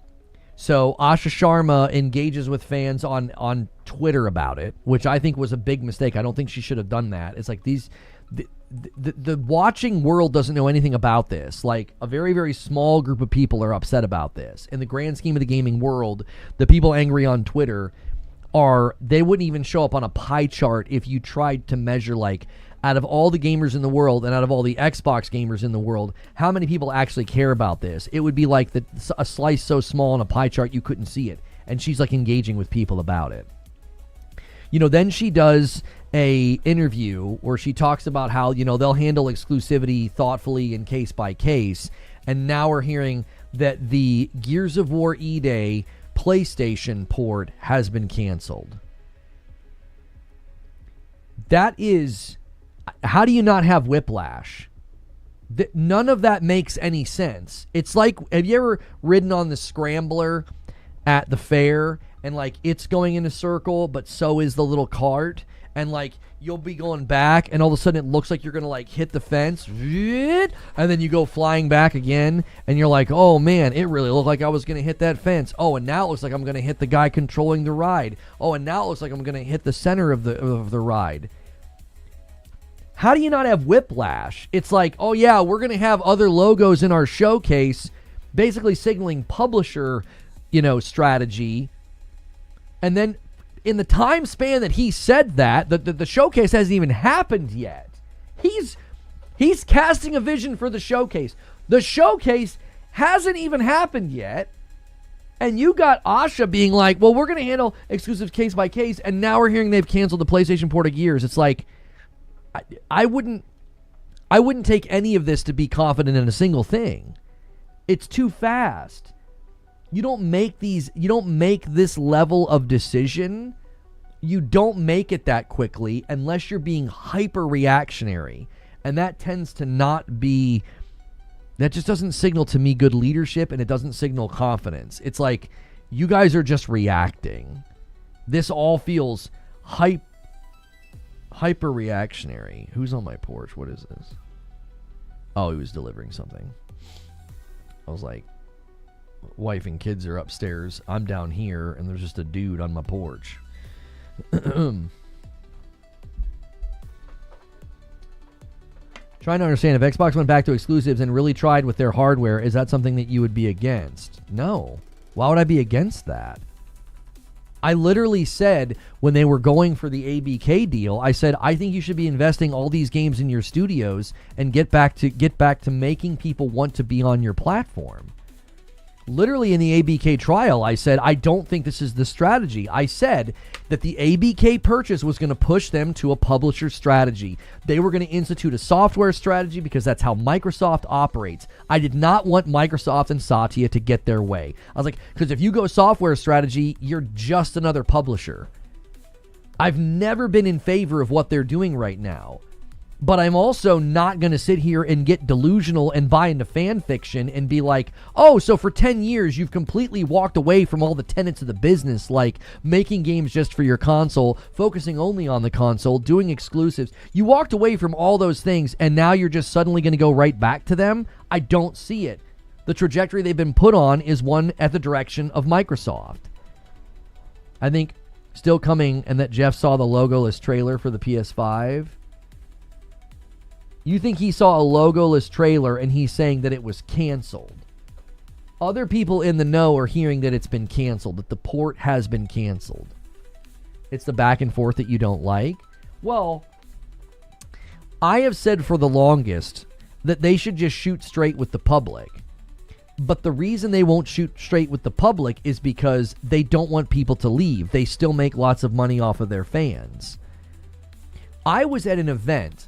So Asha Sharma engages with fans on Twitter about it, which I think was a big mistake. I don't think she should have done that. It's like the watching world doesn't know anything about this. Like, a very, very small group of people are upset about this. In the grand scheme of the gaming world, the people angry on Twitter they wouldn't even show up on a pie chart if you tried to measure, like, out of all the gamers in the world and out of all the Xbox gamers in the world, how many people actually care about this? It would be like a slice so small on a pie chart you couldn't see it. And she's like engaging with people about it. Then she does a interview where she talks about how, they'll handle exclusivity thoughtfully and case by case. And now we're hearing that the Gears of War E-Day PlayStation port has been canceled. That is... How do you not have whiplash? None of that makes any sense. It's like, have you ever ridden on the scrambler at the fair and like it's going in a circle, but so is the little cart? and like you'll be going back, and all of a sudden it looks like you're gonna like hit the fence, and then you go flying back again, and you're like, oh man, it really looked like I was gonna hit that fence. Oh, and now it looks like I'm gonna hit the guy controlling the ride. Oh, and now it looks like I'm gonna hit the center of the ride. How do you not have whiplash? It's like, oh yeah, we're gonna have other logos in our showcase, basically signaling publisher, strategy, and then in the time span that he said that, the showcase hasn't even happened yet. He's casting a vision for the showcase. The showcase hasn't even happened yet. And you got Asha being like, well, we're going to handle exclusives case by case. And now we're hearing they've canceled the PlayStation port of Gears. It's like, I wouldn't take any of this to be confident in a single thing. It's too fast. You don't make this level of decision. You don't make it that quickly unless you're being hyper reactionary. And that tends to not be, that just doesn't signal to me good leadership, and it doesn't signal confidence. It's like, you guys are just reacting. This all feels hyper reactionary. Who's on my porch? What is this? Oh, he was delivering something. I was like, wife and kids are upstairs. I'm down here, and there's just a dude on my porch. Trying to understand, if Xbox went back to exclusives and really tried with their hardware, is that something that you would be against? No. Why would I be against that? I literally said when they were going for the ABK deal, I said, I think you should be investing all these games in your studios and get back to making people want to be on your platform. Literally in the ABK trial, I said, I don't think this is the strategy. I said that the ABK purchase was going to push them to a publisher strategy. They were going to institute a software strategy because that's how Microsoft operates. I did not want Microsoft and Satya to get their way. I was like, because if you go software strategy, you're just another publisher. I've never been in favor of what they're doing right now. But I'm also not going to sit here and get delusional and buy into fan fiction and be like, oh, so for 10 years you've completely walked away from all the tenets of the business, like making games just for your console, focusing only on the console, doing exclusives. You walked away from all those things, and now you're just suddenly going to go right back to them? I don't see it. The trajectory they've been put on is one at the direction of Microsoft. I think still coming, and that Jeff saw the logoless trailer for the PS5. You think he saw a logoless trailer and he's saying that it was canceled. Other people in the know are hearing that it's been canceled, that the port has been canceled. It's the back and forth that you don't like. Well, I have said for the longest that they should just shoot straight with the public. But the reason they won't shoot straight with the public is because they don't want people to leave. They still make lots of money off of their fans. I was at an event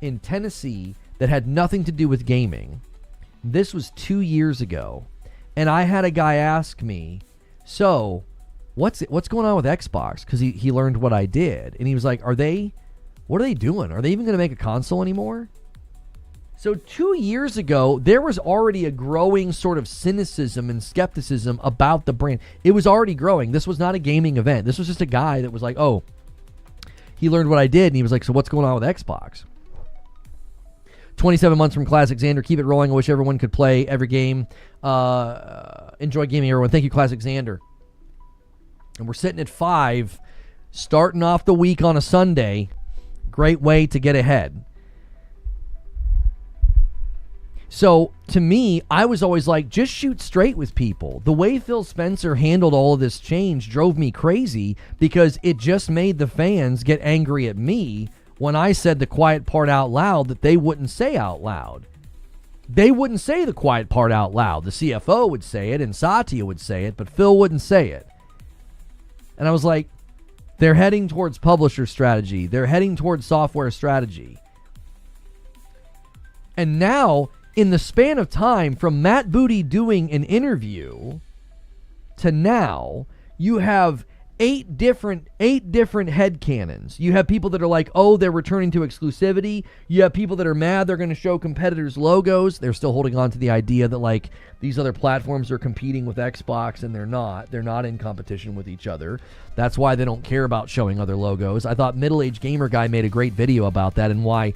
in Tennessee that had nothing to do with gaming. This was 2 years ago. And I had a guy ask me, so what's going on with Xbox? Because he learned what I did. And he was like, what are they doing? Are they even going to make a console anymore? So 2 years ago, there was already a growing sort of cynicism and skepticism about the brand. It was already growing. This was not a gaming event. This was just a guy that was like, oh, he learned what I did. And he was like, so what's going on with Xbox? 27 months from Classic Xander. Keep it rolling. I wish everyone could play every game. Enjoy gaming, everyone. Thank you, Classic Xander. And we're sitting at 5, starting off the week on a Sunday. Great way to get ahead. So, to me, I was always like, just shoot straight with people. The way Phil Spencer handled all of this change drove me crazy because it just made the fans get angry at me when I said the quiet part out loud that they wouldn't say out loud. They wouldn't say the quiet part out loud. The CFO would say it and Satya would say it, but Phil wouldn't say it. And I was like, they're heading towards publisher strategy. They're heading towards software strategy. And now, in the span of time from Matt Booty doing an interview to now, you have eight different headcanons. You have people that are like, oh, they're returning to exclusivity. You have people that are mad they're going to show competitors' logos. They're still holding on to the idea that like these other platforms are competing with Xbox, and they're not. They're not in competition with each other. That's why they don't care about showing other logos. I thought Middle-Aged Gamer Guy made a great video about that and why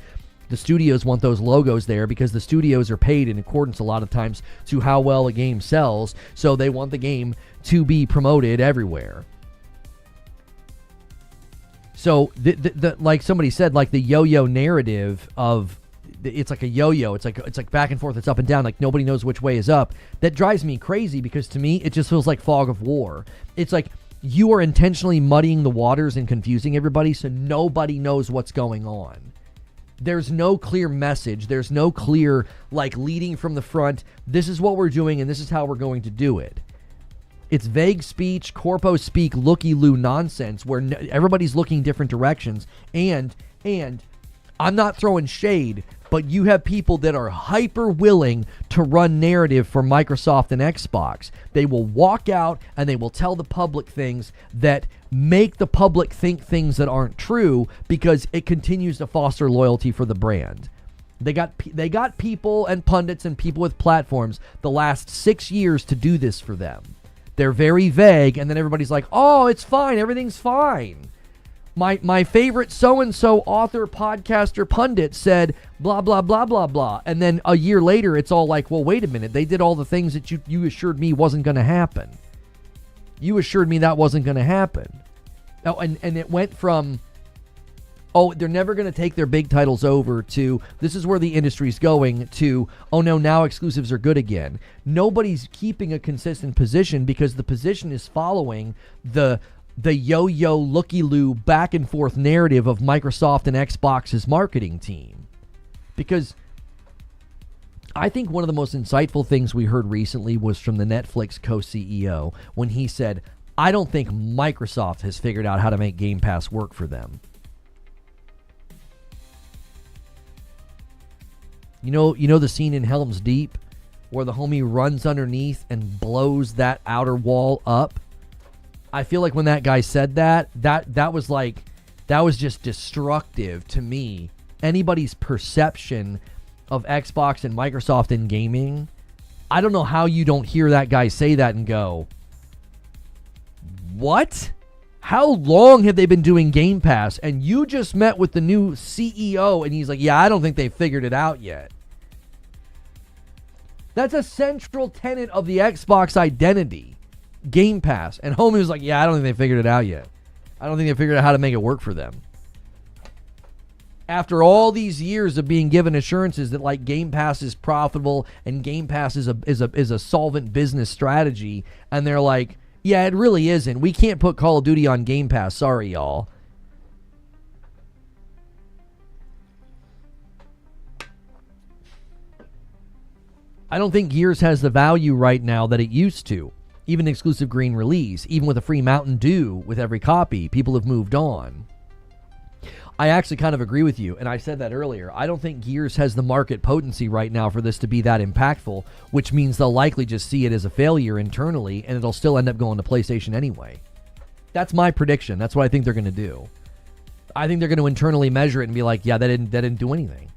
the studios want those logos there, because the studios are paid in accordance a lot of times to how well a game sells, so they want the game to be promoted everywhere. So, like somebody said, like the yo-yo narrative of it's like a yo-yo. It's like back and forth. It's up and down. Like nobody knows which way is up. That drives me crazy because to me, it just feels like fog of war. It's like you are intentionally muddying the waters and confusing everybody so nobody knows what's going on. There's no clear message. There's no clear, like, leading from the front. This is what we're doing and this is how we're going to do it. It's vague speech, corpo speak, looky-loo nonsense where everybody's looking different directions. And I'm not throwing shade, but you have people that are hyper willing to run narrative for Microsoft and Xbox. They will walk out and they will tell the public things that make the public think things that aren't true because it continues to foster loyalty for the brand. They got people and pundits and people with platforms the last 6 years to do this for them. They're very vague, and then everybody's like, oh, it's fine, everything's fine. My favorite so-and-so author, podcaster, pundit said blah, blah, blah, blah, blah. And then a year later, it's all like, well, wait a minute. They did all the things that you assured me wasn't going to happen. You assured me that wasn't going to happen. Oh, and it went from, oh, they're never going to take their big titles over to this is where the industry's going to, oh no, now exclusives are good again. Nobody's keeping a consistent position because the position is following the yo-yo, looky-loo, back and forth narrative of Microsoft and Xbox's marketing team. Because I think one of the most insightful things we heard recently was from the Netflix co-CEO when he said, I don't think Microsoft has figured out how to make Game Pass work for them. You know the scene in Helm's Deep where the homie runs underneath and blows that outer wall up? I feel like when that guy said that was just destructive to me. Anybody's perception of Xbox and Microsoft in gaming, I don't know how you don't hear that guy say that and go, what? How long have they been doing Game Pass? And you just met with the new CEO and he's like, yeah, I don't think they figured it out yet. That's a central tenet of the Xbox identity. Game Pass. And homie was like, yeah, I don't think they figured it out yet. I don't think they figured out how to make it work for them. After all these years of being given assurances that like Game Pass is profitable and Game Pass is a solvent business strategy, and they're like, yeah, it really isn't. We can't put Call of Duty on Game Pass. Sorry, y'all. I don't think Gears has the value right now that it used to. Even exclusive green release, even with a free Mountain Dew with every copy, people have moved on. I actually kind of agree with you, and I said that earlier. I don't think Gears has the market potency right now for this to be that impactful, which means they'll likely just see it as a failure internally, and it'll still end up going to PlayStation anyway. That's my prediction. That's what I think they're going to do. I think they're going to internally measure it and be like, yeah, that didn't do anything.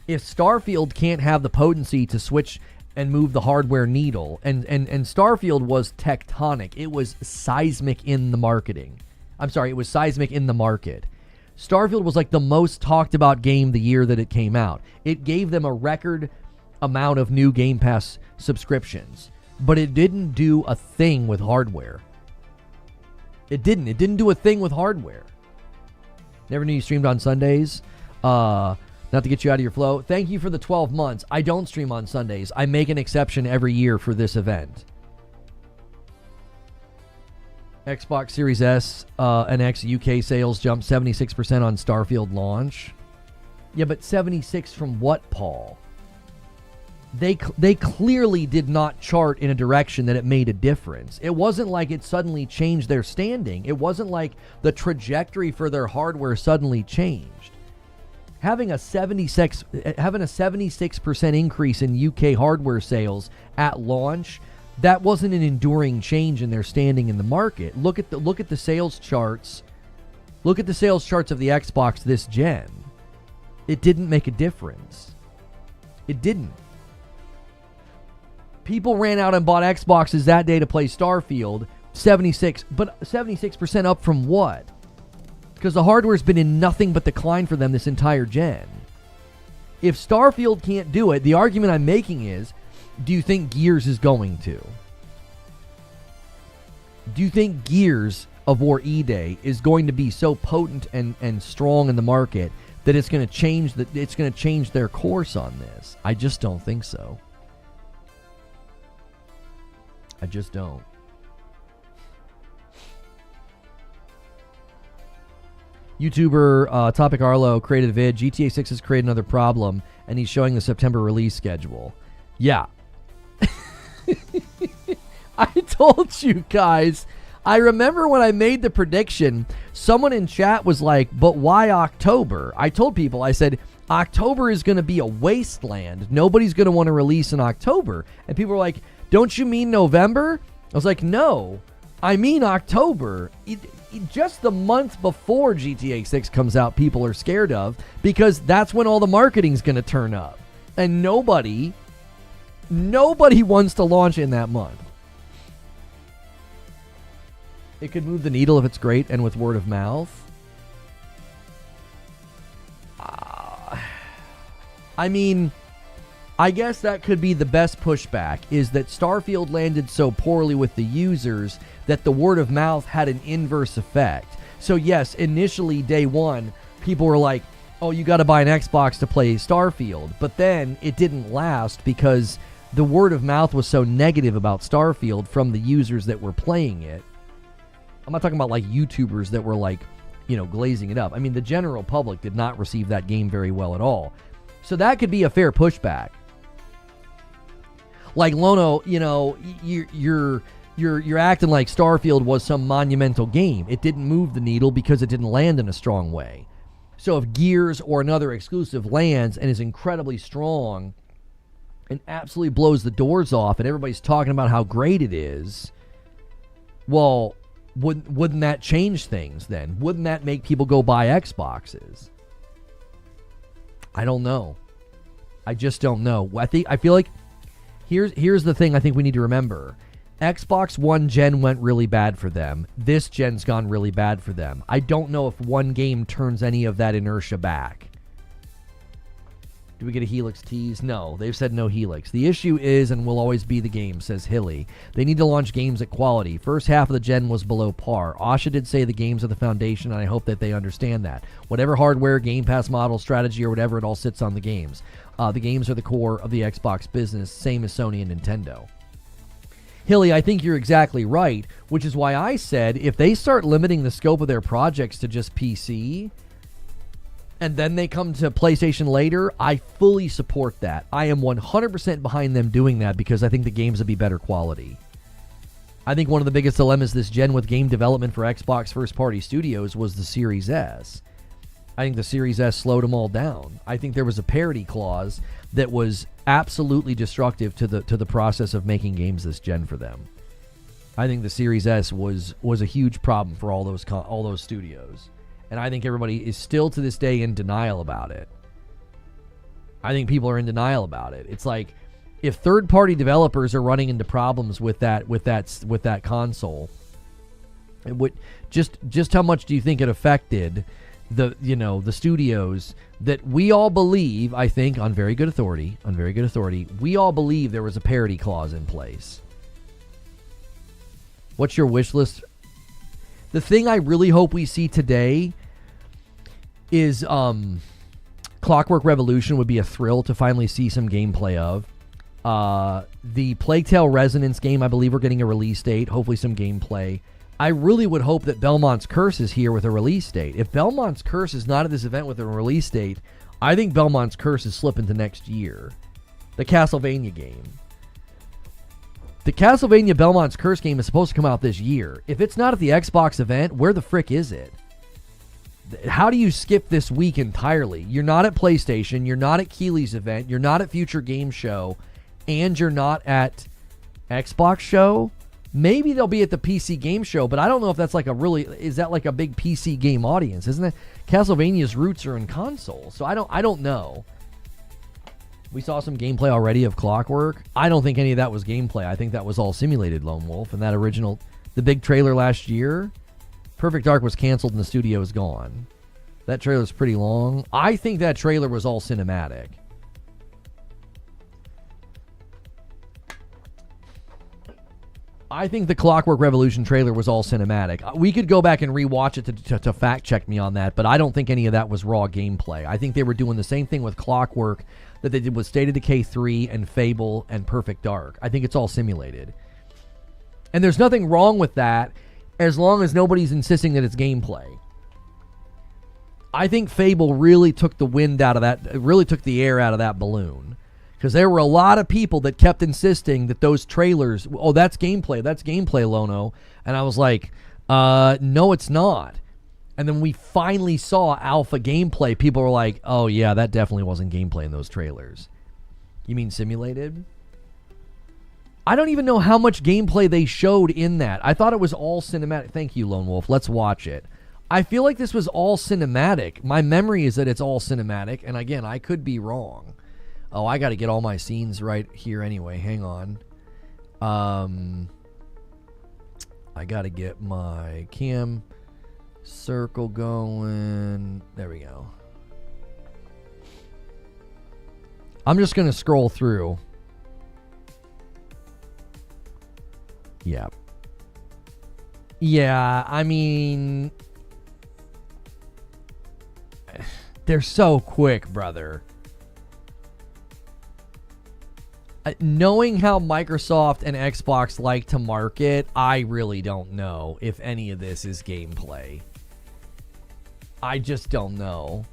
If Starfield can't have the potency to switch and move the hardware needle, and Starfield was tectonic. It was seismic in the marketing. I'm sorry, it was seismic in the market. Starfield was like the most talked about game the year that it came out. It gave them a record amount of new Game Pass subscriptions, but it didn't do a thing with hardware. It didn't do a thing with hardware. Never knew you streamed on Sundays. Not to get you out of your flow. Thank you for the 12 months. I don't stream on Sundays. I make an exception every year for this event. Xbox Series S and X UK sales jumped 76% on Starfield launch. Yeah, but 76 from what, Paul? They clearly did not chart in a direction that it made a difference. It wasn't like it suddenly changed their standing. It wasn't like the trajectory for their hardware suddenly changed. Having a 76% increase in UK hardware sales at launch that wasn't an enduring change in their standing in the market. Look at the sales charts. Look at the sales charts of the Xbox this gen. It didn't make a difference. It didn't. People ran out and bought Xboxes that day to play Starfield. 76% up from what? Because the hardware's been in nothing but decline for them this entire gen. If Starfield can't do it, the argument I'm making is, do you think Gears is going to? Do you think Gears of War E-Day is going to be so potent and strong in the market that it's going to change their course on this? I just don't think so. I just don't. YouTuber Topic Arlo created a vid. GTA 6 has created another problem, and he's showing the September release schedule. Yeah. I told you guys. I remember when I made the prediction, someone in chat was like, but why October? I told people, I said, October is going to be a wasteland. Nobody's going to want to release in October. And people were like, don't you mean November? I was like, no, I mean October. Just the month before GTA 6 comes out, people are scared of, because that's when all the marketing's going to turn up. And nobody wants to launch in that month. It could move the needle if it's great and with word of mouth. I mean, I guess that could be the best pushback, is that Starfield landed so poorly with the users that the word of mouth had an inverse effect. So yes, initially day one, people were like, oh, you got to buy an Xbox to play Starfield. But then it didn't last because the word of mouth was so negative about Starfield from the users that were playing it. I'm not talking about like YouTubers that were like, glazing it up. I mean, the general public did not receive that game very well at all. So that could be a fair pushback. Like Lono, you're acting like Starfield was some monumental game. It didn't move the needle because it didn't land in a strong way. So if Gears or another exclusive lands and is incredibly strong and absolutely blows the doors off and everybody's talking about how great it is, well, wouldn't that change things then? Wouldn't that make people go buy Xboxes? I don't know. I just don't know. I feel like here's the thing I think we need to remember. Xbox One gen went really bad for them. This gen's gone really bad for them. I don't know if one game turns any of that inertia back. Do we get a Helix tease? No, they've said no Helix. The issue is and will always be the game, says Hilly. They need to launch games at quality. First half of the gen was below par. Asha did say the games are the foundation, and I hope that they understand that. Whatever hardware, Game Pass model, strategy, or whatever, it all sits on the games. The games are the core of the Xbox business, same as Sony and Nintendo. Hilly, I think you're exactly right, which is why I said if they start limiting the scope of their projects to just PC, and then they come to PlayStation later, I fully support that. I am 100% behind them doing that because I think the games would be better quality. I think one of the biggest dilemmas this gen with game development for Xbox first-party studios was the Series S. I think the Series S slowed them all down. I think there was a parity clause that was absolutely destructive to the process of making games this gen for them. I think the Series S was a huge problem for all those studios. And I think everybody is still to this day in denial about it. I think people are in denial about it. It's like if third-party developers are running into problems with that console, it would just how much do you think it affected the studios that we all believe, I think on very good authority, we all believe there was a parity clause in place. What's your wish list? The thing I really hope we see today is Clockwork Revolution would be a thrill to finally see some gameplay of. The Plague Tale Resonance game, I believe we're getting a release date, hopefully some gameplay. I really would hope that Belmont's Curse is here with a release date. If Belmont's Curse is not at this event with a release date, I think Belmont's Curse is slipping to next year. The Castlevania game. The Castlevania Belmont's Curse game is supposed to come out this year. If it's not at the Xbox event, where the frick is it? How do you skip this week entirely? You're not at PlayStation, you're not at Keighley's event, you're not at Future Game Show, and you're not at Xbox show. Maybe they'll be at the PC game show, but I don't know if that's like is that like a big PC game audience? Isn't it? Castlevania's roots are in console, so I don't know. We saw some gameplay already of Clockwork. I don't think any of that was gameplay. I think that was all simulated, Lone Wolf, and that original, the big trailer last year, Perfect Dark was canceled and the studio is gone. That trailer's pretty long. I think that trailer was all cinematic. I think the Clockwork Revolution trailer was all cinematic. We could go back and rewatch it to fact check me on that, but I don't think any of that was raw gameplay. I think they were doing the same thing with Clockwork that they did with State of Decay 3 and Fable and Perfect Dark. I think it's all simulated. And there's nothing wrong with that as long as nobody's insisting that it's gameplay. I think Fable really took the wind out of that, really took the air out of that balloon. Because there were a lot of people that kept insisting that those trailers, oh, that's gameplay, Lono. And I was like, no, it's not. And then we finally saw alpha gameplay. People were like, oh, yeah, that definitely wasn't gameplay in those trailers. You mean simulated? I don't even know how much gameplay they showed in that. I thought it was all cinematic. Thank you, Lone Wolf. Let's watch it. I feel like this was all cinematic. My memory is that it's all cinematic. And again, I could be wrong. Oh, I got to get all my scenes right here anyway. Hang on. I got to get my cam circle going. There we go. I'm just going to scroll through. Yeah. Yeah, I mean, they're so quick, brother. Knowing how Microsoft and Xbox like to market, I really don't know if any of this is gameplay. I just don't know.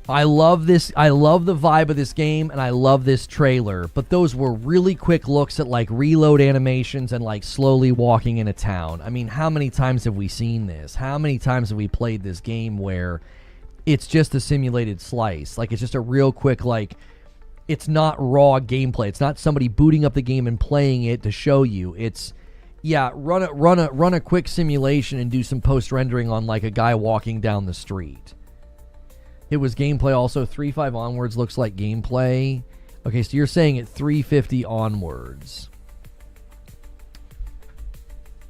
I love this. I love the vibe of this game, and I love this trailer. But those were really quick looks at like reload animations and like slowly walking in a town. I mean, how many times have we seen this? How many times have we played this game where it's just a simulated slice? Like it's just a real quick like... It's not raw gameplay. It's not somebody booting up the game and playing it to show you. It's, yeah, run a quick simulation and do some post-rendering on like a guy walking down the street. It was gameplay also. 3.5 onwards looks like gameplay. Okay, so you're saying at 350 onwards.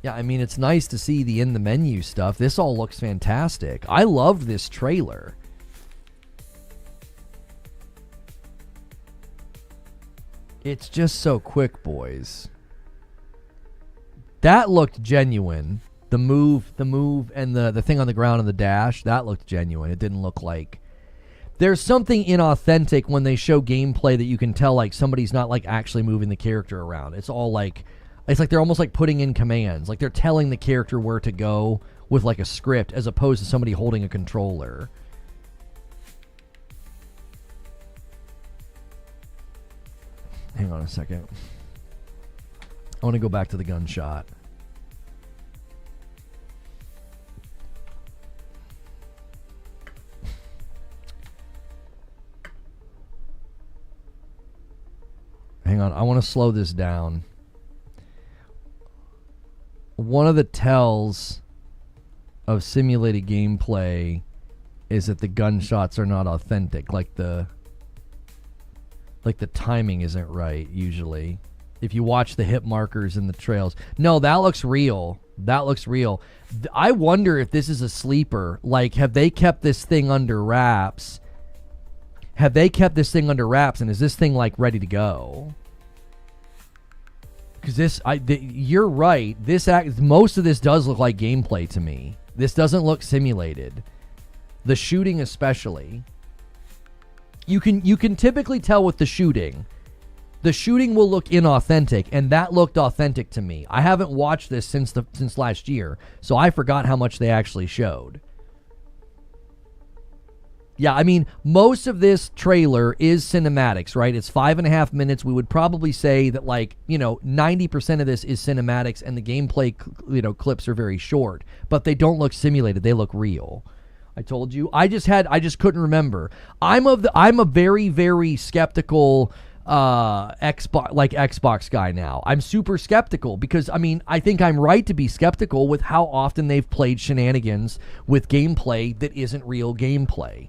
Yeah, I mean, it's nice to see the in the menu stuff. This all looks fantastic. I loved this trailer. It's just so quick, boys. That looked genuine. The move, and the thing on the ground and the dash, that looked genuine. It didn't look like... There's something inauthentic when they show gameplay that you can tell, like, somebody's not, like, actually moving the character around. It's all, like... It's like they're almost, like, putting in commands. Like, they're telling the character where to go with, like, a script as opposed to somebody holding a controller. Hang on a second. I want to go back to the gunshot. Hang on. I want to slow this down. One of the tells of simulated gameplay is that the gunshots are not authentic. Like the timing isn't right, usually. If you watch the hit markers in the trails. No, that looks real. That looks real. I wonder if this is a sleeper. Like, have they kept this thing under wraps? And is this thing, like, ready to go? Because you're right. Most of this does look like gameplay to me. This doesn't look simulated. The shooting especially. You can typically tell with the shooting. The shooting will look inauthentic, and that looked authentic to me. I haven't watched this since last year, so I forgot how much they actually showed. Yeah, I mean, most of this trailer is cinematics, right? It's 5.5 minutes. We would probably say that, like, 90% of this is cinematics, and the gameplay, clips are very short, but they don't look simulated. They look real. I told you. I just couldn't remember. I'm a very, very skeptical Xbox guy now. I'm super skeptical because, I mean, I think I'm right to be skeptical with how often they've played shenanigans with gameplay that isn't real gameplay,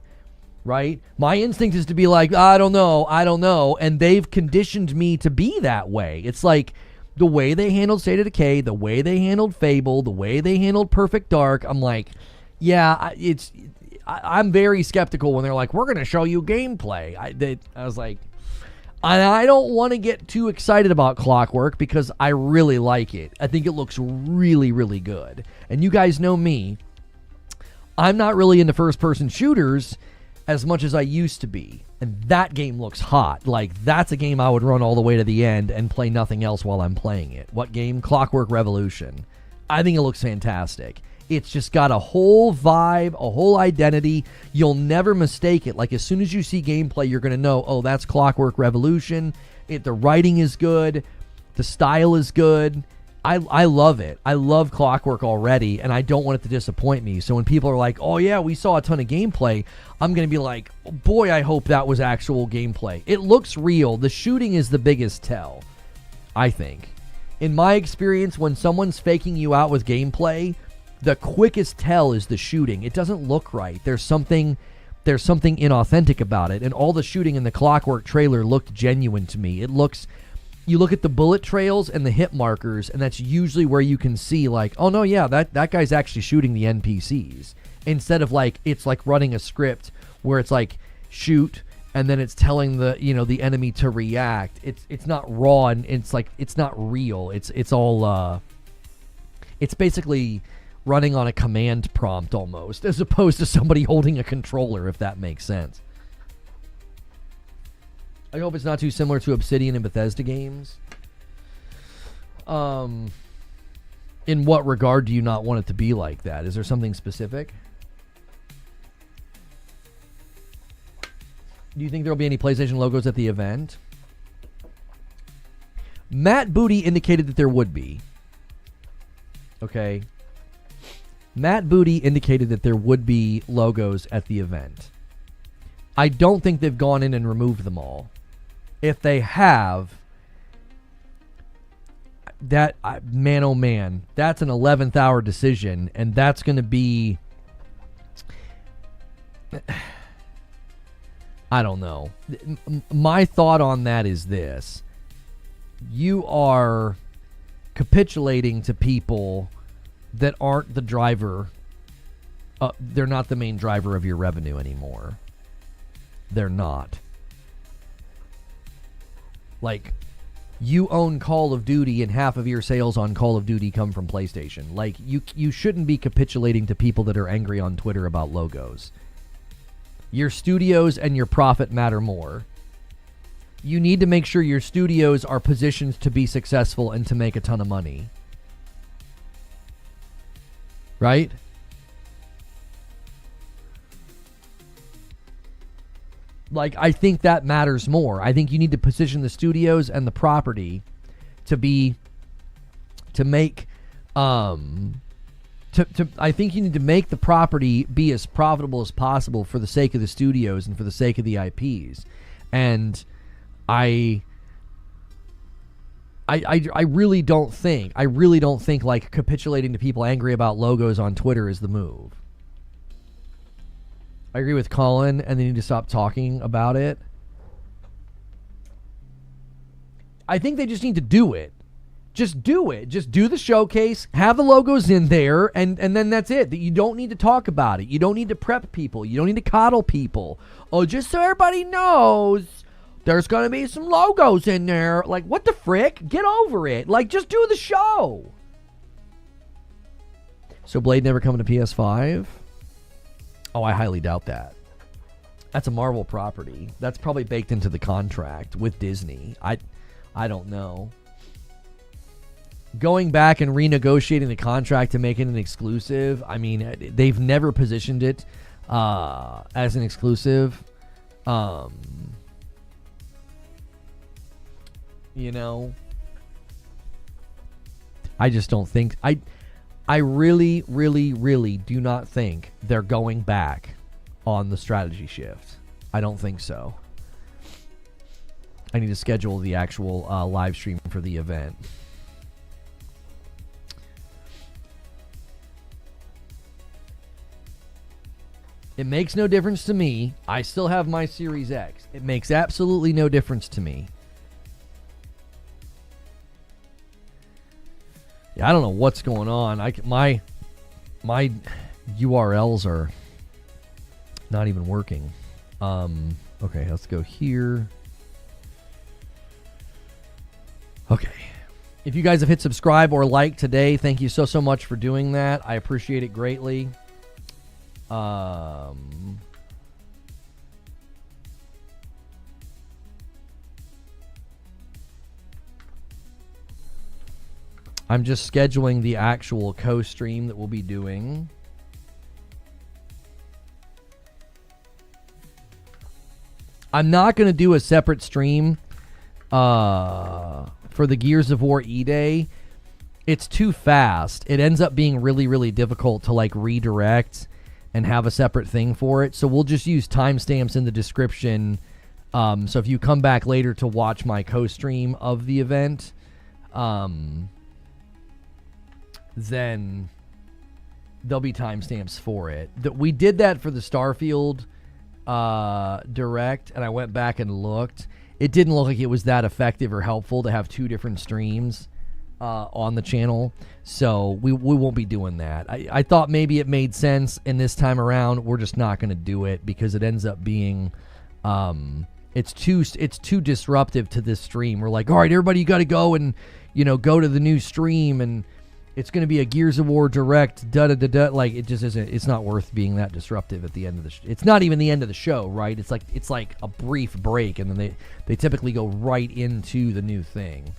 right? My instinct is to be like, I don't know, and they've conditioned me to be that way. It's like the way they handled State of Decay, the way they handled Fable, the way they handled Perfect Dark. I'm like, yeah, I'm very skeptical when they're like, we're going to show you gameplay. I was like, I don't want to get too excited about Clockwork because I really like it. I think it looks really, really good. And you guys know me. I'm not really into first-person shooters as much as I used to be. And that game looks hot. Like, that's a game I would run all the way to the end and play nothing else while I'm playing it. What game? Clockwork Revolution. I think it looks fantastic. It's just got a whole vibe, a whole identity. You'll never mistake it. Like, as soon as you see gameplay, you're going to know, oh, that's Clockwork Revolution. The writing is good. The style is good. I love it. I love Clockwork already, and I don't want it to disappoint me. So when people are like, oh, yeah, we saw a ton of gameplay, I'm going to be like, oh, boy, I hope that was actual gameplay. It looks real. The shooting is the biggest tell, I think. In my experience, when someone's faking you out with gameplay, the quickest tell is the shooting. It doesn't look right. There's something inauthentic about it. And all the shooting in the Clockwork trailer looked genuine to me. You look at the bullet trails and the hit markers, and that's usually where you can see, like, oh no, yeah, that guy's actually shooting the NPCs. Instead of like, it's like running a script where it's like shoot, and then it's telling the enemy to react. It's not raw, and it's like, it's not real. It's all it's basically running on a command prompt almost, as opposed to somebody holding a controller, if that makes sense. I hope it's not too similar to Obsidian and Bethesda games. In what regard do you not want it to be like that? Is there something specific? Do you think there will be any PlayStation logos at the event? Matt Booty indicated that there would be. Okay. Matt Booty indicated that there would be logos at the event. I don't think they've gone in and removed them all. If they have, that, man oh man, that's an 11th hour decision, and that's going to be, I don't know. My thought on that is this. You are capitulating to people that aren't the driver. They're not the main driver of your revenue anymore. They're not. Like, you own Call of Duty and half of your sales on Call of Duty come from PlayStation. Like, you shouldn't be capitulating to people that are angry on Twitter about logos. Your studios and your profit matter more. You need to make sure your studios are positioned to be successful and to make a ton of money. Right? Like, I think that matters more. I think you need to position the studios and the property to make I think you need to make the property be as profitable as possible for the sake of the studios and for the sake of the IPs. And I really don't think like capitulating to people angry about logos on Twitter is the move. I agree with Colin, and they need to stop talking about it. I think they just need to do it. Just do it. Just do the showcase, have the logos in there, and then that's it. That you don't need to talk about it. You don't need to prep people. You don't need to coddle people. Oh, just so everybody knows, there's going to be some logos in there. Like, what the frick? Get over it. Like, just do the show. So Blade never coming to PS5? Oh, I highly doubt that. That's a Marvel property. That's probably baked into the contract with Disney. I don't know. Going back and renegotiating the contract to make it an exclusive, I mean, they've never positioned it as an exclusive. You know, I just don't think... I really, really, really do not think they're going back on the strategy shift. I don't think so. I need to schedule the actual live stream for the event. It makes no difference to me. I still have my Series X. It makes absolutely no difference to me. Yeah, I don't know what's going on. My URLs are not even working. Okay, let's go here. Okay. If you guys have hit subscribe or like today, thank you so much for doing that. I appreciate it greatly. I'm just scheduling the actual co-stream that we'll be doing. I'm not going to do a separate stream for the Gears of War E-Day. It's too fast. It ends up being really, really difficult to like redirect and have a separate thing for it. So we'll just use timestamps in the description. So if you come back later to watch my co-stream of the event, then there'll be timestamps for it. We did that for the Starfield Direct, and I went back and looked. It didn't look like it was that effective or helpful to have two different streams on the channel, so we won't be doing that. I thought maybe it made sense, and this time around we're just not going to do it because it ends up being it's too disruptive to this stream. We're like, all right, everybody, you got to go and go to the new stream, and it's going to be a Gears of War Direct, like it just isn't. It's not worth being that disruptive at the end of the it's not even the end of the show, right? It's like a brief break, and then they typically go right into the new thing.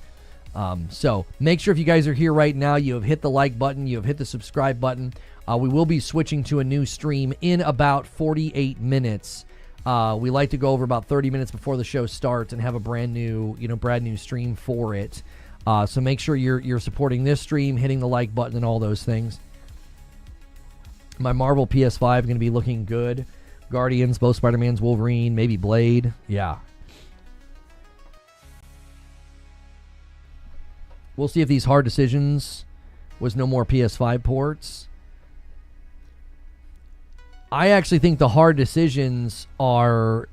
So make sure if you guys are here right now, you have hit the like button, you have hit the subscribe button. We will be switching to a new stream in about 48 minutes. We like to go over about 30 minutes before the show starts and have a brand new stream for it. So make sure you're supporting this stream, hitting the like button and all those things. My Marvel PS5 is going to be looking good. Guardians, both Spider-Mans, Wolverine, maybe Blade. Yeah. We'll see if these hard decisions was no more PS5 ports. I actually think the hard decisions are...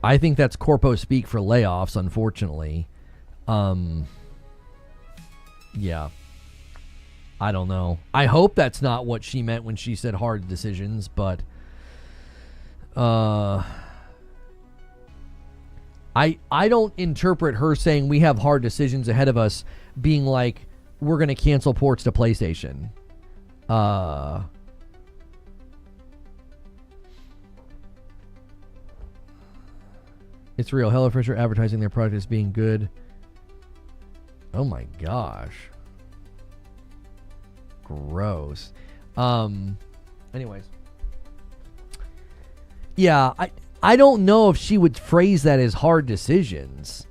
I think that's corpo speak for layoffs, unfortunately. Yeah. I don't know. I hope that's not what she meant when she said hard decisions, but I don't interpret her saying we have hard decisions ahead of us being like we're going to cancel ports to PlayStation. It's real. HelloFresh are advertising their product as being good. Oh my gosh. Gross. Anyways. Yeah, I don't know if she would phrase that as hard decisions.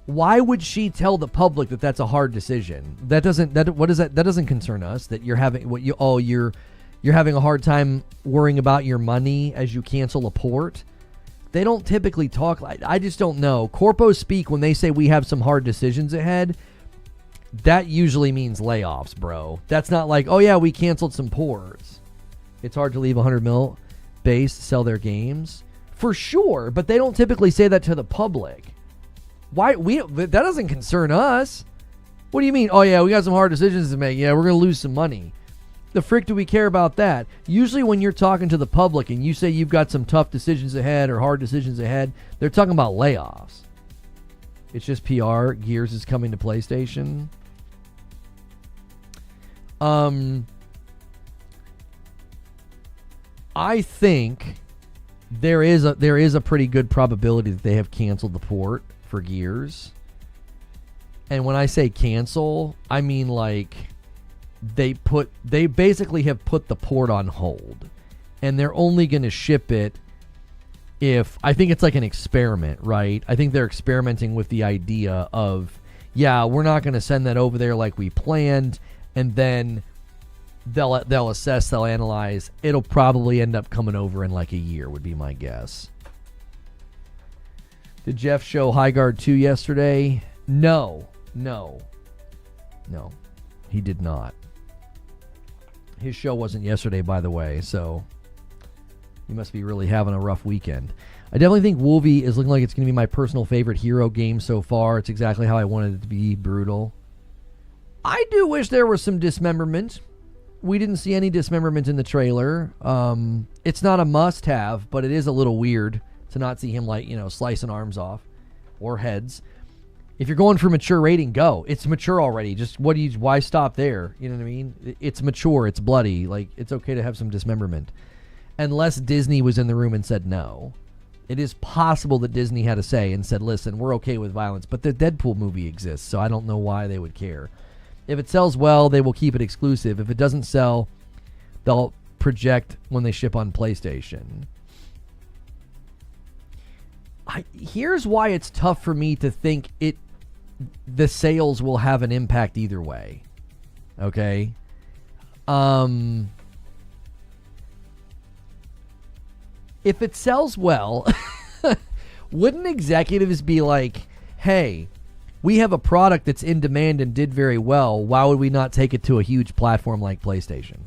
Why would she tell the public that that's a hard decision? That doesn't concern us, that you're having you're having a hard time worrying about your money as you cancel a port. They don't typically talk like... I just don't know. Corpos speak when they say we have some hard decisions ahead. That usually means layoffs, bro. That's not like, oh yeah, we canceled some ports. It's hard to leave 100 mil base to sell their games. For sure, but they don't typically say that to the public. Why? That doesn't concern us. What do you mean? Oh yeah, we got some hard decisions to make. Yeah, we're going to lose some money. The frick do we care about that? Usually when you're talking to the public and you say you've got some tough decisions ahead or hard decisions ahead, they're talking about layoffs. It's just PR. Gears is coming to PlayStation. I think there is a pretty good probability that they have canceled the port for Gears. And when I say cancel, I mean like they basically have put the port on hold, and they're only going to ship it if... I think it's like an experiment, right? I think they're experimenting with the idea of, yeah, we're not going to send that over there like we planned, and then they'll assess, they'll analyze. It'll probably end up coming over in like a year, would be my guess. Did Jeff show High Guard 2 yesterday? No. He did not. His show wasn't yesterday, by the way, so he must be really having a rough weekend. I definitely think Wolvie is looking like it's going to be my personal favorite hero game so far. It's exactly how I wanted it to be, brutal. I do wish there was some dismemberment. We didn't see any dismemberment in the trailer. It's not a must-have, but it is a little weird to not see him, like, slicing arms off or heads. If you're going for mature rating, go. It's mature already. Just why stop there? You know what I mean? It's mature. It's bloody. Like, it's okay to have some dismemberment. Unless Disney was in the room and said no. It is possible that Disney had a say and said, listen, we're okay with violence, but the Deadpool movie exists, so I don't know why they would care. If it sells well, they will keep it exclusive. If it doesn't sell, they'll project when they ship on PlayStation. Here's why it's tough for me to think the sales will have an impact either way. Okay? If it sells well, wouldn't executives be like, hey, we have a product that's in demand and did very well. Why would we not take it to a huge platform like PlayStation?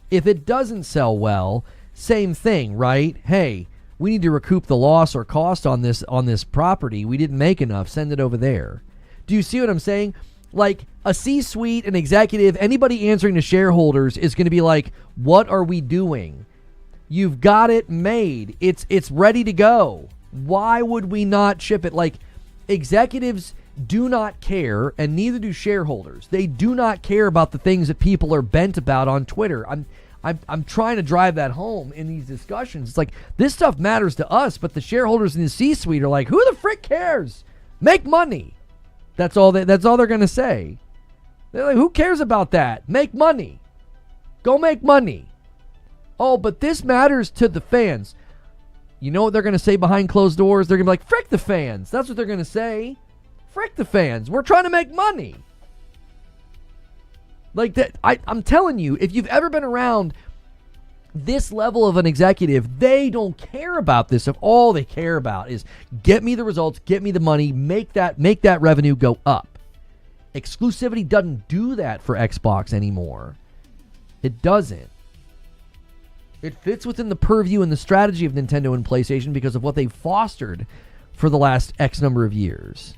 If it doesn't sell well, same thing, right? Hey, we need to recoup the loss or cost on this property. We didn't make enough. Send it over there. Do you see what I'm saying? Like, a C-suite, an executive, anybody answering to shareholders is going to be like, what are we doing? You've got it made. It's ready to go. Why would we not ship it? Like, executives do not care, and neither do shareholders. They do not care about the things that people are bent about on Twitter. I'm trying to drive that home in these discussions. It's like, this stuff matters to us, but the shareholders in the C-suite are like, who the frick cares? Make money. That's all they're going to say. They're like, who cares about that? Make money. Go make money. Oh, but this matters to the fans. You know what they're going to say behind closed doors? They're going to be like, frick the fans. That's what they're going to say. Frick the fans. We're trying to make money. Like that. I'm telling you, if you've ever been around this level of an executive, they don't care about this. If all they care about is get me the results, get me the money, make that revenue go up. Exclusivity doesn't do that for Xbox anymore. It doesn't. It fits within the purview and the strategy of Nintendo and PlayStation because of what they've fostered for the last X number of years.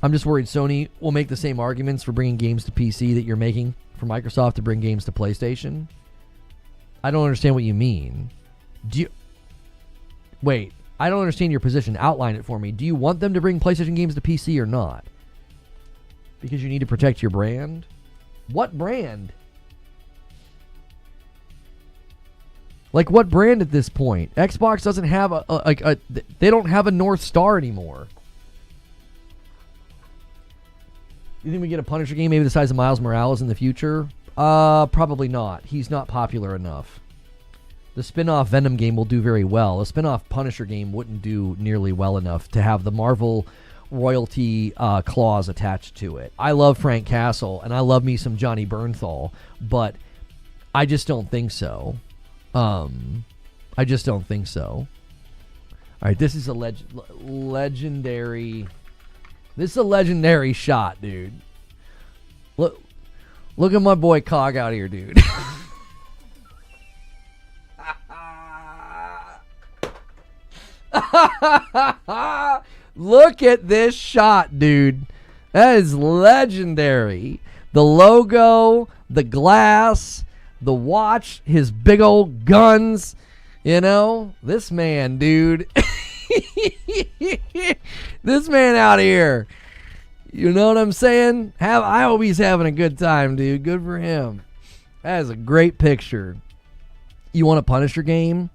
I'm just worried Sony will make the same arguments for bringing games to PC that you're making for Microsoft to bring games to PlayStation. I don't understand what you mean. Wait, I don't understand your position. Outline it for me. Do you want them to bring PlayStation games to PC or not? Because you need to protect your brand? What brand? Like, what brand at this point? Xbox doesn't have they don't have a North Star anymore. You think we get a Punisher game maybe the size of Miles Morales in the future? Probably not. He's not popular enough. The spin-off Venom game will do very well. A spin-off Punisher game wouldn't do nearly well enough to have the Marvel royalty clause attached to it. I love Frank Castle, and I love me some Johnny Bernthal, but I just don't think so. I just don't think so. All right, this is a legendary. This is a legendary shot, dude. Look at my boy Cog out here, dude. Look at this shot, dude. That is legendary. The logo, the glass, the watch, his big old guns. You know, this man, dude. This man out here. You know what I'm saying? I hope he's having a good time, dude. Good for him. That is a great picture. You want a Punisher game?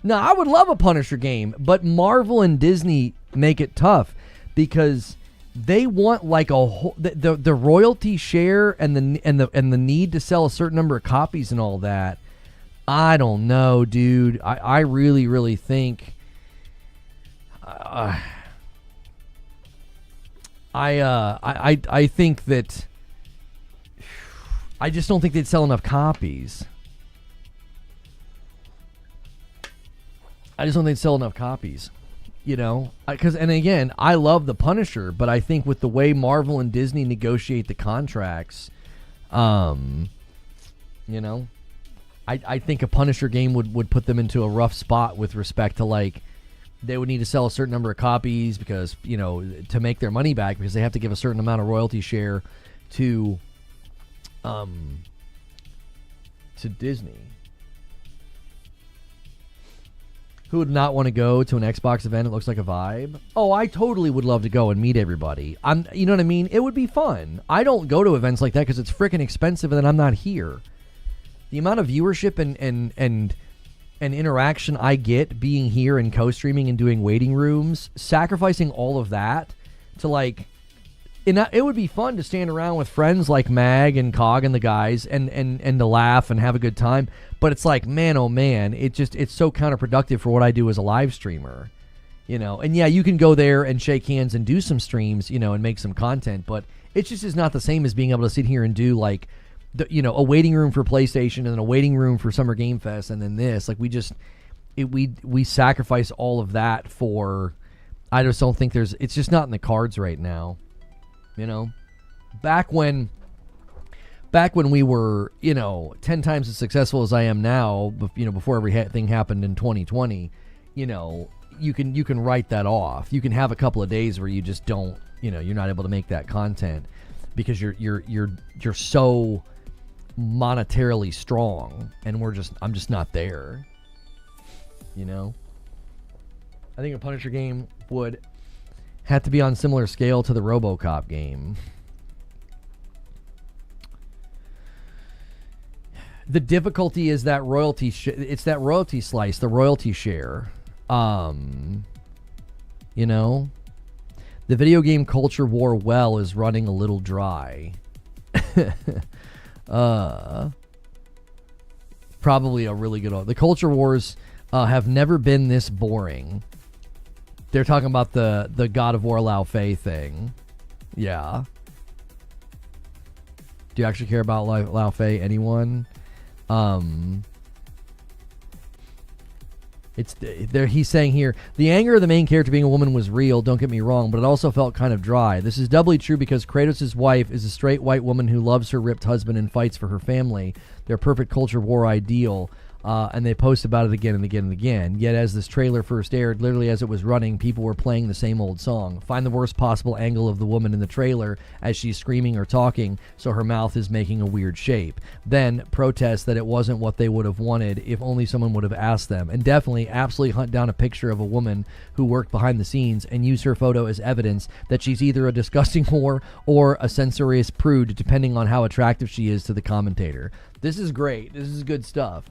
No, I would love a Punisher game, but Marvel and Disney make it tough because they want like a whole the royalty share and the need to sell a certain number of copies and all that. I don't know, dude. I really, really think I think that I just don't think they'd sell enough copies. I just don't think they'd sell enough copies. You know, and again, I love the Punisher, but I think with the way Marvel and Disney negotiate the contracts, you know, I think a Punisher game would put them into a rough spot with respect to, like, they would need to sell a certain number of copies because, you know, to make their money back, because they have to give a certain amount of royalty share to Disney. Who would not want to go to an Xbox event? It looks like a vibe. Oh, I totally would love to go and meet everybody. You know what I mean? It would be fun. I don't go to events like that because it's freaking expensive and then I'm not here. The amount of viewership and interaction I get being here and co-streaming and doing waiting rooms, sacrificing all of that to, like, it would be fun to stand around with friends like Mag and Cog and the guys and to laugh and have a good time. But it's like, man, oh man, it's so counterproductive for what I do as a live streamer, you know. And yeah, you can go there and shake hands and do some streams, you know, and make some content, but it just is not the same as being able to sit here and do, like, a waiting room for PlayStation and then a waiting room for Summer Game Fest and then this. Like, we sacrifice all of that for. I just don't think it's just not in the cards right now, you know. Back when we were, 10 times as successful as I am now, before everything happened in 2020, you can write that off. You can have a couple of days where you just don't, you're not able to make that content because you're so monetarily strong, and I'm just not there. I think a Punisher game would have to be on similar scale to the RoboCop game. The difficulty is that it's that royalty slice, the royalty share. The video game culture war well is running a little dry. Probably a really good one. The culture wars have never been this boring. They're talking about the God of War Lao Fei thing. Yeah. Do you actually care about Lao Fei? Anyone? He's saying here, the anger of the main character being a woman was real, don't get me wrong, but it also felt kind of dry. This is doubly true because Kratos' wife is a straight white woman who loves her ripped husband and fights for her family. Their perfect culture war ideal. And they post about it again and again and again. Yet as this trailer first aired, literally as it was running, people were playing the same old song. Find the worst possible angle of the woman in the trailer as she's screaming or talking, so her mouth is making a weird shape. Then protest that it wasn't what they would have wanted if only someone would have asked them. And definitely, absolutely hunt down a picture of a woman who worked behind the scenes and use her photo as evidence that she's either a disgusting whore or a censorious prude, depending on how attractive she is to the commentator. This is great. This is good stuff.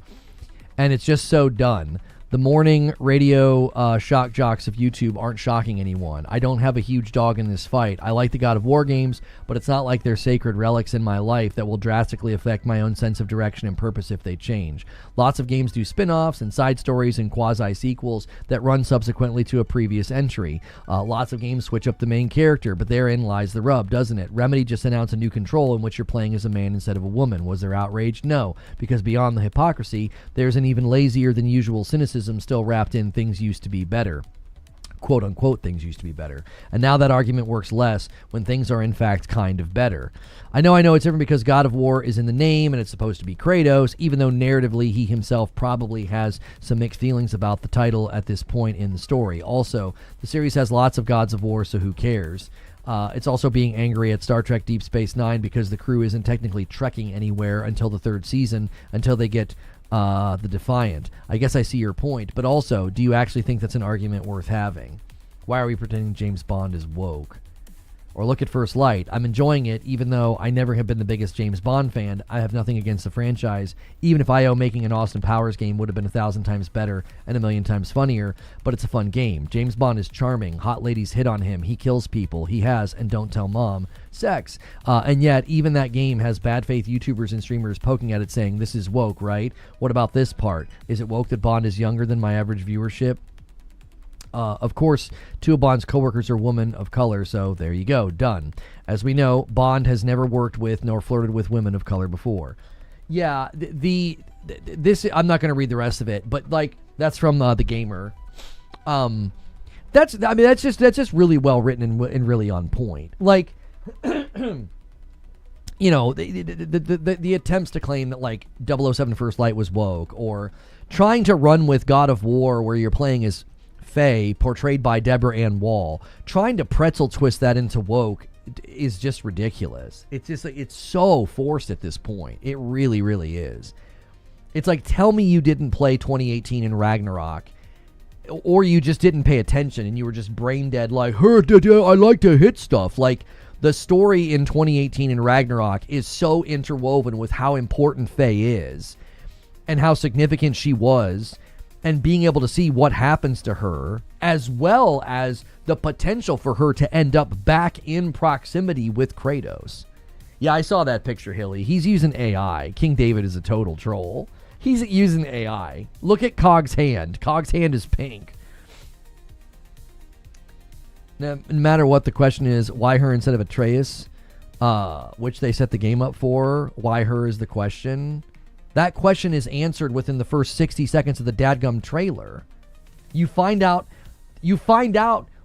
And it's just so done. The morning radio shock jocks of YouTube aren't shocking anyone. I don't have a huge dog in this fight. I like the God of War games, but it's not like they're sacred relics in my life that will drastically affect my own sense of direction and purpose if they change. Lots of games do spin-offs and side stories and quasi-sequels that run subsequently to a previous entry. Lots of games switch up the main character, but therein lies the rub, doesn't it? Remedy just announced a new control in which you're playing as a man instead of a woman. Was there outrage? No, because beyond the hypocrisy, there's an even lazier than usual cynicism still wrapped in things used to be better. Quote unquote, things used to be better. And now that argument works less when things are in fact kind of better. I know it's different because God of War is in the name and it's supposed to be Kratos, even though narratively he himself probably has some mixed feelings about the title at this point in the story. Also, the series has lots of Gods of War, so who cares? It's also being angry at Star Trek Deep Space Nine because the crew isn't technically trekking anywhere until the third season, until they get the Defiant. I guess I see your point, but also, do you actually think that's an argument worth having? Why are we pretending James Bond is woke? Or look at First Light. I'm enjoying it, even though I never have been the biggest James Bond fan. I have nothing against the franchise. Even if IO making an Austin Powers game would have been 1,000 times better and 1,000,000 times funnier, but it's a fun game. James Bond is charming. Hot ladies hit on him. He kills people. He has, and don't tell mom, sex. And yet, even that game has bad faith YouTubers and streamers poking at it saying, this is woke, right? What about this part? Is it woke that Bond is younger than my average viewership? Of course, two of Bond's coworkers are women of color, so there you go, done. As we know, Bond has never worked with nor flirted with women of color before. Yeah, this I'm not going to read the rest of it, but like that's from The Gamer. That's just really well written and really on point. Like, you know, the attempts to claim that like 007 First Light was woke, or trying to run with God of War where you're playing as Faye, portrayed by Deborah Ann Wall, trying to pretzel twist that into woke is just ridiculous. It's just like, it's so forced at this point. It really, really is. It's like, tell me you didn't play 2018 in Ragnarok, or you just didn't pay attention and you were just brain dead like, I like to hit stuff. Like, the story in 2018 in Ragnarok is so interwoven with how important Faye is and how significant she was, and being able to see what happens to her, as well as the potential for her to end up back in proximity with Kratos. Yeah, I saw that picture, Hilly. He's using AI. King David is a total troll. He's using AI. Look at Cog's hand. Cog's hand is pink. No matter what the question is, why her instead of Atreus, which they set the game up for, why her is the question. That question is answered within the first 60 seconds of the dadgum trailer. You find out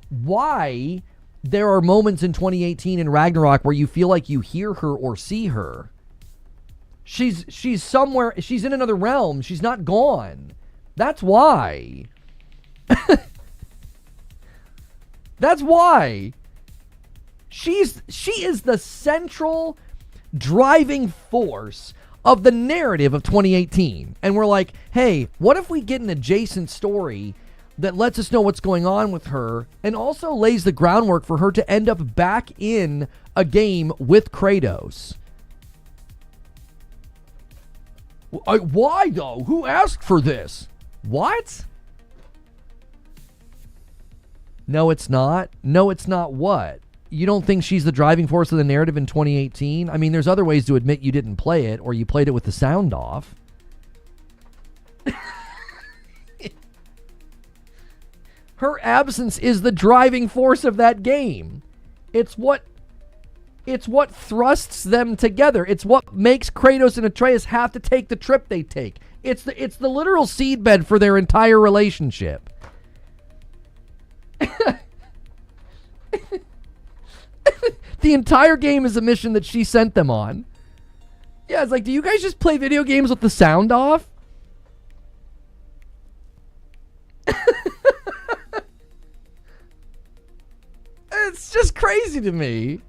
why there are moments in 2018 in Ragnarok where you feel like you hear her or see her. She's somewhere, she's in another realm. She's not gone. That's why. That's why. She is the central driving force of the narrative of 2018. And we're like, hey, what if we get an adjacent story that lets us know what's going on with her and also lays the groundwork for her to end up back in a game with Kratos? Why, though? Who asked for this? What? No, it's not. No, it's not what? You don't think she's the driving force of the narrative in 2018? I mean, there's other ways to admit you didn't play it, or you played it with the sound off. Her absence is the driving force of that game. It's what thrusts them together. It's what makes Kratos and Atreus have to take the trip they take. It's the literal seedbed for their entire relationship. The entire game is a mission that she sent them on. Yeah, it's like, do you guys just play video games with the sound off? It's just crazy to me.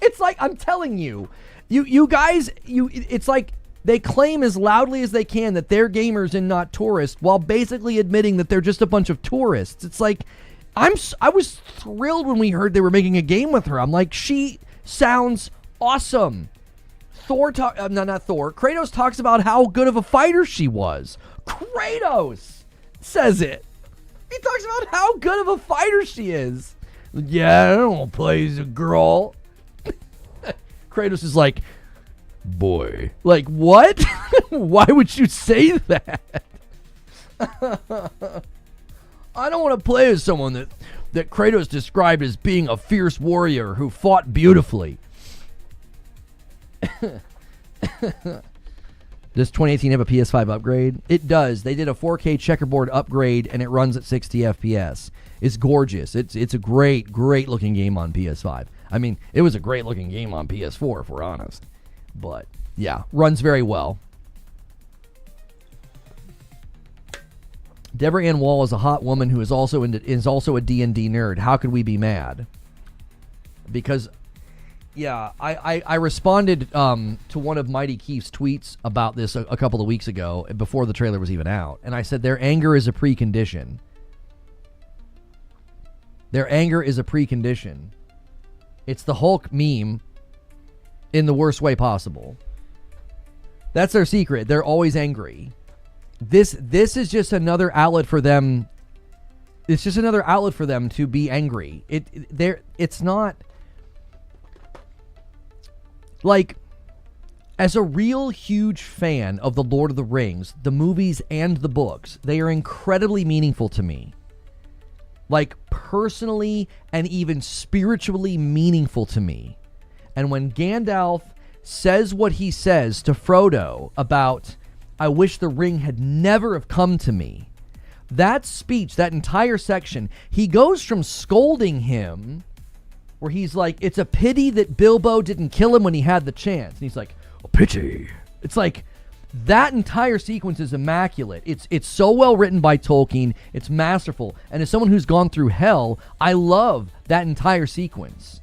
It's like, I'm telling you, you guys, it's like they claim as loudly as they can that they're gamers and not tourists, while basically admitting that they're just a bunch of tourists. It's like, I was thrilled when we heard they were making a game with her. I'm like, she sounds awesome. Kratos talks about how good of a fighter she was. Kratos says it. He talks about how good of a fighter she is. Yeah, I don't want to play as a girl. Kratos is like, boy. Like, what? Why would you say that? I don't want to play as someone that Kratos described as being a fierce warrior who fought beautifully. Does 2018 have a PS5 upgrade? It does. They did a 4K checkerboard upgrade, and it runs at 60 FPS. It's gorgeous. It's a great looking game on PS5. I mean, it was a great looking game on PS4, if we're honest. But yeah, runs very well. Deborah Ann Wall is a hot woman who is also a D&D nerd. How could we be mad? Because, yeah, I responded to one of Mighty Keith's tweets about this a couple of weeks ago, before the trailer was even out. And I said their anger is a precondition. Their anger is a precondition. It's the Hulk meme in the worst way possible. That's their secret. They're always angry. This is just another outlet for them. It's just another outlet for them to be angry. It's not like, as a real huge fan of the Lord of the Rings, the movies and the books, they are incredibly meaningful to me. Like, personally and even spiritually meaningful to me. And when Gandalf says what he says to Frodo about, I wish the ring had never have come to me, That speech, that entire section, he goes from scolding him, where he's like, it's a pity that Bilbo didn't kill him when he had the chance. And he's like, a pity. It's like, that entire sequence is immaculate. It's so well written by Tolkien. It's masterful. And as someone who's gone through hell, I love that entire sequence.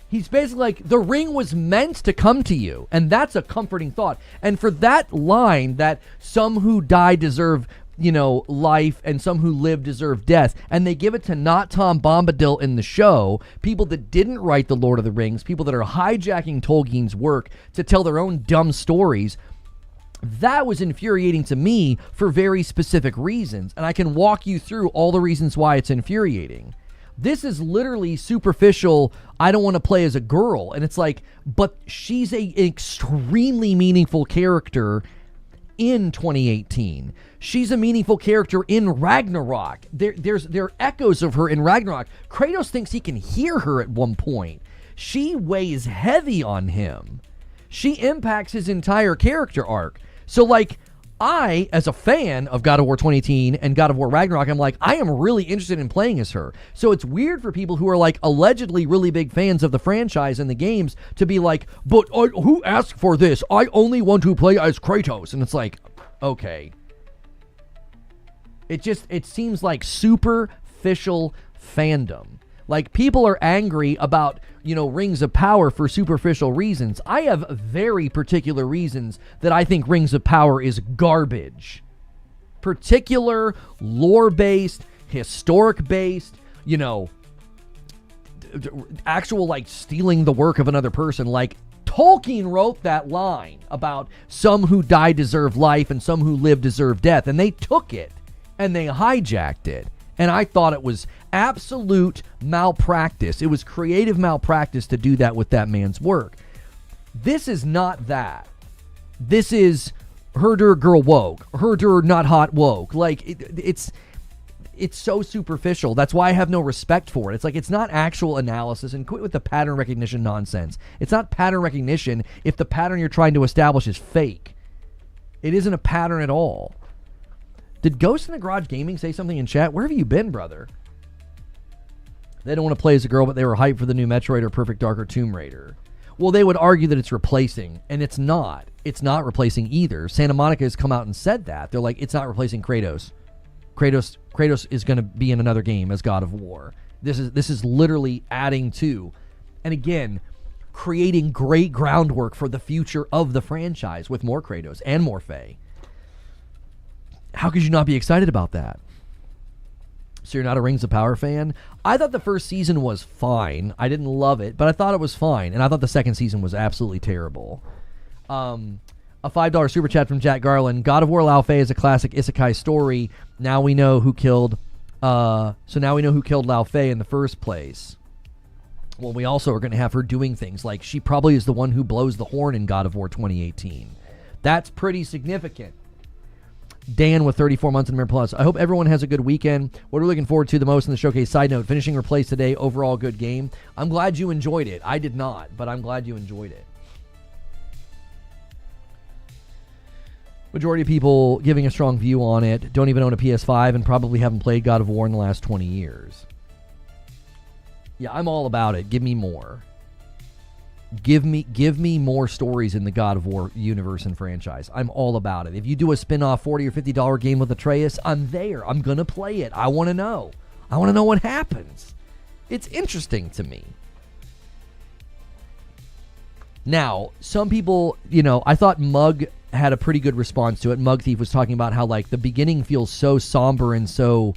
He's basically like, the ring was meant to come to you. And that's a comforting thought. And for that line, that some who die deserve, life, and some who live deserve death, and they give it to not Tom Bombadil in the show, people that didn't write The Lord of the Rings, people that are hijacking Tolkien's work to tell their own dumb stories, that was infuriating to me for very specific reasons. And I can walk you through all the reasons why it's infuriating. This is literally superficial, I don't want to play as a girl. And it's like, but she's an extremely meaningful character in 2018. She's a meaningful character in Ragnarok. There are echoes of her in Ragnarok. Kratos thinks he can hear her at one point. She weighs heavy on him. She impacts his entire character arc. So, like, I, as a fan of God of War 2018 and God of War Ragnarok, I'm like, I am really interested in playing as her. So it's weird for people who are, like, allegedly really big fans of the franchise and the games to be like, but who asked for this? I only want to play as Kratos. And it's like, okay. It seems like superficial fandom. Like, people are angry about, Rings of Power for superficial reasons. I have very particular reasons that I think Rings of Power is garbage. Particular, lore-based, historic-based, actual, like, stealing the work of another person. Like, Tolkien wrote that line about some who die deserve life and some who live deserve death. And they took it and they hijacked it. And I thought it was absolute malpractice. It was creative malpractice to do that with that man's work. This is not that. This is herder girl woke. Herder not hot woke. Like, it's so superficial. That's why I have no respect for it. It's like, it's not actual analysis, and quit with the pattern recognition nonsense. It's not pattern recognition if the pattern you're trying to establish is fake. It isn't a pattern at all. Did Ghost in the Garage Gaming say something in chat? Where have you been, brother? They don't want to play as a girl, but they were hyped for the new Metroid or Perfect Dark or Tomb Raider. Well, they would argue that it's replacing, and it's not. It's not replacing either. Santa Monica has come out and said that. They're like, it's not replacing Kratos. Kratos is going to be in another game as God of War. This is literally adding to, and again, creating great groundwork for the future of the franchise with more Kratos and more Faye. How could you not be excited about that? So you're not a Rings of Power fan? I thought the first season was fine. I didn't love it, but I thought it was fine. And I thought the second season was absolutely terrible. A $5 super chat from Jack Garland. God of War Lao Fei is a classic isekai story. Now we know who killed Lao Fei in the first place. Well, we also are going to have her doing things like she probably is the one who blows the horn in God of War 2018. That's pretty significant. Dan with 34 months in Mirror Plus. I hope everyone has a good weekend. What are we looking forward to the most in the showcase? Side note, finishing Replace today. Overall good game. I'm glad you enjoyed it. I did not, but I'm glad you enjoyed it. Majority of people giving a strong view on it don't even own a PS5 and probably haven't played God of War in the last 20 years. Yeah, I'm all about it. Give me more. Give me more stories in the God of War universe and franchise. I'm all about it. If you do a spin-off $40 or $50 game with Atreus, I'm there. I'm going to play it. I want to know. I want to know what happens. It's interesting to me. Now, some people, I thought Mug had a pretty good response to it. Mug Thief was talking about how, like, the beginning feels so somber and so,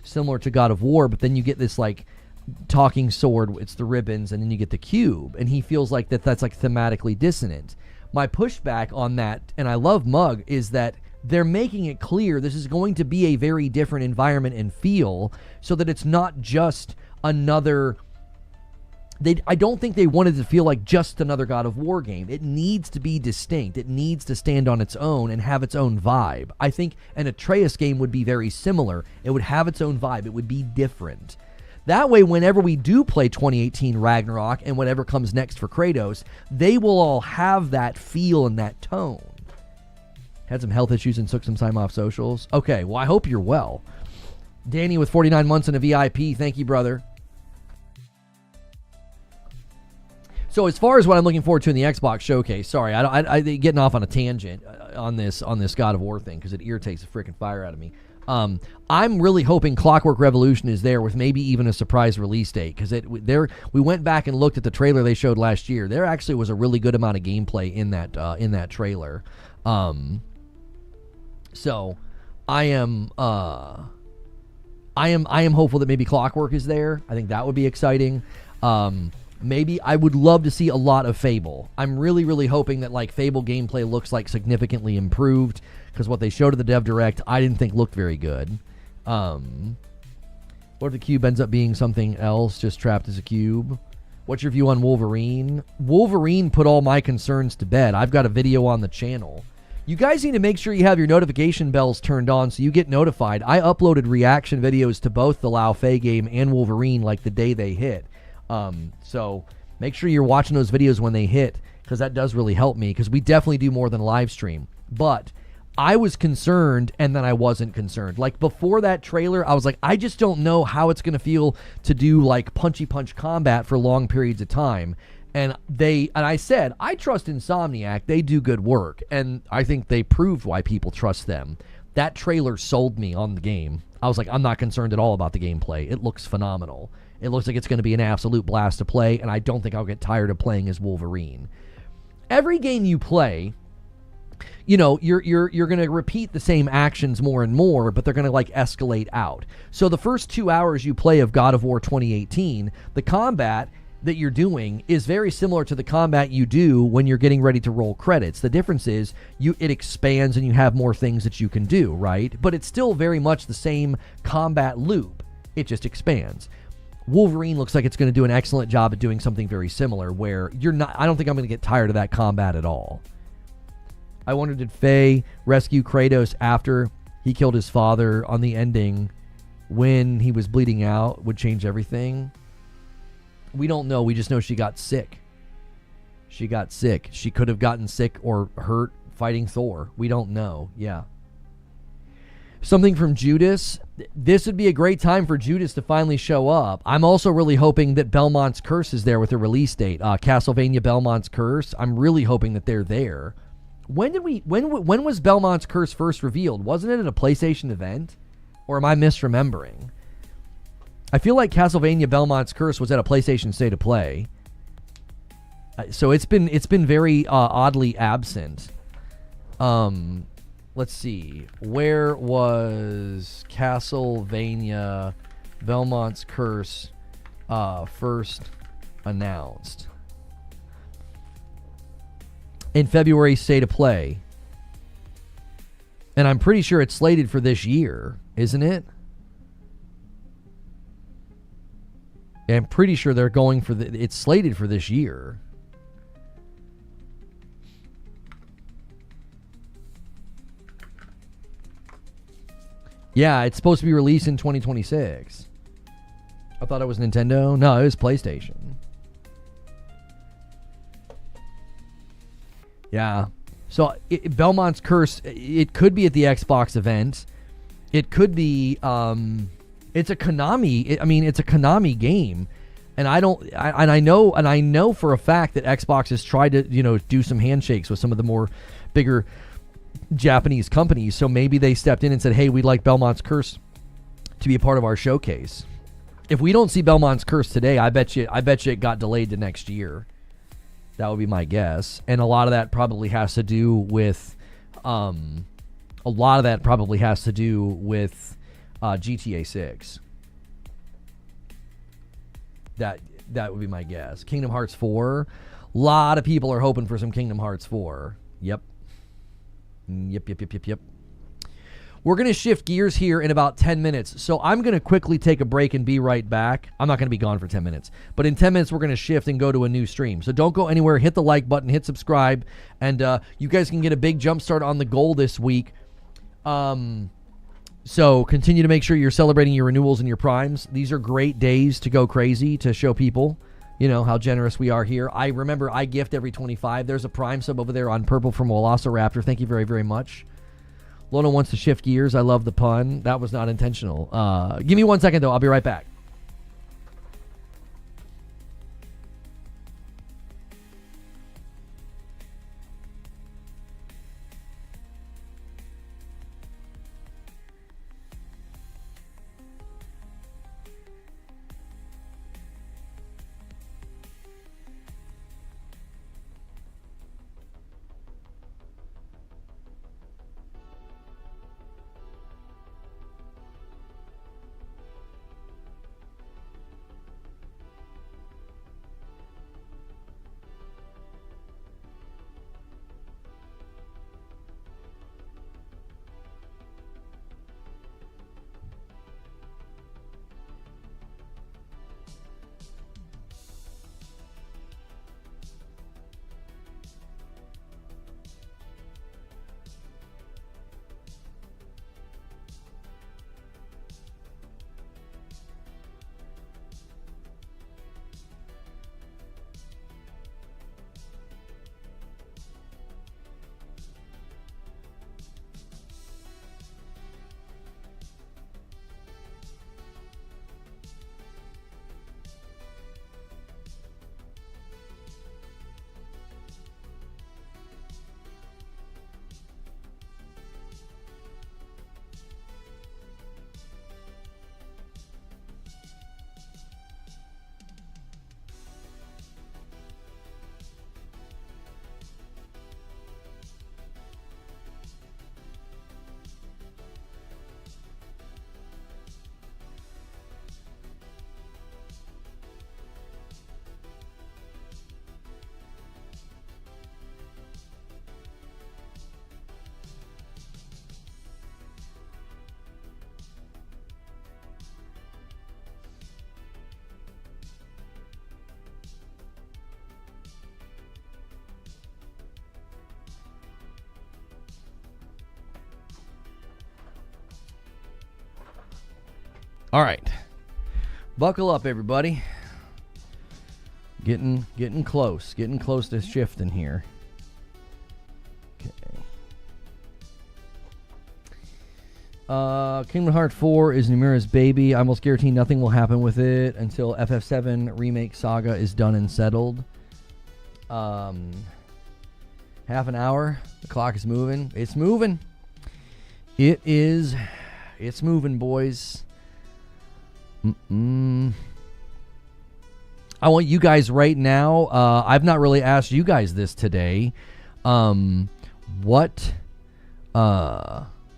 similar to God of War, but then you get this, like, talking sword, it's the ribbons, and then you get the cube, and he feels like that's like thematically dissonant. My pushback on that, and I love Mug, is that they're making it clear this is going to be a very different environment and feel, so that it's not just another. I don't think they wanted to feel like just another God of War game. It needs to be distinct. It needs to stand on its own and have its own vibe. I think an Atreus game would be very similar. It would have its own vibe. It would be different. That way, whenever we do play 2018 Ragnarok and whatever comes next for Kratos, they will all have that feel and that tone. Had some health issues and took some time off socials. Okay, well, I hope you're well. Danny with 49 months and a VIP. Thank you, brother. So as far as what I'm looking forward to in the Xbox showcase, sorry, I getting off on a tangent on this God of War thing because it irritates the freaking fire out of me. I'm really hoping Clockwork Revolution is there with maybe even a surprise release date because we went back and looked at the trailer they showed last year. There actually was a really good amount of gameplay in that trailer. So I am hopeful that maybe Clockwork is there. I think that would be exciting. Maybe I would love to see a lot of Fable. I'm really, really hoping that like Fable gameplay looks like significantly improved because what they showed at the Dev Direct I didn't think looked very good. What if the cube ends up being something else, just trapped as a cube? What's your view on Wolverine? Wolverine put all my concerns to bed. I've got a video on the channel. You guys need to make sure you have your notification bells turned on so you get notified. I uploaded reaction videos to both the Lao Fei game and Wolverine like the day they hit. So make sure you're watching those videos when they hit because that does really help me because we definitely do more than live stream. But I was concerned and then I wasn't concerned. Like before that trailer, I was like, I just don't know how it's going to feel to do like punchy punch combat for long periods of time. And I said, I trust Insomniac. They do good work. And I think they proved why people trust them. That trailer sold me on the game. I was like, I'm not concerned at all about the gameplay. It looks phenomenal. It looks like it's going to be an absolute blast to play, and I don't think I'll get tired of playing as Wolverine. Every game you play, you know, you're going to repeat the same actions more and more, but they're going to like escalate out. So the first 2 hours you play of God of War 2018, the combat that you're doing is very similar to the combat you do when you're getting ready to roll credits. The difference is it expands and you have more things that you can do, right? But it's still very much the same combat loop. It just expands. Wolverine looks like it's going to do an excellent job at doing something very similar where I don't think I'm going to get tired of that combat at all. I wonder, did Faye rescue Kratos after he killed his father on the ending when he was bleeding out would change everything? We don't know. We just know she got sick. She got sick. She could have gotten sick or hurt fighting Thor. We don't know. Yeah. Something from Judas. This would be a great time for Judas to finally show up. I'm also really hoping that Belmont's Curse is there with a release date. Castlevania Belmont's Curse. I'm really hoping that they're there. When was Belmont's Curse first revealed? Wasn't it at a PlayStation event? Or am I misremembering? I feel like Castlevania Belmont's Curse was at a PlayStation State of Play. So it's been very oddly absent. Let's see. Where was Castlevania Belmont's Curse first announced? In February State of Play. And I'm pretty sure it's slated for this year, isn't it? I'm pretty sure they're going for it's slated for this year. Yeah, it's supposed to be released in 2026. I thought it was Nintendo. No, it was PlayStation. Yeah. So Belmont's Curse, it could be at the Xbox event. It could be, it's a Konami. It's a Konami game. And I know for a fact that Xbox has tried to, do some handshakes with some of the more bigger Japanese companies, so maybe they stepped in and said, hey, we'd like Belmont's Curse to be a part of our showcase. If we don't see Belmont's Curse today, I bet you it got delayed to next year. That would be my guess. And a lot of that probably has to do with GTA 6. That would be my guess. Kingdom Hearts 4. A lot of people are hoping for some Kingdom Hearts 4. Yep. We're going to shift gears here in about 10 minutes. So I'm going to quickly take a break and be right back. I'm not going to be gone for 10 minutes. But in 10 minutes, we're going to shift and go to a new stream. So don't go anywhere. Hit the like button. Hit subscribe. And you guys can get a big jump start on the goal this week. So continue to make sure you're celebrating your renewals and your primes. These are great days to go crazy, to show people, how generous we are here. I gift every 25. There's a prime sub over there on Purple from Velociraptor. Thank you very, very much. Lona wants to shift gears. I love the pun. That was not intentional. Give me 1 second, though. I'll be right back. All right. Buckle up, everybody. Getting close. Getting close to shifting here. Okay. Kingdom Hearts 4 is Numira's baby. I almost guarantee nothing will happen with it until FF7 remake saga is done and settled. Half an hour. The clock is moving. It's moving. It's moving, boys. I want you guys right now. I've not really asked you guys this today. What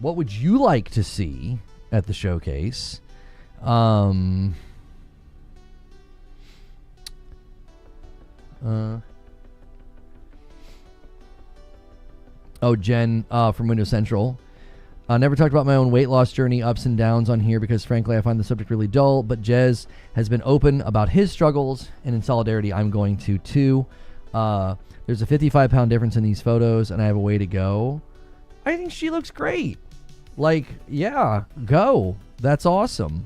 would you like to see at the showcase? Oh, Jen from Windows Central. Never talked about my own weight loss journey, ups and downs on here because, frankly, I find the subject really dull. But Jez has been open about his struggles, and in solidarity, I'm going to, too. There's a 55-pound difference in these photos, and I have a way to go. I think she looks great. Like, yeah, go. That's awesome.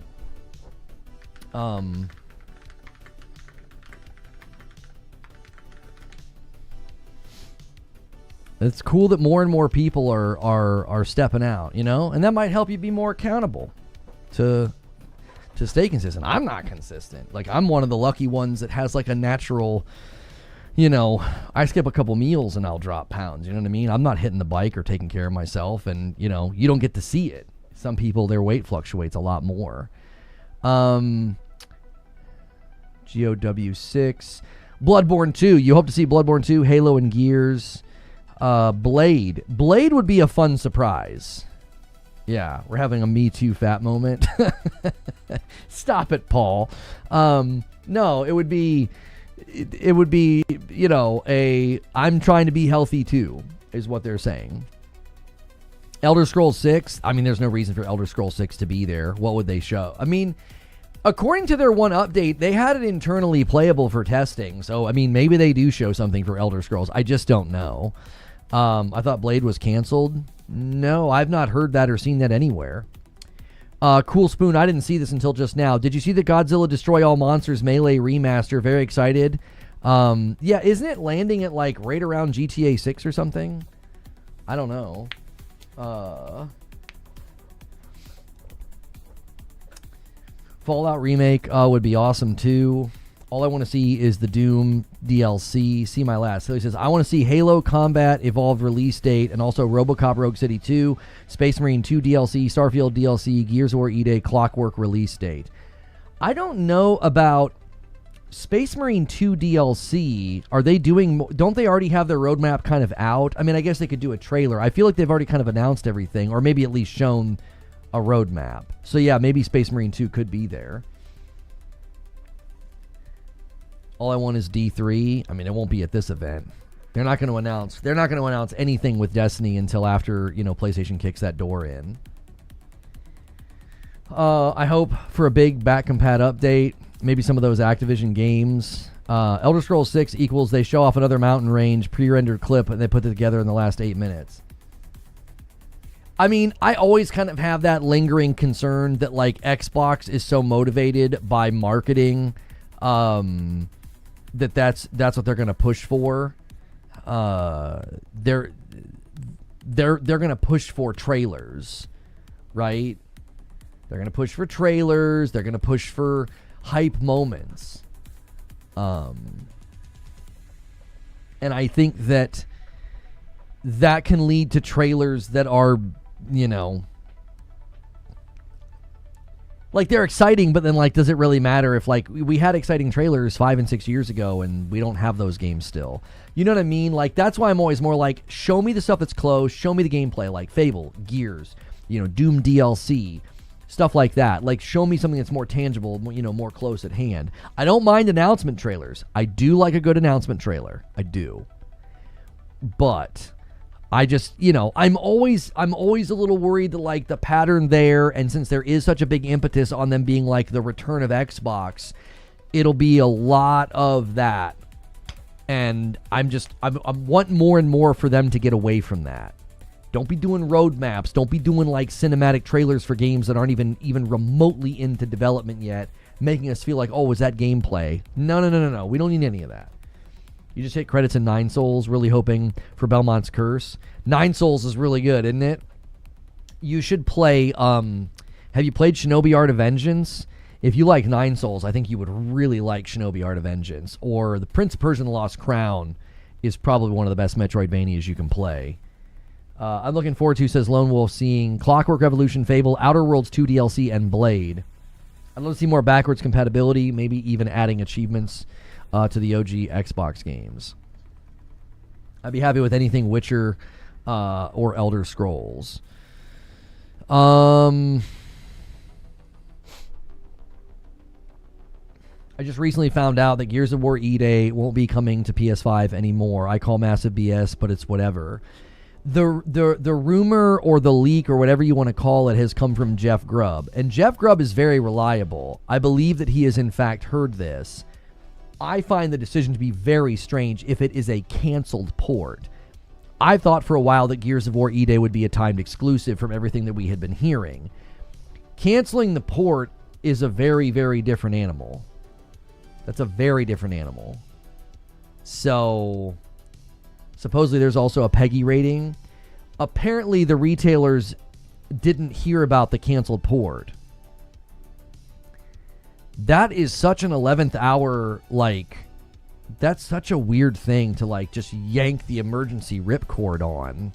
It's cool that more and more people are stepping out, you know, and that might help you be more accountable to stay consistent. I'm not consistent. Like, I'm one of the lucky ones that has like a natural, you know, I skip a couple meals and I'll drop pounds. You know what I mean? I'm not hitting the bike or taking care of myself, and you know, you don't get to see it. Some people, their weight fluctuates a lot more. GOW6, Bloodborne 2. You hope to see Bloodborne 2, Halo, and Gears. Blade would be a fun surprise. Yeah, we're having a Me Too fat moment. Stop it, Paul. No, it would be, you know, I'm trying to be healthy too, is what they're saying. Elder Scrolls 6, I mean, there's no reason for Elder Scrolls 6 to be there. What would they show? I mean, according to their one update, they had it internally playable for testing. So, I mean, maybe they do show something for Elder Scrolls. I just don't know. I thought Blade was canceled. No, I've not heard that or seen that anywhere. Cool Spoon, I didn't see this until just now. Did you see the Godzilla Destroy All Monsters Melee remaster? Very excited. Yeah, isn't it landing at like right around GTA 6 or something? I don't know. Fallout remake would be awesome too. All I want to see is the Doom DLC. See my last. So he says, I want to see Halo Combat Evolved release date, and also RoboCop Rogue City 2, Space Marine 2 DLC, Starfield DLC, Gears of War E-Day, Clockwork release date. I don't know about Space Marine 2 DLC. Are they doing... Don't they already have their roadmap kind of out? I mean, I guess they could do a trailer. I feel like they've already kind of announced everything, or maybe at least shown a roadmap. So yeah, maybe Space Marine 2 could be there. All I want is D3. I mean, it won't be at this event. They're not going to announce. They're not going to announce anything with Destiny until after, PlayStation kicks that door in. I hope for a big back compat update. Maybe some of those Activision games. Elder Scrolls 6 equals they show off another mountain range pre-rendered clip and they put it together in the last 8 minutes. I mean, I always kind of have that lingering concern that like Xbox is so motivated by marketing. That's what they're going to push for. They're going to push for trailers, right? They're going to push for trailers. They're going to push for hype moments. And I think that can lead to trailers that are, like they're exciting, but then like, does it really matter if like we had exciting trailers 5 and 6 years ago and we don't have those games still? You know what I mean? Like that's why I'm always more like, show me the stuff that's close, show me the gameplay, like Fable, Gears, Doom DLC, stuff like that. Like show me something that's more tangible, more close at hand. I don't mind announcement trailers. I do like a good announcement trailer. I do. But I just, I'm always a little worried that like the pattern there, and since there is such a big impetus on them being like the return of Xbox, it'll be a lot of that. And I want more and more for them to get away from that. Don't be doing roadmaps. Don't be doing like cinematic trailers for games that aren't even remotely into development yet, making us feel like, oh, is that gameplay? No. We don't need any of that. You just hit credits in 9 Souls, really hoping for Belmont's Curse. 9 Souls is really good, isn't it? You should play, have you played Shinobi Art of Vengeance? If you like 9 Souls, I think you would really like Shinobi Art of Vengeance. Or The Prince of Persia and the Lost Crown is probably one of the best Metroidvanias you can play. I'm looking forward to, says Lone Wolf, seeing Clockwork Revolution, Fable, Outer Worlds 2 DLC, and Blade. I'd love to see more backwards compatibility, maybe even adding achievements to the OG Xbox games. I'd be happy with anything Witcher or Elder Scrolls. I just recently found out that Gears of War E-Day won't be coming to PS5 anymore. I call massive BS, but it's whatever. The rumor or the leak or whatever you want to call it has come from Jeff Grubb. And Jeff Grubb is very reliable. I believe that he has in fact heard this. I find the decision to be very strange if it is a canceled port. I thought for a while that Gears of War E-Day would be a timed exclusive from everything that we had been hearing. Canceling the port is a very, very different animal. That's a very different animal. So, supposedly there's also a PEGI rating. Apparently the retailers didn't hear about the canceled port. That is such an 11th hour, like, that's such a weird thing to, like, just yank the emergency ripcord on.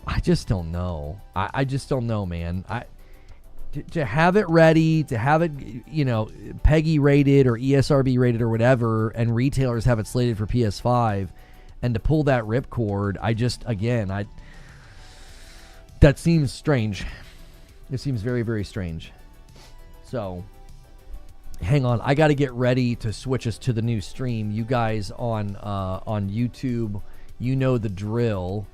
I just don't know. I just don't know, man. To have it ready, to have it, PEGI rated or ESRB rated or whatever, and retailers have it slated for PS5, and to pull that ripcord, that seems strange. It seems very, very strange. So, hang on. I got to get ready to switch us to the new stream. You guys on YouTube, you know the drill.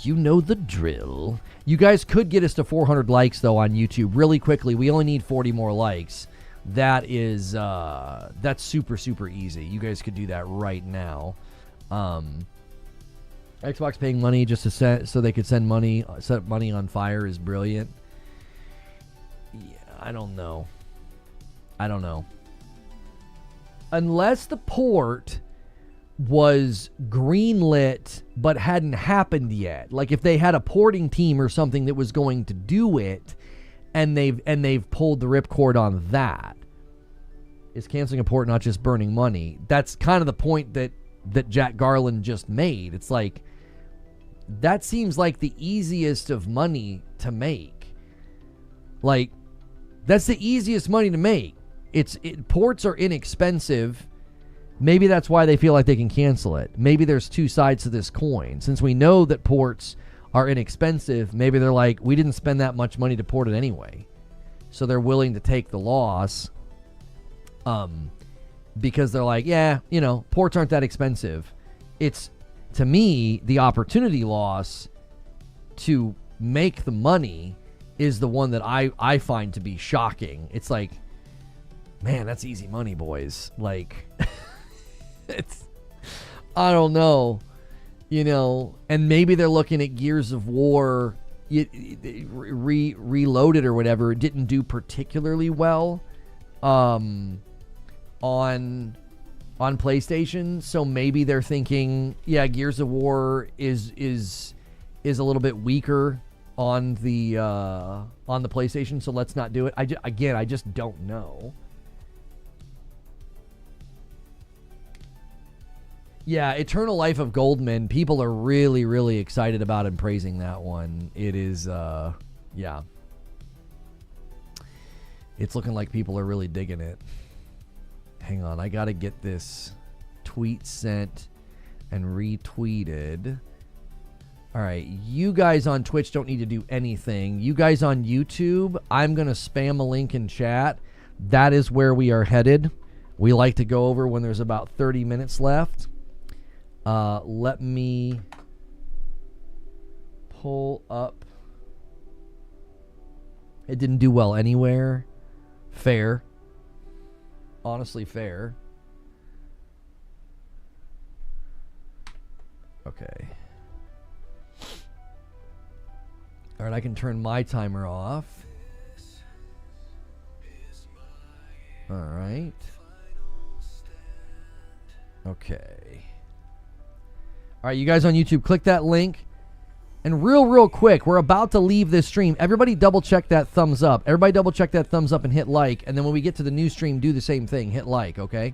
You know the drill. You guys could get us to 400 likes, though, on YouTube really quickly. We only need 40 more likes. That is, that's super, super easy. You guys could do that right now. Xbox paying money just to so they could set money on fire is brilliant. Yeah, I don't know. Unless the port was greenlit but hadn't happened yet. Like if they had a porting team or something that was going to do it, and they've pulled the ripcord on that. Is canceling a port not just burning money? That's kind of the point that Jack Garland just made. It's like, that seems like the easiest of money to make. Like, that's the easiest money to make. Ports are inexpensive. Maybe that's why they feel like they can cancel it. Maybe there's two sides to this coin. Since we know that ports are inexpensive, maybe they're like, we didn't spend that much money to port it anyway. So they're willing to take the loss. Because they're like, yeah, ports aren't that expensive. It's, to me, the opportunity loss to make the money is the one that I find to be shocking. It's like, man, that's easy money, boys. Like, I don't know, and maybe they're looking at Gears of War Reloaded or whatever. It didn't do particularly well on PlayStation, so maybe they're thinking, yeah, Gears of War is a little bit weaker on the PlayStation, so let's not do it. I just don't know. Yeah, Eternal Life of Goldman, people are really, really excited about and praising that one. It is, yeah. It's looking like people are really digging it. Hang on, I gotta get this tweet sent and retweeted. All right, you guys on Twitch don't need to do anything. You guys on YouTube, I'm gonna spam a link in chat. That is where we are headed. We like to go over when there's about 30 minutes left. Let me pull up. It didn't do well anywhere. Fair. Honestly, fair. Okay. All right, I can turn my timer off. All right. Okay. All right, you guys on YouTube, click that link. And real quick, we're about to leave this stream. Everybody double check that thumbs up. Everybody double check that thumbs up and hit like. And then when we get to the new stream, do the same thing. Hit like, okay?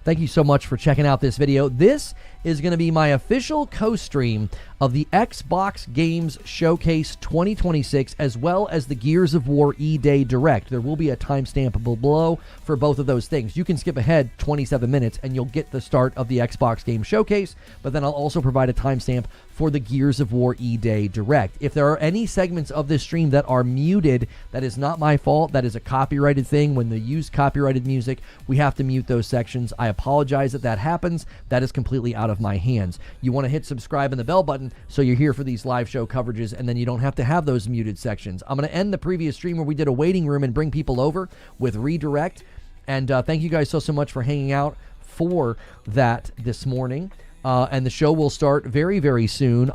Thank you so much for checking out this video. This is going to be my official co-stream of the Xbox Games Showcase 2026, as well as the Gears of War E-Day Direct. There will be a timestamp below for both of those things. You can skip ahead 27 minutes and you'll get the start of the Xbox Games Showcase, but then I'll also provide a timestamp for the Gears of War E-Day Direct. If there are any segments of this stream that are muted, that is not my fault. That is a copyrighted thing. When they use copyrighted music, we have to mute those sections. I apologize that happens. That is completely out of my hands. You want to hit subscribe and the bell button so you're here for these live show coverages, and then you don't have to have those muted sections. I'm going to end the previous stream where we did a waiting room and bring people over with redirect. And thank you guys so much for hanging out for that this morning. And the show will start very, very soon.